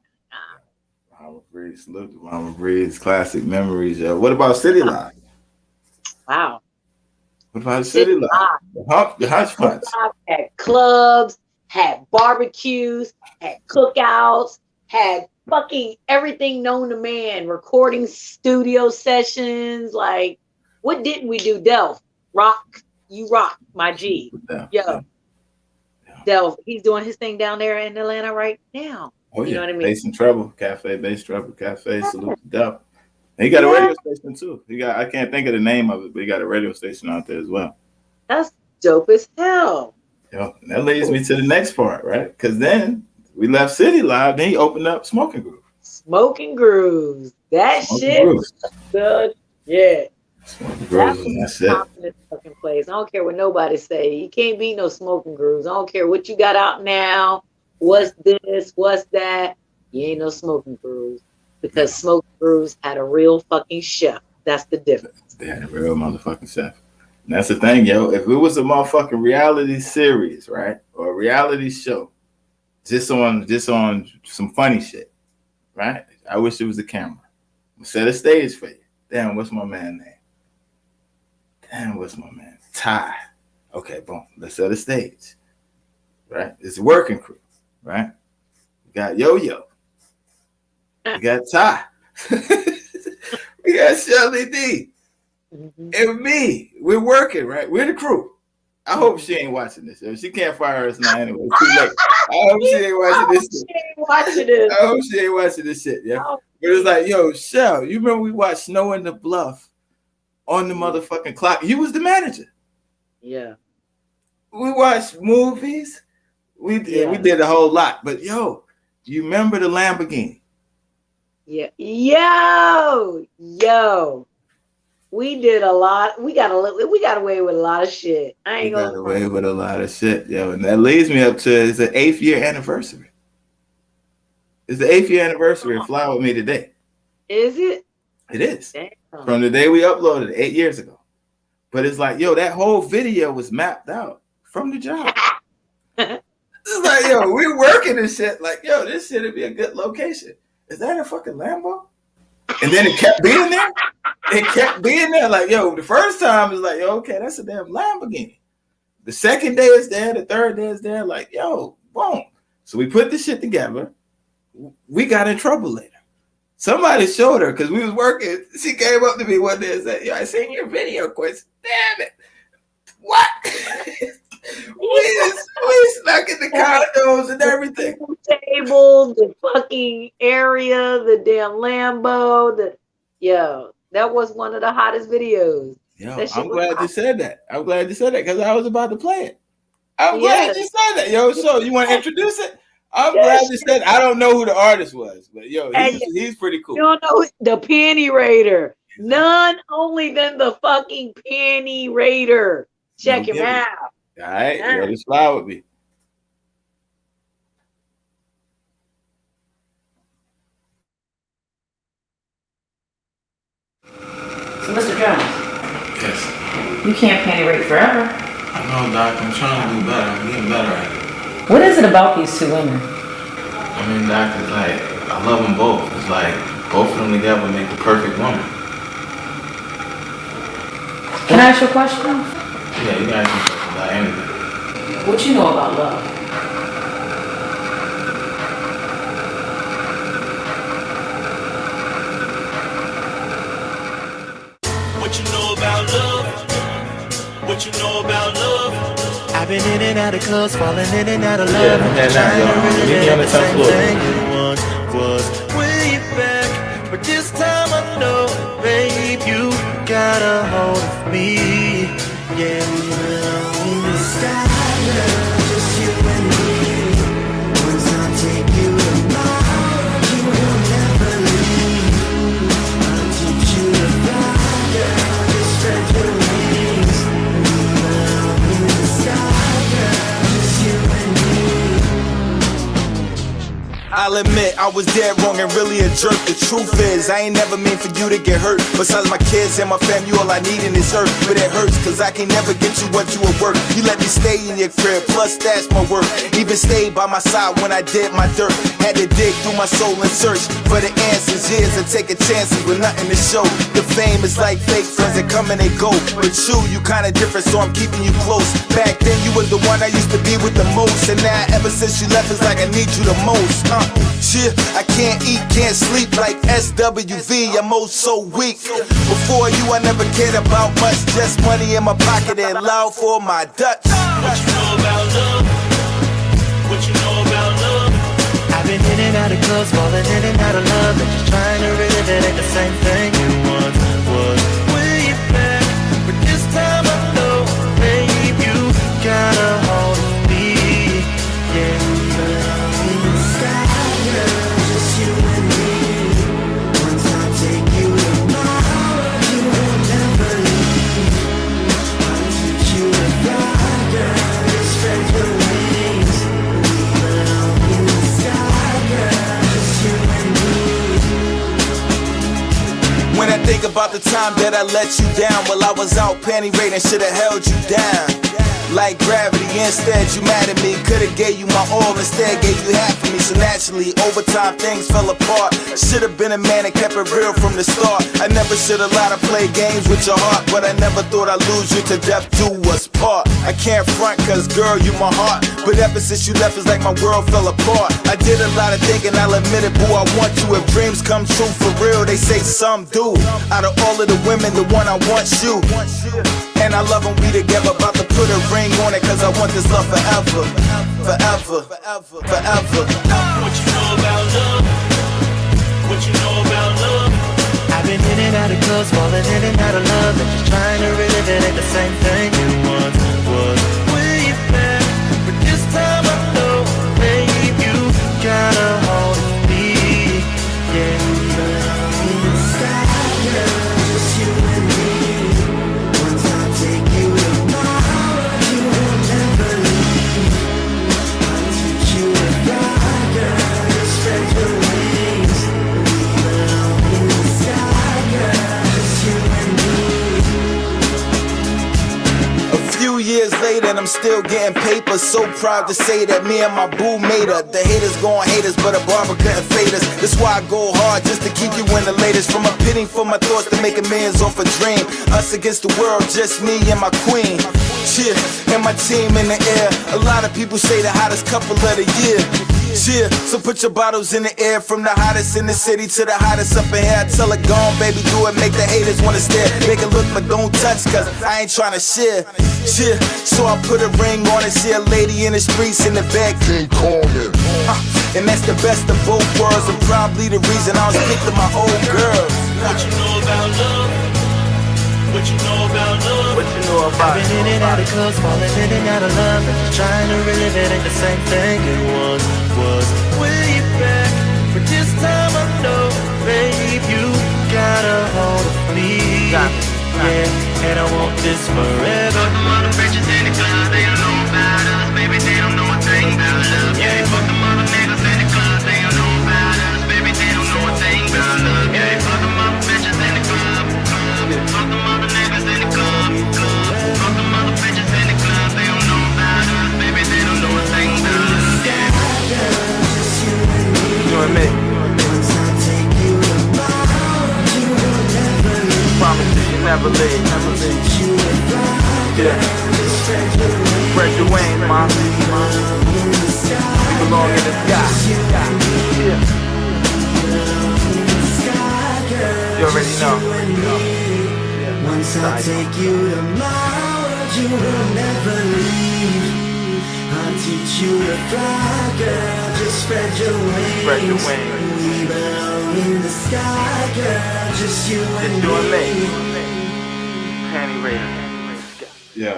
Bahama Breeze, salute to Bahama Breeze, classic memories. What about City Life? Wow. What about City Life? The hush spots. Had clubs, had barbecues, had cookouts, had fucking everything known to man, recording studio sessions. Like, what didn't we do? Delph, rock, you rock, my G. Yo. Delph, he's doing his thing down there in Atlanta right now. Oh, you yeah. know what I mean? Bass and Treble, Bass Treble Cafe, salute to Delph. He got a radio station too. I can't think of the name of it, but he got a radio station out there as well. That's dope as hell. And that leads me to the next part, right? Because then we left City Live, then he opened up Smoking Grooves. Smoking Grooves. That Smoking shit was good. Yeah. Smoking Grooves, that's it. Fucking place. I don't care what nobody say. You can't beat no Smoking Grooves. I don't care what you got out now, what's this, what's that. You ain't no Smoking Brews. Because Smoking Brews had a real fucking chef. That's the difference. They had a real motherfucking chef. And that's the thing, yo. If it was a motherfucking reality series, right? Or a reality show, just on some funny shit, right? I wish it was the camera. Set a stage for you. Damn, what's my man name? Ty. Okay, boom. Let's set a stage. Right? It's a working crew, right? We got Yo-Yo. We got Ty. We got Shelly Dee. And me. We're working, right? We're the crew. I hope she ain't watching this. She can't fire us now anyway. It's too late. I hope she ain't watching this shit. I hope she ain't watching this shit, yeah. But it's like, yo, Shell, you remember we watched Snow in the Bluff on the motherfucking clock? You was the manager. Yeah. We watched movies. We did a whole lot. But yo, do you remember the Lamborghini? Yeah. Yo. We did a lot. We got away with a lot of shit. I ain't gonna got away with a lot of shit, yo. And that leads me up to it's the 8th year anniversary. It's the 8th year anniversary of Fly With Me Today. Is it? It is. Damn. From the day we uploaded it 8 years ago. But it's like, yo, that whole video was mapped out from the job. It's like, yo, we're working and shit. Like, yo, this shit would be a good location. Is that a fucking Lambo? And then it kept being there. It kept being there. Like, yo, the first time it's like, yo, okay, that's a damn Lamborghini. The second day is there. The third day is there. Like, yo, boom. So we put this shit together. We got in trouble later. Somebody showed her because we was working. She came up to me one day and said, yo, I seen your video, Quincy. Damn it. What? we snuck in the condos and everything. Table, the fucking area, the damn Lambo, that was one of the hottest videos. Yo, I'm glad you said that. Because I was about to play it. I'm glad you said that. Yo, so you want to introduce it? I'm glad you said I don't know who the artist was, but yo, he's pretty cool. You don't know the Penny Raider. None only than the fucking Penny Raider. Check him out. All right, yo, just fly with me. So, Mr. Jones. Yes. You can't penny rate forever. I know, Doc. I'm trying to do better. I'm getting better at it. What is it about these two women? I mean, Doc, it's like, I love them both. It's like, both of them together make the perfect woman. Can I ask you a question? Yeah, you can ask me questions about anything. What you know about love? What you know about love? What you know about love? I've been in and out of clubs, falling in and out of love. Yeah, meet me on the 10th floor. Once was way back, but this time I know, babe, you got a hold of me. Yeah, we belong in the sky, just you and me. Once I take you to my heart, you will never leave. I'll teach you to fly, girl, just spread your wings. We belong in the sky, girl, just you and me. I'll admit I was dead wrong and really a jerk. The truth is I ain't never mean for you to get hurt. Besides my kids and my family, all I need in this earth. But it hurts cause I can never get you what you were worth. You let me stay in your crib, plus that's my work. Even stayed by my side when I did my dirt. Had to dig through my soul and search for the answers. Years of taking chances with nothing to show. The fame is like fake friends that come and they go. But you kinda different, so I'm keeping you close. Back then you was the one I used to be with the most. And now ever since you left it's like I need you the most. Shit, I can't eat, can't sleep like SWV, I'm oh so weak. Before you I never cared about much, just money in my pocket and loud for my Dutch. What you know about love? What you know about love? I've been in and out of clubs, falling in and out of love, and just trying to relive it ain't the same thing it once was way back. But this time I know, babe, you got a hold of me. Yeah, we belong in the sky, girl, just you and me. Once I take you to my heart, you will never leave. I'll teach you to fly, girl, just spread your wings. We belong in about the time that I let you down. While I was out panty raiding, should've held you down. Like gravity, instead you mad at me. Could've gave you my all, instead gave you half of me. So naturally, over time things fell apart. Should've been a man and kept it real from the start. I never should've lied to play games with your heart, but I never thought I'd lose you to death do us part. I can't front cause girl, you my heart, but ever since you left it's like my world fell apart. I did a lot of thinking, I'll admit it, boo, I want you. If dreams come true for real, they say some do. Out of all of the women, the one I want's you. And I love when we together, about to put a ring on it, cause I want this love forever. Forever, forever, forever. What you know about love? What you know about love? I've been in and out of clubs, falling in and out of love, and just trying to relive it, ain't the same thing it once was. Way back, but this time I know, babe, you got a hold of me. Yeah, in the sky, girl, just you and me. Once I take you to my heart, you will never leave. I'll teach you to fly, girl, just spread your wings. We belong in the sky, girl, just you and me. A few years later and I'm still getting paper. So proud to say that me and my boo made her. The haters gon' hate us, but a barber couldn't fade us. That's why I go hard, just to keep you in the latest. From a penny for my thoughts to making millions off a dream. Us against the world, just me and my queen. Cheer, and my team in the air. A lot of people say the hottest couple of the year. Cheer, so put your bottles in the air. From the hottest in the city to the hottest up in here. I tell her, go on, baby, do it, make the haters wanna stare. Make it look, but don't touch, cause I ain't tryna share. Cheer, so I put a ring on it. See a lady in the streets in the back, can't call me. And that's the best of both worlds, and probably the reason I was picked to my old girls. What you know about love? What you know about love? What you know about I've been in and out of clubs, falling in and out of love, and just trying to relive it, ain't the same thing it was way back. But this time I know, babe, you got a hold of me. Yeah, and I want this forever. Fuck them other bitches in the club, they don't know about us, baby, they don't know a thing about love. Yeah, fuck them other niggas in the club, they don't know about us, baby, they don't know a thing about love. Yeah, fuck them other bitches in the club. Fuck them other niggas in the club. Fuck them other bitches in the club. They don't know about us, baby. They don't know a thing about us. Yeah. You and me. Promise you never leave. Never leave. Yeah. Spread your wings, mom. We belong in the sky. Yeah. You already know. Once I take you to my world, you will never leave. I'll teach you to fly, girl, just spread your wings. Spread your wings. We belong in the sky, girl, just you and me. Panty Raider. Yo.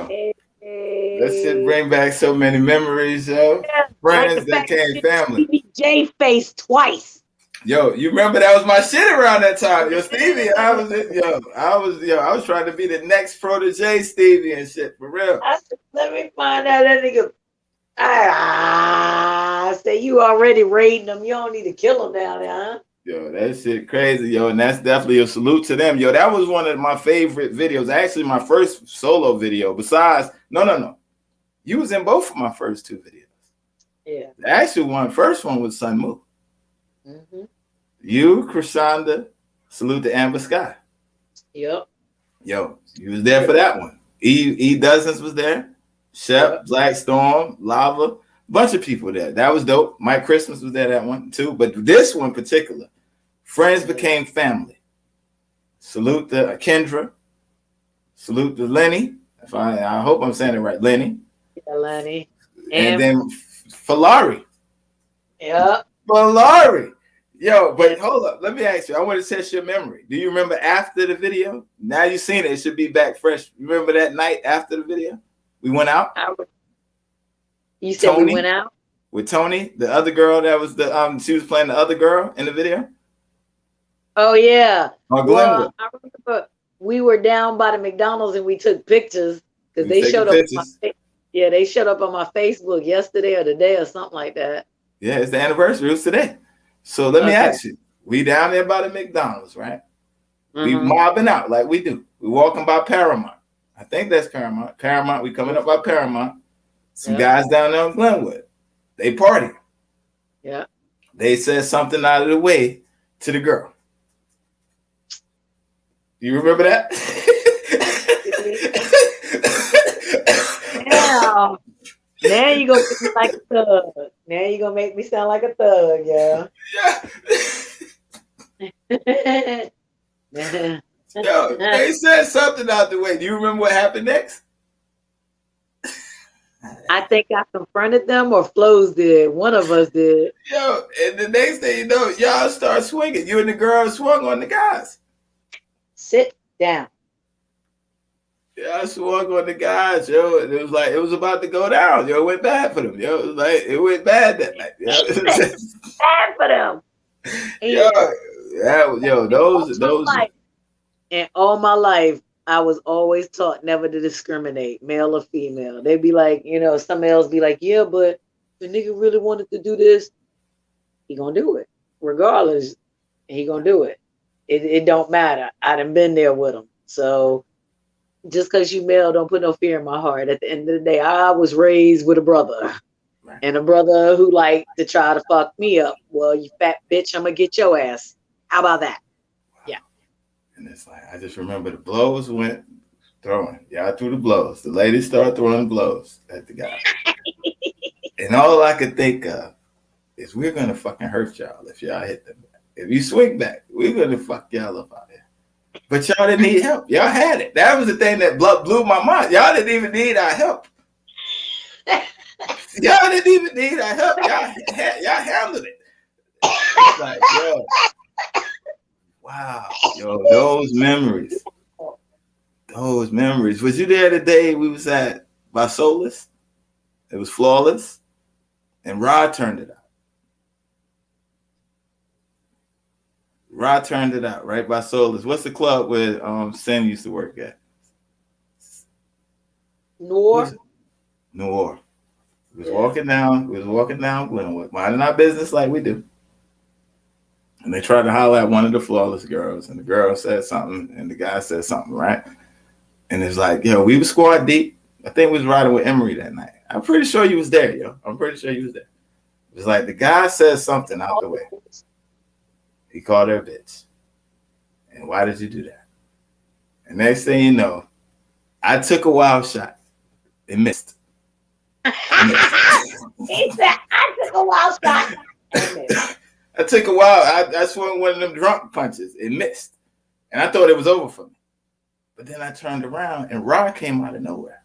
That shit bring back so many memories, yo. Friends that came family. J face twice. Yo, you remember that was my shit around that time. Yo, Stevie, I was trying to be the next protege Stevie and shit, for real. Let me find out that nigga. I say you already raiding them. You don't need to kill them down there, huh? Yo, that shit crazy, yo, and that's definitely a salute to them. Yo, that was one of my favorite videos. Actually, my first solo video. Besides, no. You was in both of my first two videos. Yeah. The actual first one was Sun Moo. Mm-hmm. You, Krishanda, salute to Amber Sky. Yep. Yo, you was there for that one. E Dozens was there. Shep, Black Storm, Lava, bunch of people there. That was dope. Mike Christmas was there that one too. But this one in particular, friends became family. Salute to Kendra. Salute to Lenny. I hope I'm saying it right, Lenny. Yeah, Lenny. And then Falari. Yep. Falari. Yo, but hold up. Let me ask you. I want to test your memory. Do you remember after the video? Now you've seen it. It should be back fresh. Remember that night after the video? We went out. You said Tony, we went out? With Tony, the other girl that was she was playing the other girl in the video? Oh, yeah. Oh, Glenwood. I remember we were down by the McDonald's and we took pictures because they showed up. They showed up on my Facebook yesterday or today or something like that. Yeah, it's the anniversary. It was today. So let me ask you. We down there by the McDonald's, right? We mobbing out like we do. We walking by Paramount. I think that's Paramount. Paramount, we coming up by Paramount. Some guys down there in Glenwood. They party. Yeah. They said something out of the way to the girl. You remember that? Now you gonna make me like a thug. Now you gonna make me sound like a thug, yeah. Yo, they said something out the way. Do you remember what happened next? I think I confronted them or Flows did. One of us did. Yo, and the next thing you know, y'all start swinging. You and the girl swung on the guys. Sit down. Yeah, I swung on the guys, yo. And it was like it was about to go down. Yo, it went bad for them. Yo, it was like it went bad that night. Yo. Bad for them. Those. And all my life, I was always taught never to discriminate, male or female. They'd be like, some males be like, yeah, but the nigga really wanted to do this. He gonna do it, regardless. He gonna do it. It don't matter. I done been there with him. So just because you male, don't put no fear in my heart. At the end of the day, I was raised with a brother. Right. And a brother who liked to try to fuck me up. Well, you fat bitch, I'm gonna get your ass. How about that? Yeah. And it's like, I just remember the blows went throwing. Y'all threw the blows. The ladies started throwing blows at the guy. And all I could think of is we're gonna fucking hurt y'all if y'all hit them. If you swing back, we're gonna fuck y'all up out here. But y'all didn't need help. Y'all had it. That was the thing that blew my mind. Y'all didn't even need our help. Y'all didn't even need our help. Y'all handled it. It's like, yo. Wow. Yo, those memories. Those memories. Was you there the day we was at Vasolis? It was Flawless. And Rod turned it out. Rod turned it out, right? Vasolis. What's the club where Sam used to work at? Noor. Noor. We was walking down Glenwood, minding our business like we do. And they tried to holler at one of the Flawless girls, and the girl said something, and the guy said something, right? And it's like, yo, we were squad deep. I think we was riding with Emery that night. I'm pretty sure you was there, yo. I'm pretty sure you was there. It was like the guy said something out the way. He called her a bitch. And why did you do that? And next thing you know, I took a wild shot. It missed. He said, I took a wild shot. I took a wild. I swung one of them drunk punches. It missed. And I thought it was over for me. But then I turned around and Rod came out of nowhere.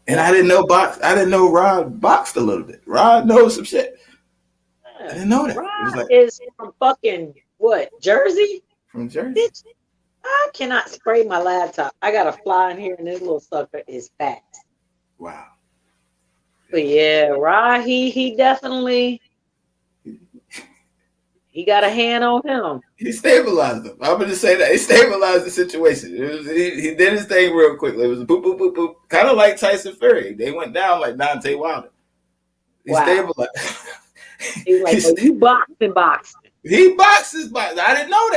And I didn't know Rod boxed a little bit. Rod knows some shit. I didn't know that. Rod is from fucking what? Jersey? From Jersey. I cannot spray my laptop. I got a fly in here and this little sucker is fat. Wow. But yeah, Rod, he definitely he got a hand on him. He stabilized him. I'm gonna say that. He stabilized the situation. He did his thing real quickly. It was a boop, boop, boop, boop. Kind of like Tyson Fury. They went down like Deontay Wilder. He stabilized. He's like, well, you boxing. He boxes. I didn't know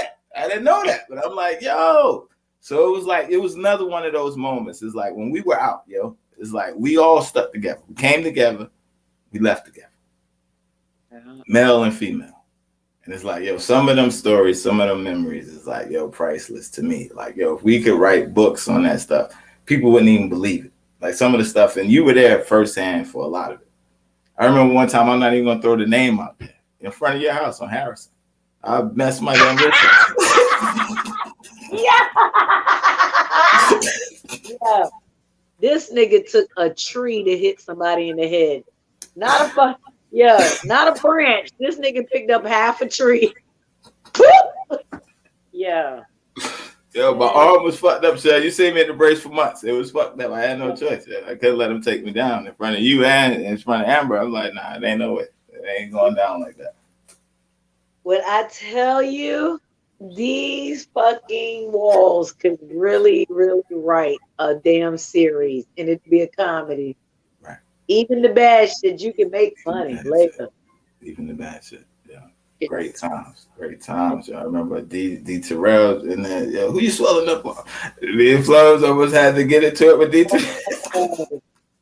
that. But I'm like, yo. So it was another one of those moments. It's like when we were out, yo. It's like we all stuck together. We came together. We left together. Yeah. Male and female. And it's like, yo, some of them stories, some of them memories is like, yo, priceless to me. Like, yo, if we could write books on that stuff, people wouldn't even believe it. Like some of the stuff, and you were there firsthand for a lot of it. I remember one time, I'm not even going to throw the name out there, in front of your house on Harrison. I messed my damn wrist up. Yeah. This nigga took a tree to hit somebody in the head. Not a branch. This nigga picked up half a tree. Yeah. Yo, my arm was fucked up, Shelly. You see me in the brace for months. It was fucked up. I had no choice. I couldn't let him take me down in front of you and in front of Amber. I was like, nah, it ain't no way. It ain't going down like that. When I tell you, these fucking walls could really, really write a damn series and it'd be a comedy. Right. Even the bad shit, you can make funny later. Even the bad shit, yeah. Great times, y'all. I remember D Terrell and then who you swelling up on? The Flubs almost had to get into it with D Terrell.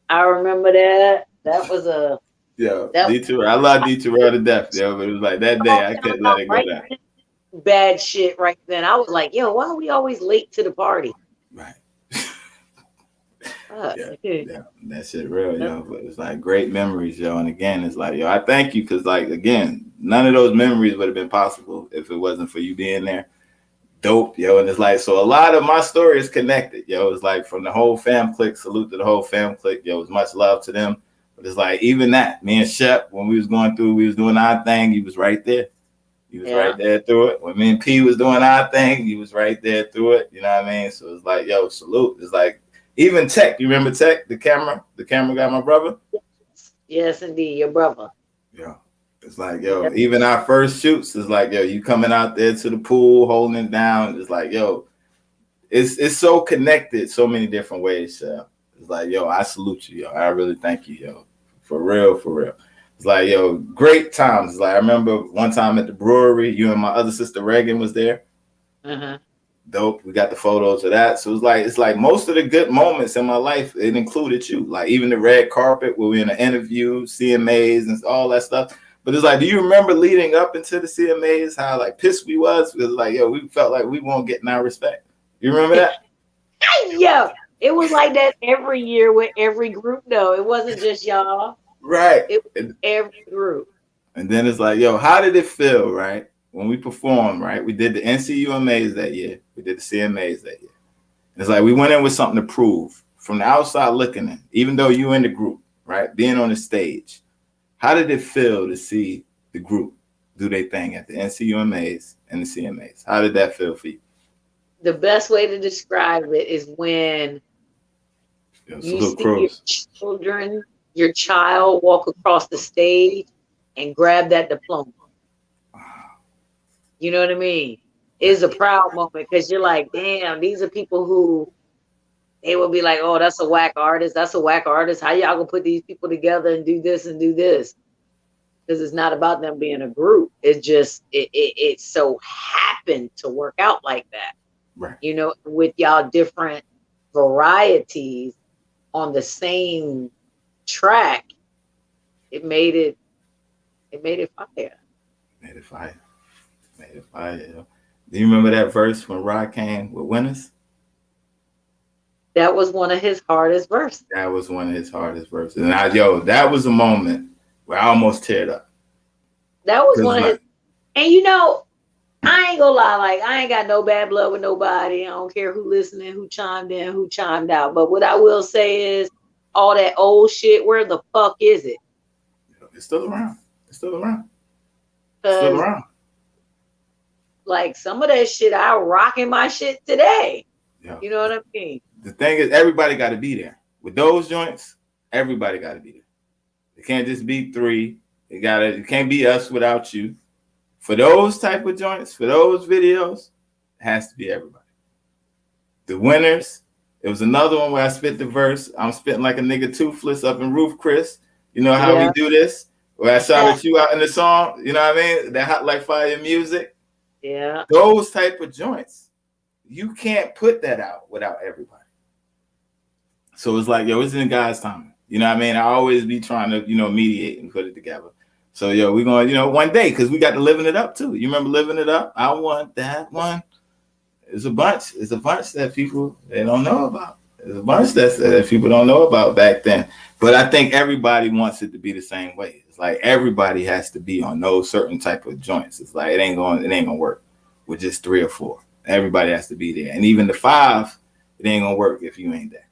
I remember that. That was a D Terrell. I love D Terrell to death, yo. But it was like that day I couldn't let it go down. Bad shit right then. I was like, yo, why are we always late to the party? Right. Yeah, that shit real, yo. But it's like great memories, yo. And again, it's like, yo, I thank you because, like, again, none of those memories would have been possible if it wasn't for you being there. Dope, yo. And it's like, so a lot of my story is connected, yo. It's like from the whole fam clique, salute to the whole fam clique, yo. It's much love to them. But it's like, even that, me and Shep, when we was going through, we was doing our thing, he was right there. He was right there through it. When me and P was doing our thing, he was right there through it. You know what I mean? So it's like, yo, salute. It's like, even Tech, you remember Tech, the camera guy, my brother? Yes, indeed, your brother. Yeah. It's like, yo, even our first shoots is like, yo, you coming out there to the pool, holding it down. It's like, yo, it's so connected so many different ways. It's like, yo, I salute you, yo. I really thank you, yo. For real, for real. It's like, yo, great times. It's like, I remember one time at the brewery, you and my other sister Reagan was there. Dope. We got the photos of that. So it's like most of the good moments in my life, it included you. Like even the red carpet where we in an interview, CMAs and all that stuff. But it's like, do you remember leading up into the CMAs, how like pissed we was? Because like, yo, we felt like we won't get our respect. You remember that? Yeah. It was like that every year with every group though. It wasn't just y'all. Right. It was every group. And then it's like, yo, how did it feel, right? When we performed, right? We did the NCUMAs that year. We did the CMAs that year. It's like we went in with something to prove from the outside looking in, even though you in the group, right? Being on the stage. How did it feel to see the group do their thing at the NCUMAs and the CMAs? How did that feel for you? The best way to describe it is when you see your child walk across the stage and grab that diploma. You know what I mean? It's a proud moment because you're like, damn, these are people who they will be like, oh, that's a whack artist. That's a whack artist. How y'all gonna put these people together and do this and do this? Because it's not about them being a group. It's just it so happened to work out like that. Right. You know, with y'all different varieties on the same track, it made it fire. Made it fire. Made it fire. Do you remember that verse when Rod came with Winners? That was one of his hardest verses. That was one of his hardest verses. And that was a moment where I almost teared up. That was one of his, and you know, I ain't gonna lie, like I ain't got no bad blood with nobody. I don't care who listening, who chimed in, who chimed out. But what I will say is all that old shit, where the fuck is it? It's still around. It's still around. It's still around. Like some of that shit, I rocking my shit today. Yeah. You know what I mean? The thing is, everybody got to be there. With those joints, everybody got to be there. It can't just be three. It can't be us without you. For those type of joints, for those videos, it has to be everybody. The Winners. It was another one where I spit the verse. I'm spitting like a nigga toothless up in Roof Chris. You know how we do this? Where I shouted you out in the song. You know what I mean? That Hot Like Fire music. Yeah. Those type of joints. You can't put that out without everybody. So it's like, yo, it's in God's time. You know what I mean? I always be trying to, mediate and put it together. So, yo, we're going to, one day, because we got to Living It Up, too. You remember Living It Up? I want that one. It's a bunch. It's a bunch that people, they don't know about. There's a bunch that people don't know about back then. But I think everybody wants it to be the same way. It's like everybody has to be on those certain type of joints. It's like it ain't gonna work with just 3 or 4. Everybody has to be there. And even the 5, it ain't gonna work if you ain't there.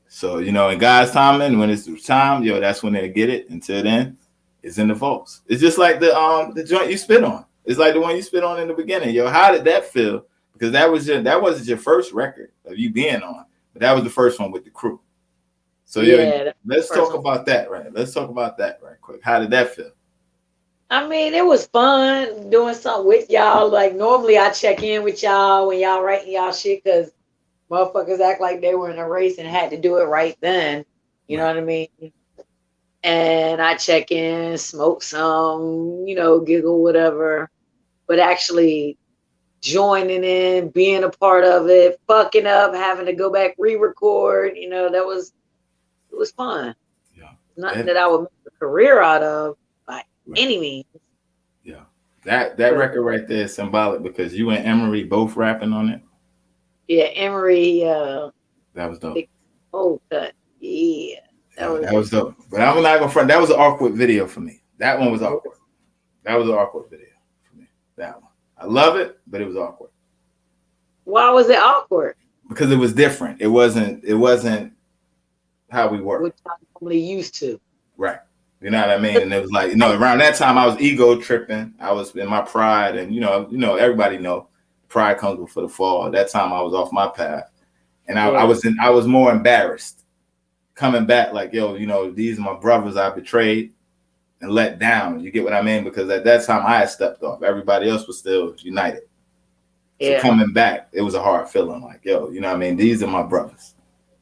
So, in God's timing, when it's time, that's when they'll get it. Until then, it's in the vaults. It's just like the joint you spit on. It's like the one you spit on in the beginning. How did that feel? Because that wasn't your first record of you being on, but that was the first one with the crew. So let's talk about that, right? Let's talk about that right quick. How did that feel? I mean, it was fun doing something with y'all. Like normally I check in with y'all when y'all writing y'all shit because motherfuckers act like they were in a race and had to do it right then. You know what I mean? and I check in, smoke some, giggle, whatever. But actually joining in, being a part of it, fucking up, having to go back re-record, it was fun. Yeah. Nothing that I would make a career out of by any means. Yeah. That record right there is symbolic because you and Emery both rapping on it. Yeah, Emery, that was dope. big old cut. Yeah. That was dope. But I'm not gonna front. That was an awkward video for me. That one was awkward. That was an awkward video for me. That one. I love it, but it was awkward. Why was it awkward? Because it was different. It wasn't how we were. Which I'm normally used to. Right. You know what I mean? And it was like, around that time I was ego tripping. I was in my pride, and everybody know pride comes before the fall. At that time I was off my path. And I was more embarrassed coming back, like, these are my brothers I betrayed and let down. You get what I mean? Because at that time I had stepped off. Everybody else was still united. So coming back, it was a hard feeling, like, these are my brothers.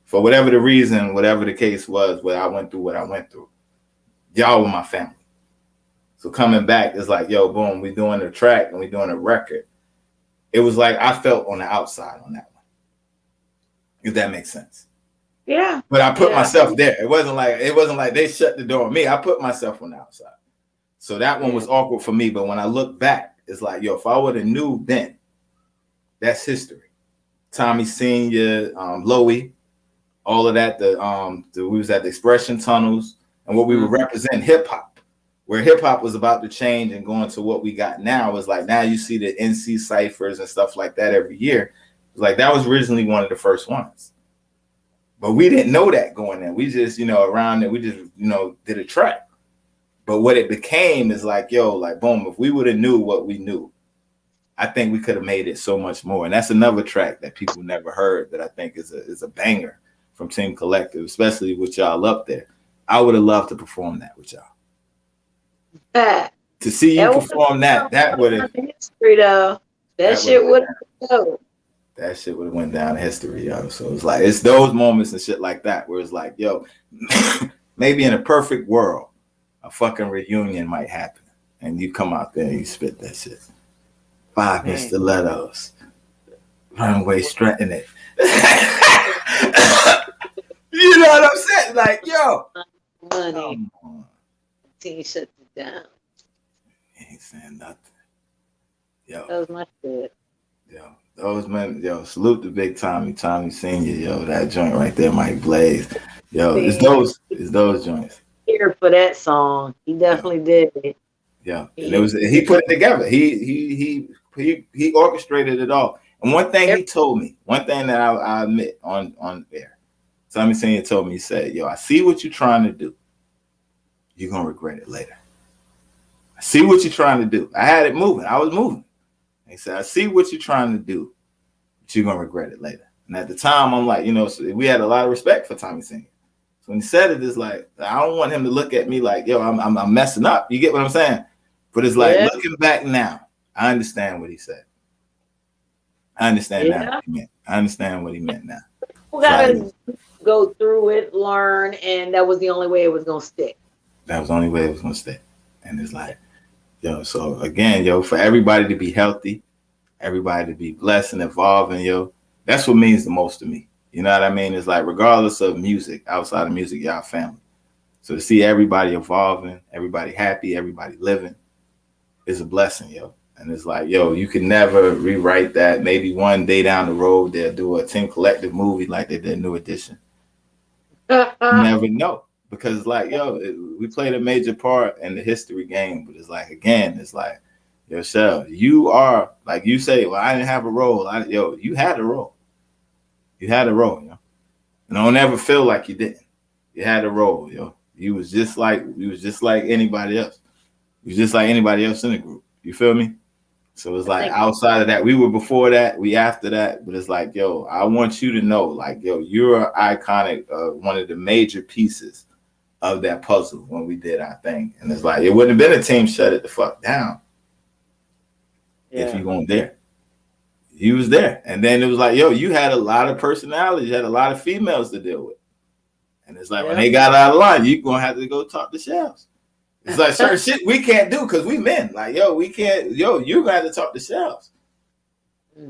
For whatever the reason, whatever the case was, where I went through what I went through, y'all were my family. So coming back, it's like, boom, we doing a track and we doing a record. It was like I felt on the outside on that one. If that makes sense. Yeah. But I put myself there. It wasn't like they shut the door on me. I put myself on the outside. So that one was awkward for me. But when I look back, it's like, if I would have knew then, that's history. Tommy Senior, Loey, all of that. We was at the Expression Tunnels, and what we would represent hip hop, where hip hop was about to change and going to what we got now. Is like now you see the NC ciphers and stuff like that every year. It's like that was originally one of the first ones, but we didn't know that going in. We just around it, we just did a track. But what it became is like, boom, if we would have knew what we knew, I think we could have made it so much more. And that's another track that people never heard that I think is a banger from Team Collective, especially with y'all up there. I would have loved to perform that with y'all. To see you perform that would have history though. That shit would have that shit would have went down in history, So it's like it's those moments and shit like that where it's like, maybe in a perfect world, a fucking reunion might happen, and you come out there and you spit that shit. 5 in stilettos, runway strutting it. You know what I'm saying? Like, money. T shut it down. He ain't saying nothing. That was my shit. Those men, salute the big Tommy Senior, that joint right there, Mike Blaze. It's those joints. Here for that song. He definitely did it. Yeah. And he put it together. He orchestrated it all. And one thing he told me, one thing that I admit on air, Tommy Senior told me, he said, I see what you're trying to do. You're gonna regret it later. I see what you're trying to do. I had it moving. I was moving. He said, I see what you're trying to do, but you're gonna regret it later. And at the time, I'm like, so we had a lot of respect for Tommy Senior. So when he said it, it's like, I don't want him to look at me like, I'm messing up. You get what I'm saying? But it's like, looking back now, I understand what he said. I understand now what he meant. I understand what he meant now. We gotta go through it, learn, and that was the only way it was gonna stick. That was the only way it was gonna stick. And it's like, so again, for everybody to be healthy, everybody to be blessed and evolving, that's what means the most to me. You know what I mean? It's like, regardless of music, outside of music, y'all family. So to see everybody evolving, everybody happy, everybody living is a blessing, And it's like, you can never rewrite that. Maybe one day down the road, they'll do a Team Collective movie like they did New Edition. You never know. Because it's like, we played a major part in the history game. But it's like, again, it's like, Shell, you are, like you say, well, I didn't have a role. You had a role. You had a role, And don't ever feel like you didn't. You had a role, You was just like anybody else. You was just like anybody else in the group. You feel me? So it's like outside of that, we were before that, we after that, but it's like, I want you to know, like, you're iconic, one of the major pieces of that puzzle when we did our thing. And it's like, it wouldn't have been a Team Shut It the Fuck Down if you weren't there. You was there. And then it was like, you had a lot of personality, you had a lot of females to deal with. And it's like when they got out of line, you gonna have to go talk to Shells. It's like certain shit we can't do because we men. Like, yo, we can't, you're gonna have to talk to Shells.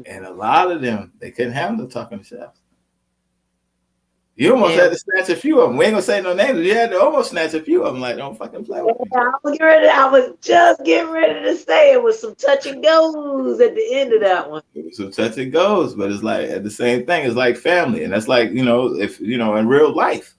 And a lot of them, they couldn't handle talking to Shells. You almost had to snatch a few of them. We ain't gonna say no names. You had to almost snatch a few of them. Like, don't fucking play with me. I was just getting ready to say it was some touch and goes at the end of that one. It was some touch and goes, but it's like at the same thing. It's like family, and that's like, if in real life,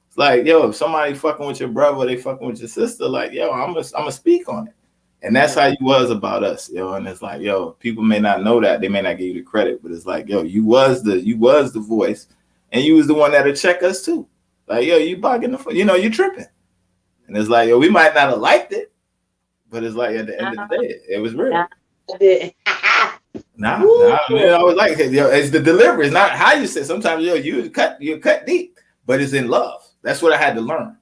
it's like, yo, if somebody fucking with your brother, they fucking with your sister, like, yo, I'm gonna speak on it. And that's how you was about us, yo. And it's like, yo, people may not know that, they may not give you the credit, but it's like, yo, you was the voice. And you was the one that'll check us too. Like, yo, you bugging you tripping. And it's like, yo, we might not have liked it, but it's like at the end of the day, it was real. Nah, man, I always like it. Yo, it's the delivery. It's not how you say. Sometimes, yo, you cut deep, but it's in love. That's what I had to learn.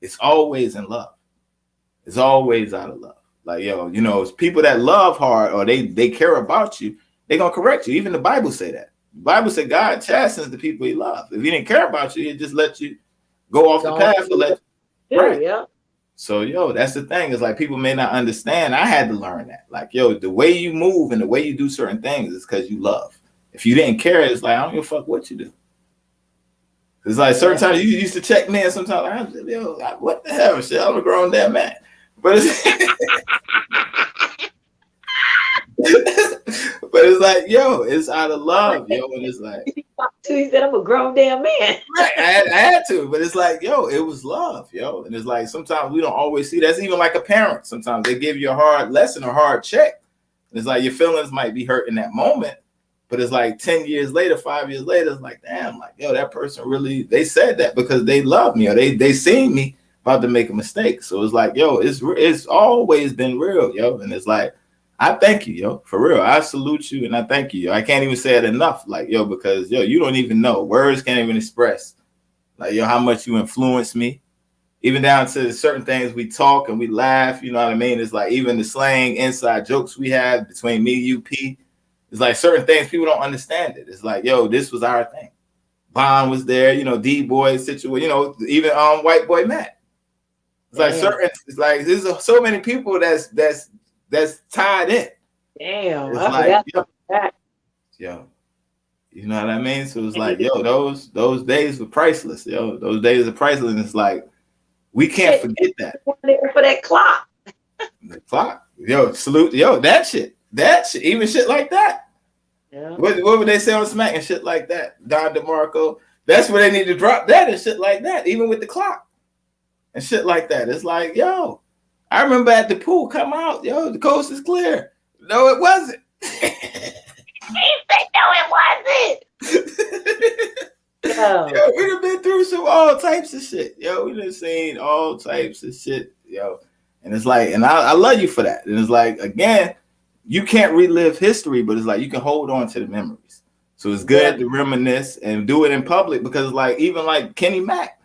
It's always in love. It's always out of love. Like, yo, it's people that love hard or they care about you, they're gonna correct you. Even the Bible say that. The Bible said God chastens the people he loves. If he didn't care about you, he'd just let you go off the path and let you. Right. Yeah. So, yo, that's the thing. It's like people may not understand. I had to learn that. Like, yo, the way you move and the way you do certain things is because you love. If you didn't care, it's like, I don't give a fuck what you do. It's like certain times you used to check me and sometimes I was like, yo, what the hell, shit? I'm a grown damn man. But it's but it's like, yo, it's out of love, yo. And it's like, he said, I'm a grown damn man. Right, I had to, but it's like, yo, it was love, yo. And it's like sometimes we don't always see that's even like a parent. Sometimes they give you a hard lesson, a hard check. And it's like your feelings might be hurt in that moment, but it's like 10 years later, 5 years later, it's like, damn, like, yo, that person really, they said that because they love me or they seen me about to make a mistake. So it's like, yo, it's always been real, yo. And it's like, I thank you, yo, for real. I salute you and I thank you. Yo. I can't even say it enough, like, yo, because, yo, you don't even know. Words can't even express, like, yo, how much you influence me. Even down to certain things we talk and we laugh, you know what I mean? It's like even the slang, inside jokes we have between me, you, P. It's like certain things people don't understand it. It's like, yo, this was our thing. Bond was there, D-Boy situation, even White Boy Matt. It's like certain, it's like there's so many people that's tied in. Damn, it's I like, forgot that. Yo, you know what I mean? So it's like, yo, those days were priceless, yo. Those days are priceless. And it's like, we can't forget that. There for that clock. The clock, yo, salute, yo, that shit, even shit like that. Yeah. What would they say on Smack and shit like that? Don DeMarco, that's where they need to drop that and shit like that, even with the clock and shit like that. It's like, yo, I remember at the pool, come out, yo, the coast is clear. No, it wasn't. He said, no, it wasn't. Yo, we done been through all types of shit. Yo, we done seen all types of shit, yo. And it's like, and I love you for that. And it's like, again, you can't relive history, but it's like you can hold on to the memories. So it's good to reminisce and do it in public because like even like Kenny Mack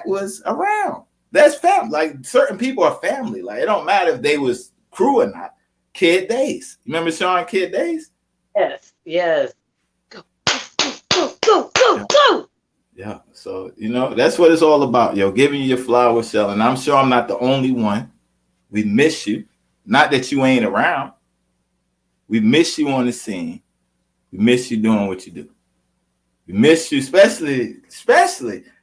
was around. That's family. Like certain people are family. Like it don't matter if they was crew or not. Kid Days. Remember Sean Kid Days? Yes. Go. Yeah. So, that's what it's all about, yo. Giving you your flowers, Shell. And I'm sure I'm not the only one. We miss you. Not that you ain't around. We miss you on the scene. We miss you doing what you do. We miss you, especially.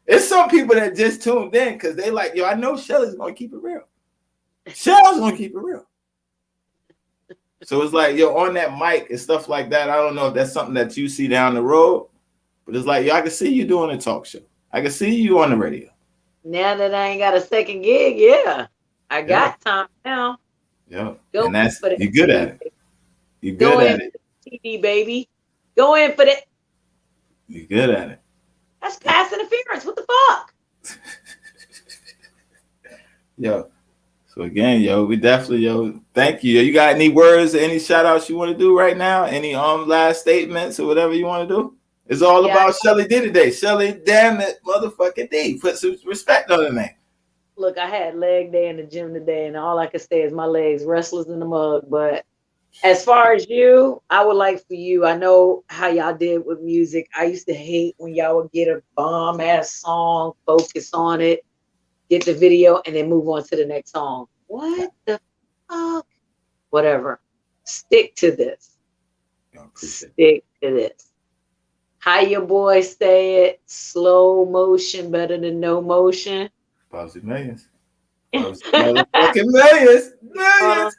It's some people that just tuned in because they like, yo, I know Shelly's going to keep it real. Shell's going to keep it real. So it's like, yo, on that mic and stuff like that, I don't know if that's something that you see down the road, but it's like, yo, I can see you doing a talk show. I can see you on the radio. Now that I ain't got a second gig, yeah. I got time now. Yeah. And that's, you're good at it. You're good at it. TV, baby. Go in for that. You're good at it. That's pass interference. What the fuck? Yo. So again, yo, we definitely, yo, thank you. You got any words, any shout outs you want to do right now? Any last statements or whatever you want to do? It's all about Shelly Dee today. Shelly, damn it, motherfucking D. Put some respect on the name. Look, I had leg day in the gym today, and all I can say is my legs restless in the mug, but As far as you, I would like for you. I know how y'all did with music. I used to hate when y'all would get a bomb ass song, focus on it, get the video, and then move on to the next song. What the fuck? Whatever. Stick to this. Stick to this. How your boy say it? Slow motion better than no motion. Positive millions. Motherfucking millions. Millions.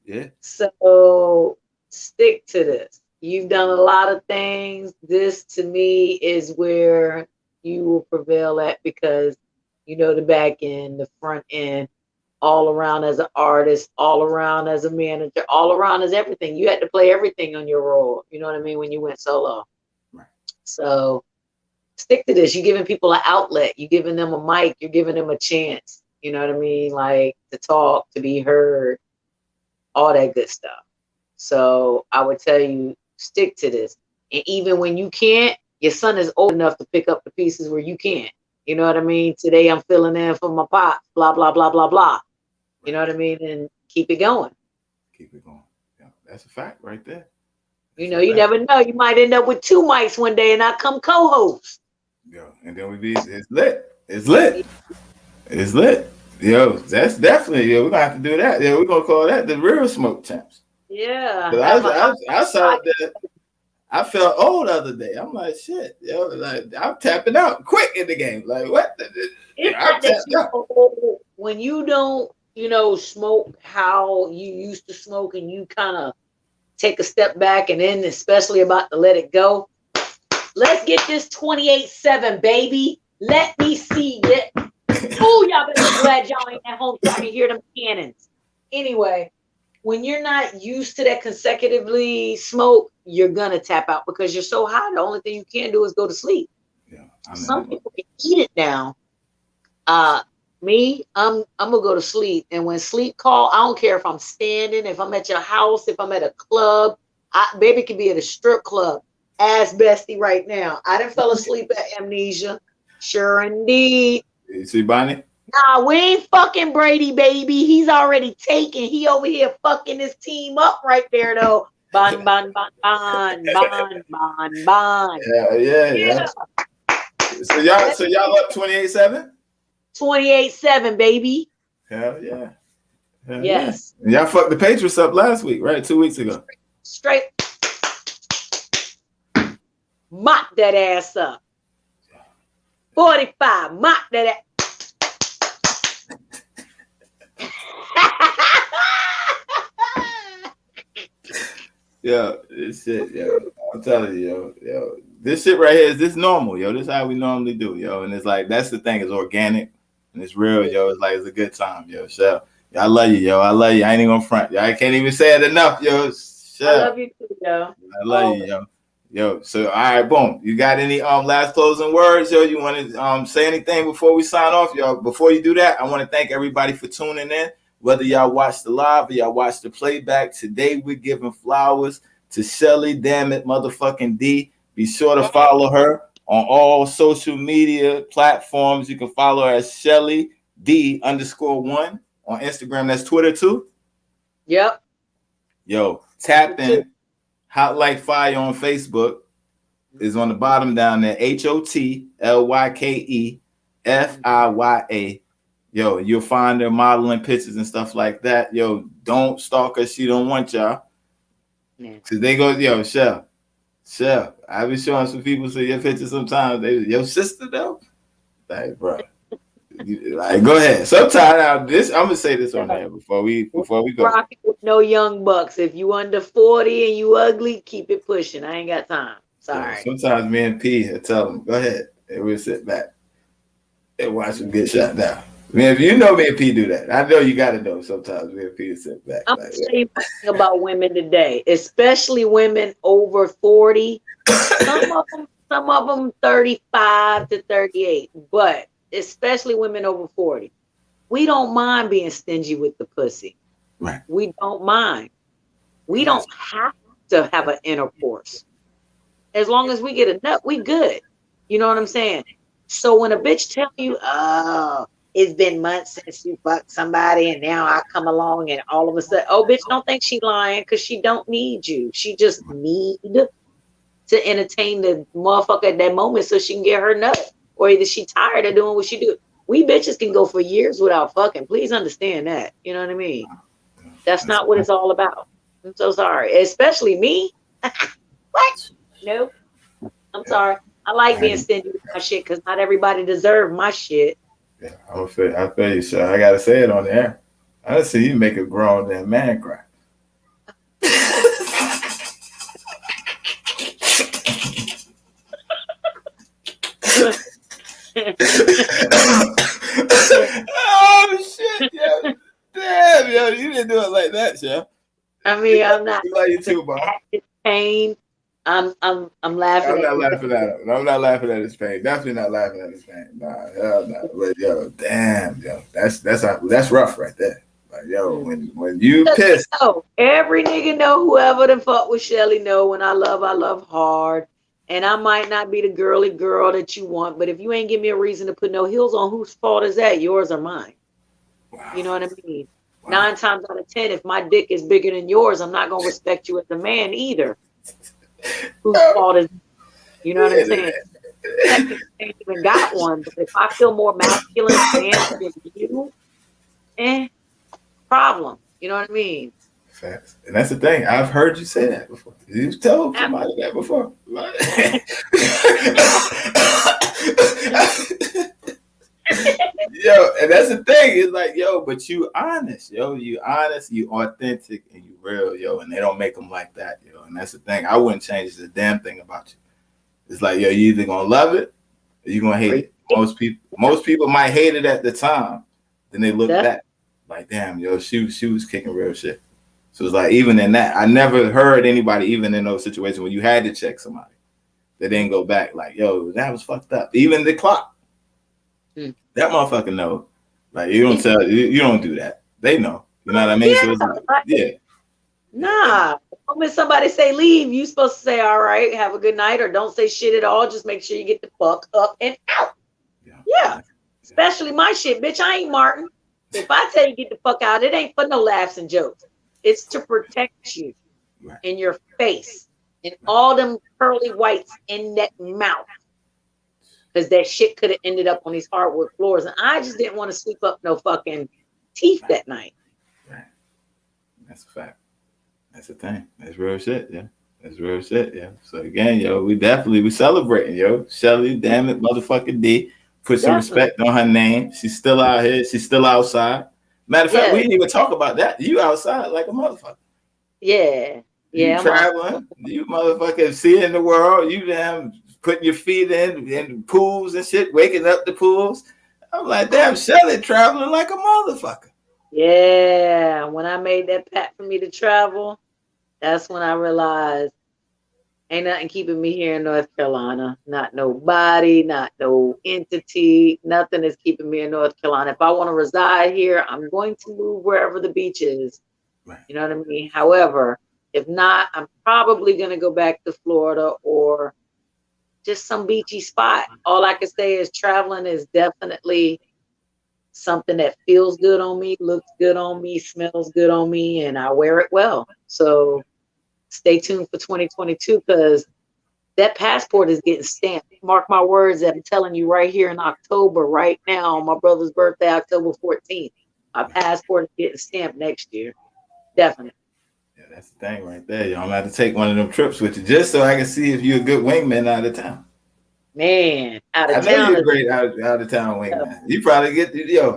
Yeah. So stick to this. You've done a lot of things. This to me is where you will prevail at because you know the back end, the front end, all around as an artist, all around as a manager, all around as everything. You had to play everything on your role. You know what I mean? When you went solo. Right. So stick to this. You're giving people an outlet. You're giving them a mic. You're giving them a chance. You know what I mean? Like to talk, to be heard, all that good stuff. So I would tell you, stick to this. And even when you can't, your son is old enough to pick up the pieces where you can't. You know what I mean? Today I'm filling in for my pop, blah, blah, blah, blah, blah. You know what I mean? And keep it going. Keep it going. Yeah, that's a fact right there. You know, you never know. You might end up with 2 mics one day and I come co-host. Yo, and then it's lit. It's lit. It's lit. Yo, that's definitely, we're gonna have to do that. Yeah, we're gonna call that the real smoke champs. Yeah. I saw that. I felt old the other day. I'm like, shit, yo, like I'm tapping out quick in the game. Like, what? When you don't, smoke how you used to smoke and you kind of take a step back and then especially about to let it go. Let's get this 28-7, baby. Let me see it. Oh, y'all better be glad y'all ain't at home so I can hear them cannons. Anyway, when you're not used to that consecutively smoke, you're gonna tap out because you're so high. The only thing you can do is go to sleep. Yeah, some people can eat it now. Me, I'm gonna go to sleep, and when sleep call, I don't care if I'm standing, if I'm at your house, if I'm at a club. Baby could be at a strip club. Ask Bestie right now. I done fell asleep at Amnesia. Sure indeed. You see Bonnie? Nah, we ain't fucking Brady, baby. He's already taken. He over here fucking his team up right there, though. Bon. Yeah. So y'all up 28-7? 28-7, baby. Hell yeah. Yes. Yeah. Y'all fucked the Patriots up last week, right? 2 weeks ago. Straight. Mop that ass up. 45. Mop that ass. Yo, this shit, yo. I'm telling you, yo. This shit right here is this normal, yo. This is how we normally do, yo. And it's like that's the thing, it's organic and it's real, yo. It's like it's a good time, yo. So I love you, yo. I love you. I ain't even gonna front. Yo, I can't even say it enough, yo. I love you too, yo. I love you, yo. Yo, so all right, boom. You got any last closing words, yo? You want to say anything before we sign off, yo? Before you do that, I want to thank everybody for tuning in. Whether y'all watch the live or y'all watch the playback, today we're giving flowers to Shelly, damn it, motherfucking D. Be sure to follow her on all social media platforms. You can follow her as Shelly D _1 on Instagram. That's Twitter too. Yep. Yo, tap in. Hot Like Fire on Facebook is on the bottom down there. HOTLYKEFIYA. Yo, you'll find her modeling pictures and stuff like that. Yo, don't stalk her. She don't want y'all. Cause they go, yo, Shell. I be showing some people see your pictures sometimes. They, your sister though. Like, bro. Like, go ahead. Sometimes I'm gonna say this on there before we go. Rocking with no young bucks. If you under 40 and you ugly, keep it pushing. I ain't got time. Sorry. Yeah, sometimes me and P tell them, go ahead, and we'll sit back and watch them get shot down. I mean, if you know me and P do that, I know you gotta know sometimes me and P sit back. I'm gonna tell you one thing about women today, especially women over 40. Some of them 35 to 38, but especially women over 40. We don't mind being stingy with the pussy. Right. We don't mind. We don't have to have an intercourse. As long as we get a nut, we good. You know what I'm saying? So when a bitch tell you, oh, it's been months since you fucked somebody, and now I come along and all of a sudden, oh, bitch, don't think she lying because she don't need you. She just need to entertain the motherfucker at that moment so she can get her nut. Or either she tired of doing what she do. We bitches can go for years without fucking. Please understand that. You know what I mean? That's not what it's all about. I'm so sorry. Especially me. What? No. I'm sorry. I like being stingy with my shit because not everybody deserves my shit. Yeah, I feel you, sir. I gotta say it on the air. I see you make a grown damn man cry. Oh shit, yo. Damn, yo, you didn't do it like that, Chef. I mean, I'm not love you too, bro. pain. I'm laughing. I'm not laughing at him. I'm not laughing at his pain. Definitely not laughing at his pain. Nah, hell no. But yo, damn, yo, that's rough right there. Like, yo, when you pissed. Every nigga know whoever the fuck with Shelly know when I love hard. And I might not be the girly girl that you want, but if you ain't give me a reason to put no heels on, whose fault is that? Yours or mine? Wow. You know what I mean? Wow. 9 times out of 10, if my dick is bigger than yours, I'm not gonna respect you as a man either. Whose fault is? You know what I'm saying? I ain't even got one, but if I feel more masculine than you, problem. You know what I mean? Facts. And that's the thing. I've heard you say that before. You've told somebody that before. Yo, and that's the thing. It's like, yo, but you honest, yo. You honest, you authentic, and you real, yo. And they don't make them like that, yo. And that's the thing. I wouldn't change the damn thing about you. It's like, yo, you either gonna love it or you gonna hate it. Most people might hate it at the time. Then they look back like, damn, yo, she was kicking real shit. So it's like, even in that, I never heard anybody, even in those situations when you had to check somebody, they didn't go back like, yo, that was fucked up. Even the clock, that motherfucker know. Like, you don't tell, you don't do that. They know. You know what I mean? So it's like, Nah. When somebody say leave, you supposed to say, all right, have a good night, or don't say shit at all. Just make sure you get the fuck up and out. Yeah. Especially my shit, bitch. I ain't Martin. If I tell you get the fuck out, it ain't for no laughs and jokes. It's to protect you in your face and all them pearly whites in that mouth. Because that shit could have ended up on these hardwood floors. And I just didn't want to sweep up no fucking teeth that night. Right. That's a fact. That's the thing. That's real shit, yeah. That's real shit, yeah. So again, yo, we celebrating, yo. Shelly, damn it, motherfucking D. Put some respect on her name. She's still out here. She's still outside. Matter of fact, we didn't even talk about that. You outside like a motherfucker. Yeah. You traveling. You motherfucker seeing the world. You damn putting your feet in pools and shit, waking up the pools. I'm like, damn, Shelly traveling like a motherfucker. Yeah. When I made that pact for me to travel, that's when I realized ain't nothing keeping me here in North Carolina. Not nobody, not no entity. Nothing is keeping me in North Carolina. If I want to reside here, I'm going to move wherever the beach is. Right. You know what I mean? However, if not, I'm probably going to go back to Florida or just some beachy spot. All I can say is traveling is definitely something that feels good on me, looks good on me, smells good on me, and I wear it well. So stay tuned for 2022 because that passport is getting stamped. Mark my words, I'm telling you right here in October, right now, on my brother's birthday, October 14th. My passport is getting stamped next year. Definitely. Yeah, that's the thing right there. Yo, I'm gonna have to take one of them trips with you just so I can see if you're a good wingman out of town. Man, out of town. I know you're a great out of town wingman. Yeah. You probably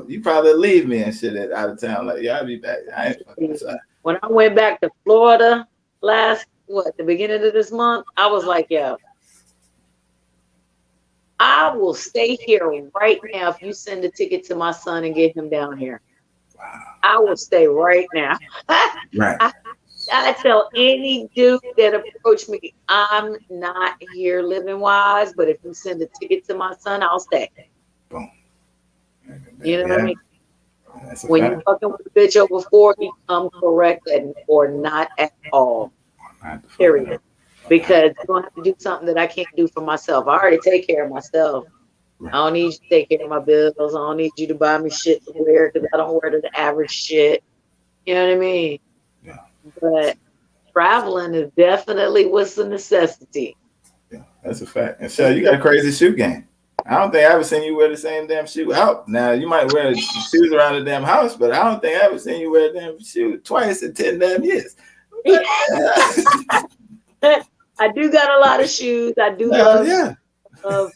you probably leave me and shit out of town. Like, yeah, I'll be back. I ain't fucking outside. When I went back to Florida the beginning of this month, I was like, yo, I will stay here right now if you send a ticket to my son and get him down here. Wow. I will stay right now. Right. I tell any dude that approach me, I'm not here living wise, but if you send a ticket to my son, I'll stay. Boom. You know what I mean? When you fucking with a bitch over 40, come correct or not at all. Period. Because you're gonna have to do something that I can't do for myself. I already take care of myself. I don't need you to take care of my bills. I don't need you to buy me shit to wear because I don't wear the average shit. You know what I mean? Yeah. But traveling is definitely what's a necessity. Yeah, that's a fact. And Shelly, you got a crazy shoe game. I don't think I ever seen you wear the same damn shoe out. Now you might wear shoes around the damn house, but I don't think I ever seen you wear a damn shoe twice in 10 damn years. I do got a lot of shoes. I do love.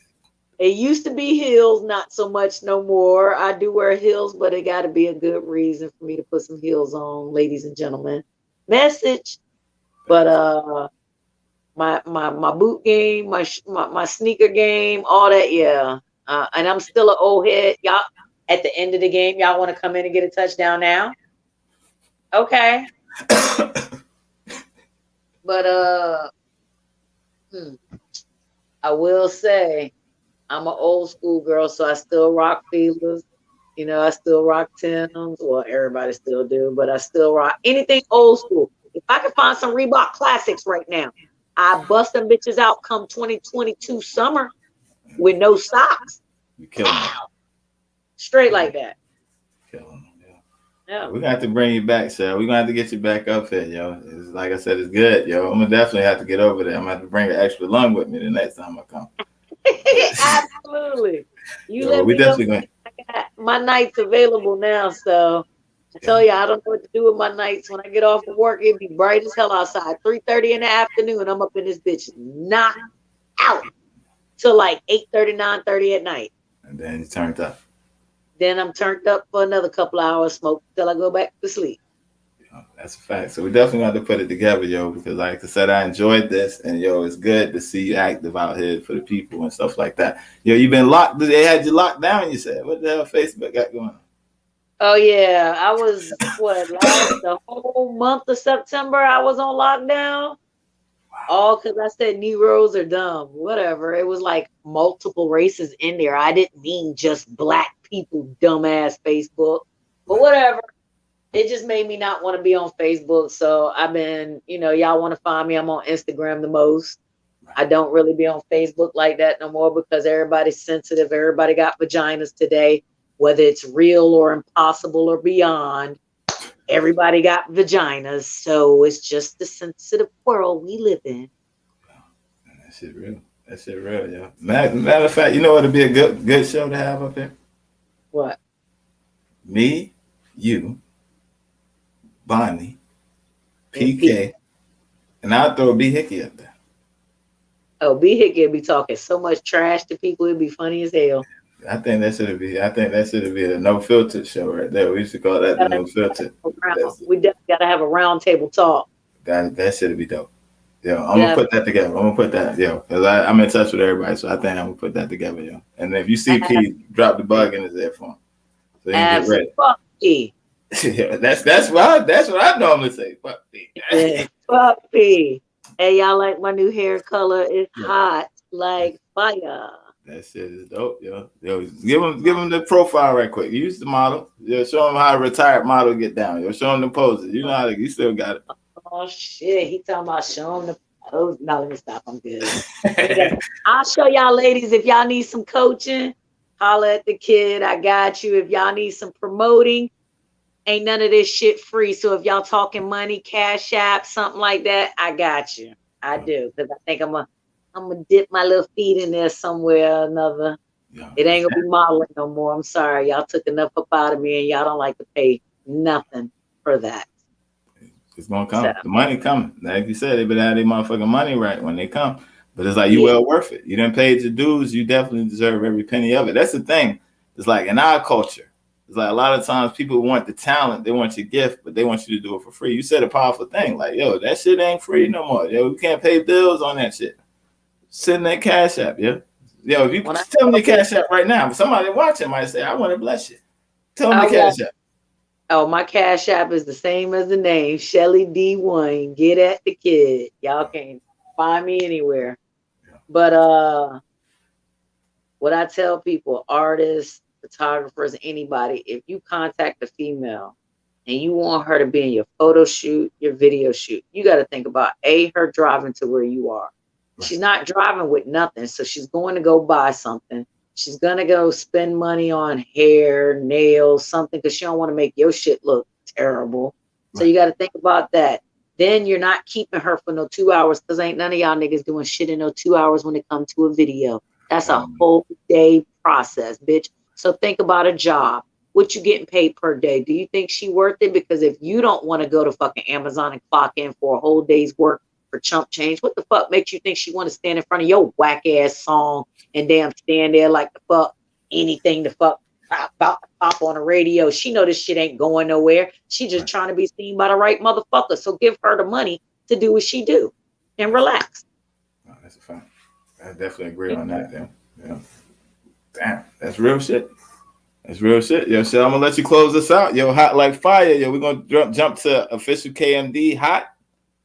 It used to be heels, not so much no more. I do wear heels, but it got to be a good reason for me to put some heels on, ladies and gentlemen. Message. But my boot game, my sneaker game, all that, yeah. And I'm still an old head. Y'all, at the end of the game, y'all want to come in and get a touchdown now? Okay. But I will say I'm an old school girl, so I still rock Feelers. You know, I still rock Timbs. Well, everybody still do, but I still rock anything old school. If I can find some Reebok classics right now, I bust them bitches out come 2022 summer with no socks. You killing me. Straight like that. Killing me. Yeah. We're gonna have to bring you back, sir. We're gonna have to get you back up here, yo. It's, like I said, it's good, yo. I'm gonna definitely have to get over there. I'm gonna have to bring an extra lung with me the next time I come. Absolutely. You let we me definitely know. going. I got my nights available now, so I tell you, I don't know what to do with my nights. When I get off of work, it be bright as hell outside. 3:30 in the afternoon, I'm up in this bitch, knocked out till like 8:30, 9:30 at night. And then you turned up. Then I'm turned up for another couple hours, smoke till I go back to sleep. That's a fact. So we definitely have to put it together, yo, because like I said, I enjoyed this, and yo, it's good to see you active out here for the people and stuff like that. Yo, you've been locked. They had you locked down. You said, what the hell, Facebook got going on? Oh yeah, I was the whole month of September I was on lockdown. All because I said Negroes are dumb. Whatever. It was like multiple races in there. I didn't mean just black people, dumbass Facebook. But whatever. It just made me not want to be on Facebook. So I've been, y'all want to find me. I'm on Instagram the most. I don't really be on Facebook like that no more because everybody's sensitive. Everybody got vaginas today, whether it's real or impossible or beyond. Everybody got vaginas. So it's just the sensitive world we live in. That shit real. That shit real, yo. Matter of fact, you know what would be a good show to have up here? What? Me, you, Bonnie, PK, and I'll throw B Hickey up there. Oh, B Hickey will be talking so much trash to people, it'd be funny as hell. I think that should be a no filter show right there. We used to call that the no filter. We definitely gotta have a round table talk. That should be dope. Yo, I'm gonna put that together. I'm gonna put that, because I'm in touch with everybody, so I think I'm gonna put that together, yo. And if you see P, drop the bug in his ear for him, so he can get ready. Yeah, that's what I normally say. Fuck P. Yeah, fuck P. Hey, y'all like my new hair color? It's hot like fire. That shit is dope, yo. Give him the profile right quick. Use the model. Yo, show him how a retired model get down. Yo, show him the poses. You know how you still got it. Oh shit, he talking about showing the pose. No, let me stop. I'm good. I'll show y'all ladies if y'all need some coaching. Holla at the kid. I got you. If y'all need some promoting, ain't none of this shit free. So if y'all talking money, Cash App, something like that, I got you. I do, because I think I'm gonna dip my little feet in there somewhere or another. Yeah, it ain't gonna be modeling no more. I'm sorry, y'all took enough up out of me, and y'all don't like to pay nothing for that. It's gonna come. So, the money coming. Like you said, they better have their motherfucking money right when they come. But it's like you well worth it. You done paid your dues. You definitely deserve every penny of it. That's the thing. It's like in our culture, it's like a lot of times people want the talent, they want your gift, but they want you to do it for free. You said a powerful thing, like, yo, that shit ain't free no more. Yo, we can't pay bills on that shit. Send that Cash App, yo. Yo, if you tell me your Cash App right now, somebody watching might say, I want to bless you. Tell me the Cash App. Oh, my Cash App is the same as the name, Shelly Dee. Get at the kid. Y'all can't find me anywhere. But what I tell people, artists, photographers, anybody, if you contact a female and you want her to be in your photo shoot, your video shoot, you got to think about her driving to where you are. She's not driving with nothing, so she's going to go buy something. She's gonna go spend money on hair, nails, something, because she don't want to make your shit look terrible. So you got to think about that. Then you're not keeping her for no 2 hours, because ain't none of y'all niggas doing shit in no 2 hours when it comes to a video. That's a whole day process, bitch. So think about a job. What you getting paid per day? Do you think she worth it? Because if you don't want to go to fucking Amazon and clock in for a whole day's work for chump change, what the fuck makes you think she want to stand in front of your whack ass song and damn stand there like the fuck anything to fuck pop on the radio? She know this shit ain't going nowhere. She just trying to be seen by the right motherfucker. So give her the money to do what she do and relax. Oh, that's a fact. I definitely agree on that. Yeah. Damn, that's real shit. That's real shit. Yo, Shell, I'm gonna let you close this out. Yo, hot like fire. Yo, we're gonna jump to official KMD hot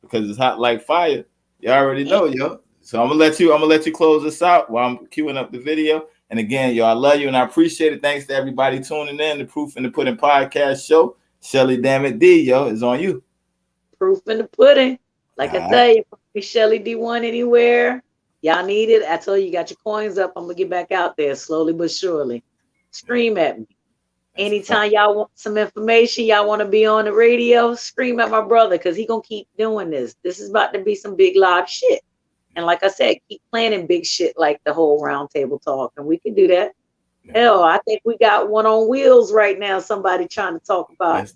because it's hot like fire. You already know, yo. So I'm gonna let you close this out while I'm queuing up the video. And again, yo, I love you and I appreciate it. Thanks to everybody tuning in. The Proof in the Pudding podcast show. Shelly Dee, yo, is on you. Proof in the pudding. Like I tell you, Shelly Dee one anywhere. Y'all need it. I told you, got your coins up. I'm gonna get back out there slowly but surely. Scream at me. Anytime y'all want some information, y'all want to be on the radio, scream at my brother, because he gonna keep doing this. This is about to be some big live shit. And like I said, keep planning big shit like the whole round table talk, and we can do that. Hell, I think we got one on wheels right now. Somebody trying to talk about. Let's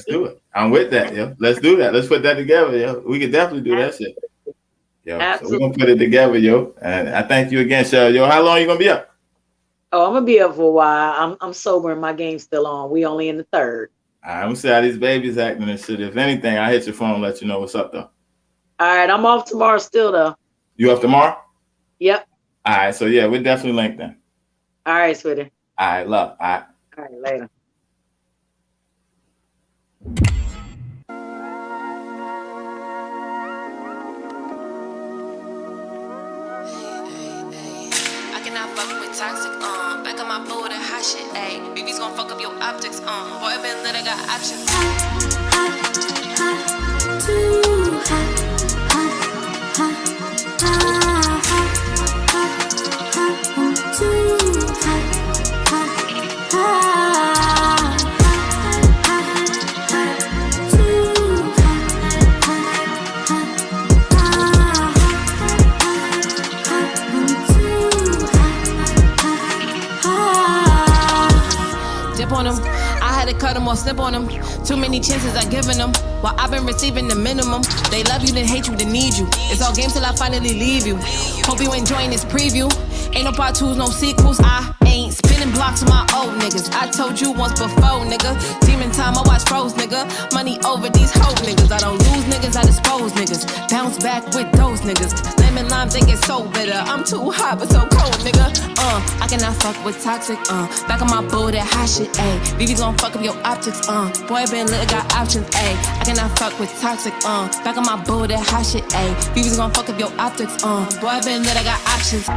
do it. I'm with that, yo. Let's do that. Let's put that together, yo. We can definitely do that shit. Yo, so we're gonna put it together, yo. And I thank you again, Shell. Yo, how long you gonna be up? Oh, I'm gonna be up for a while. I'm sober and my game's still on. We only in the third. I'm gonna see how these babies acting and shit. If anything, I hit your phone and let you know what's up though. All right, I'm off tomorrow still though. You off tomorrow? Yep. All right, so yeah, we're definitely linked then. All right, sweetie. All right, love. All right. All right, later. Toxic, back on my boat with that hot shit, ayy. BB's gon' fuck up your optics, boy, I been lit, I got options. Too on them. I had to cut them or slip on them. Too many chances I given them. While I've been receiving the minimum. They love you, then hate you, then need you. It's all games till I finally leave you. Hope you enjoying this preview. Ain't no part twos, no sequels. I ain't spinning blocks with my old niggas. I told you once before, nigga. Demon time, I watch froze, nigga. Money over these hoe niggas. I don't lose niggas, I dispose niggas. Bounce back with those niggas. Lemon limes, they get so bitter. I'm too hot, but so cold, nigga. I cannot fuck with toxic, Back on my boat, that hot shit, ayy. BB's gon' fuck up your optics, Boy, I been lit, got options, ayy. I cannot fuck with toxic, Back on my boat, that hot shit, ayy. BB's gon' fuck up your optics, Boy, I been lit, I got options.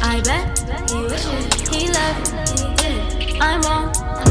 I bet he wishes he left, he didn't. I'm wrong.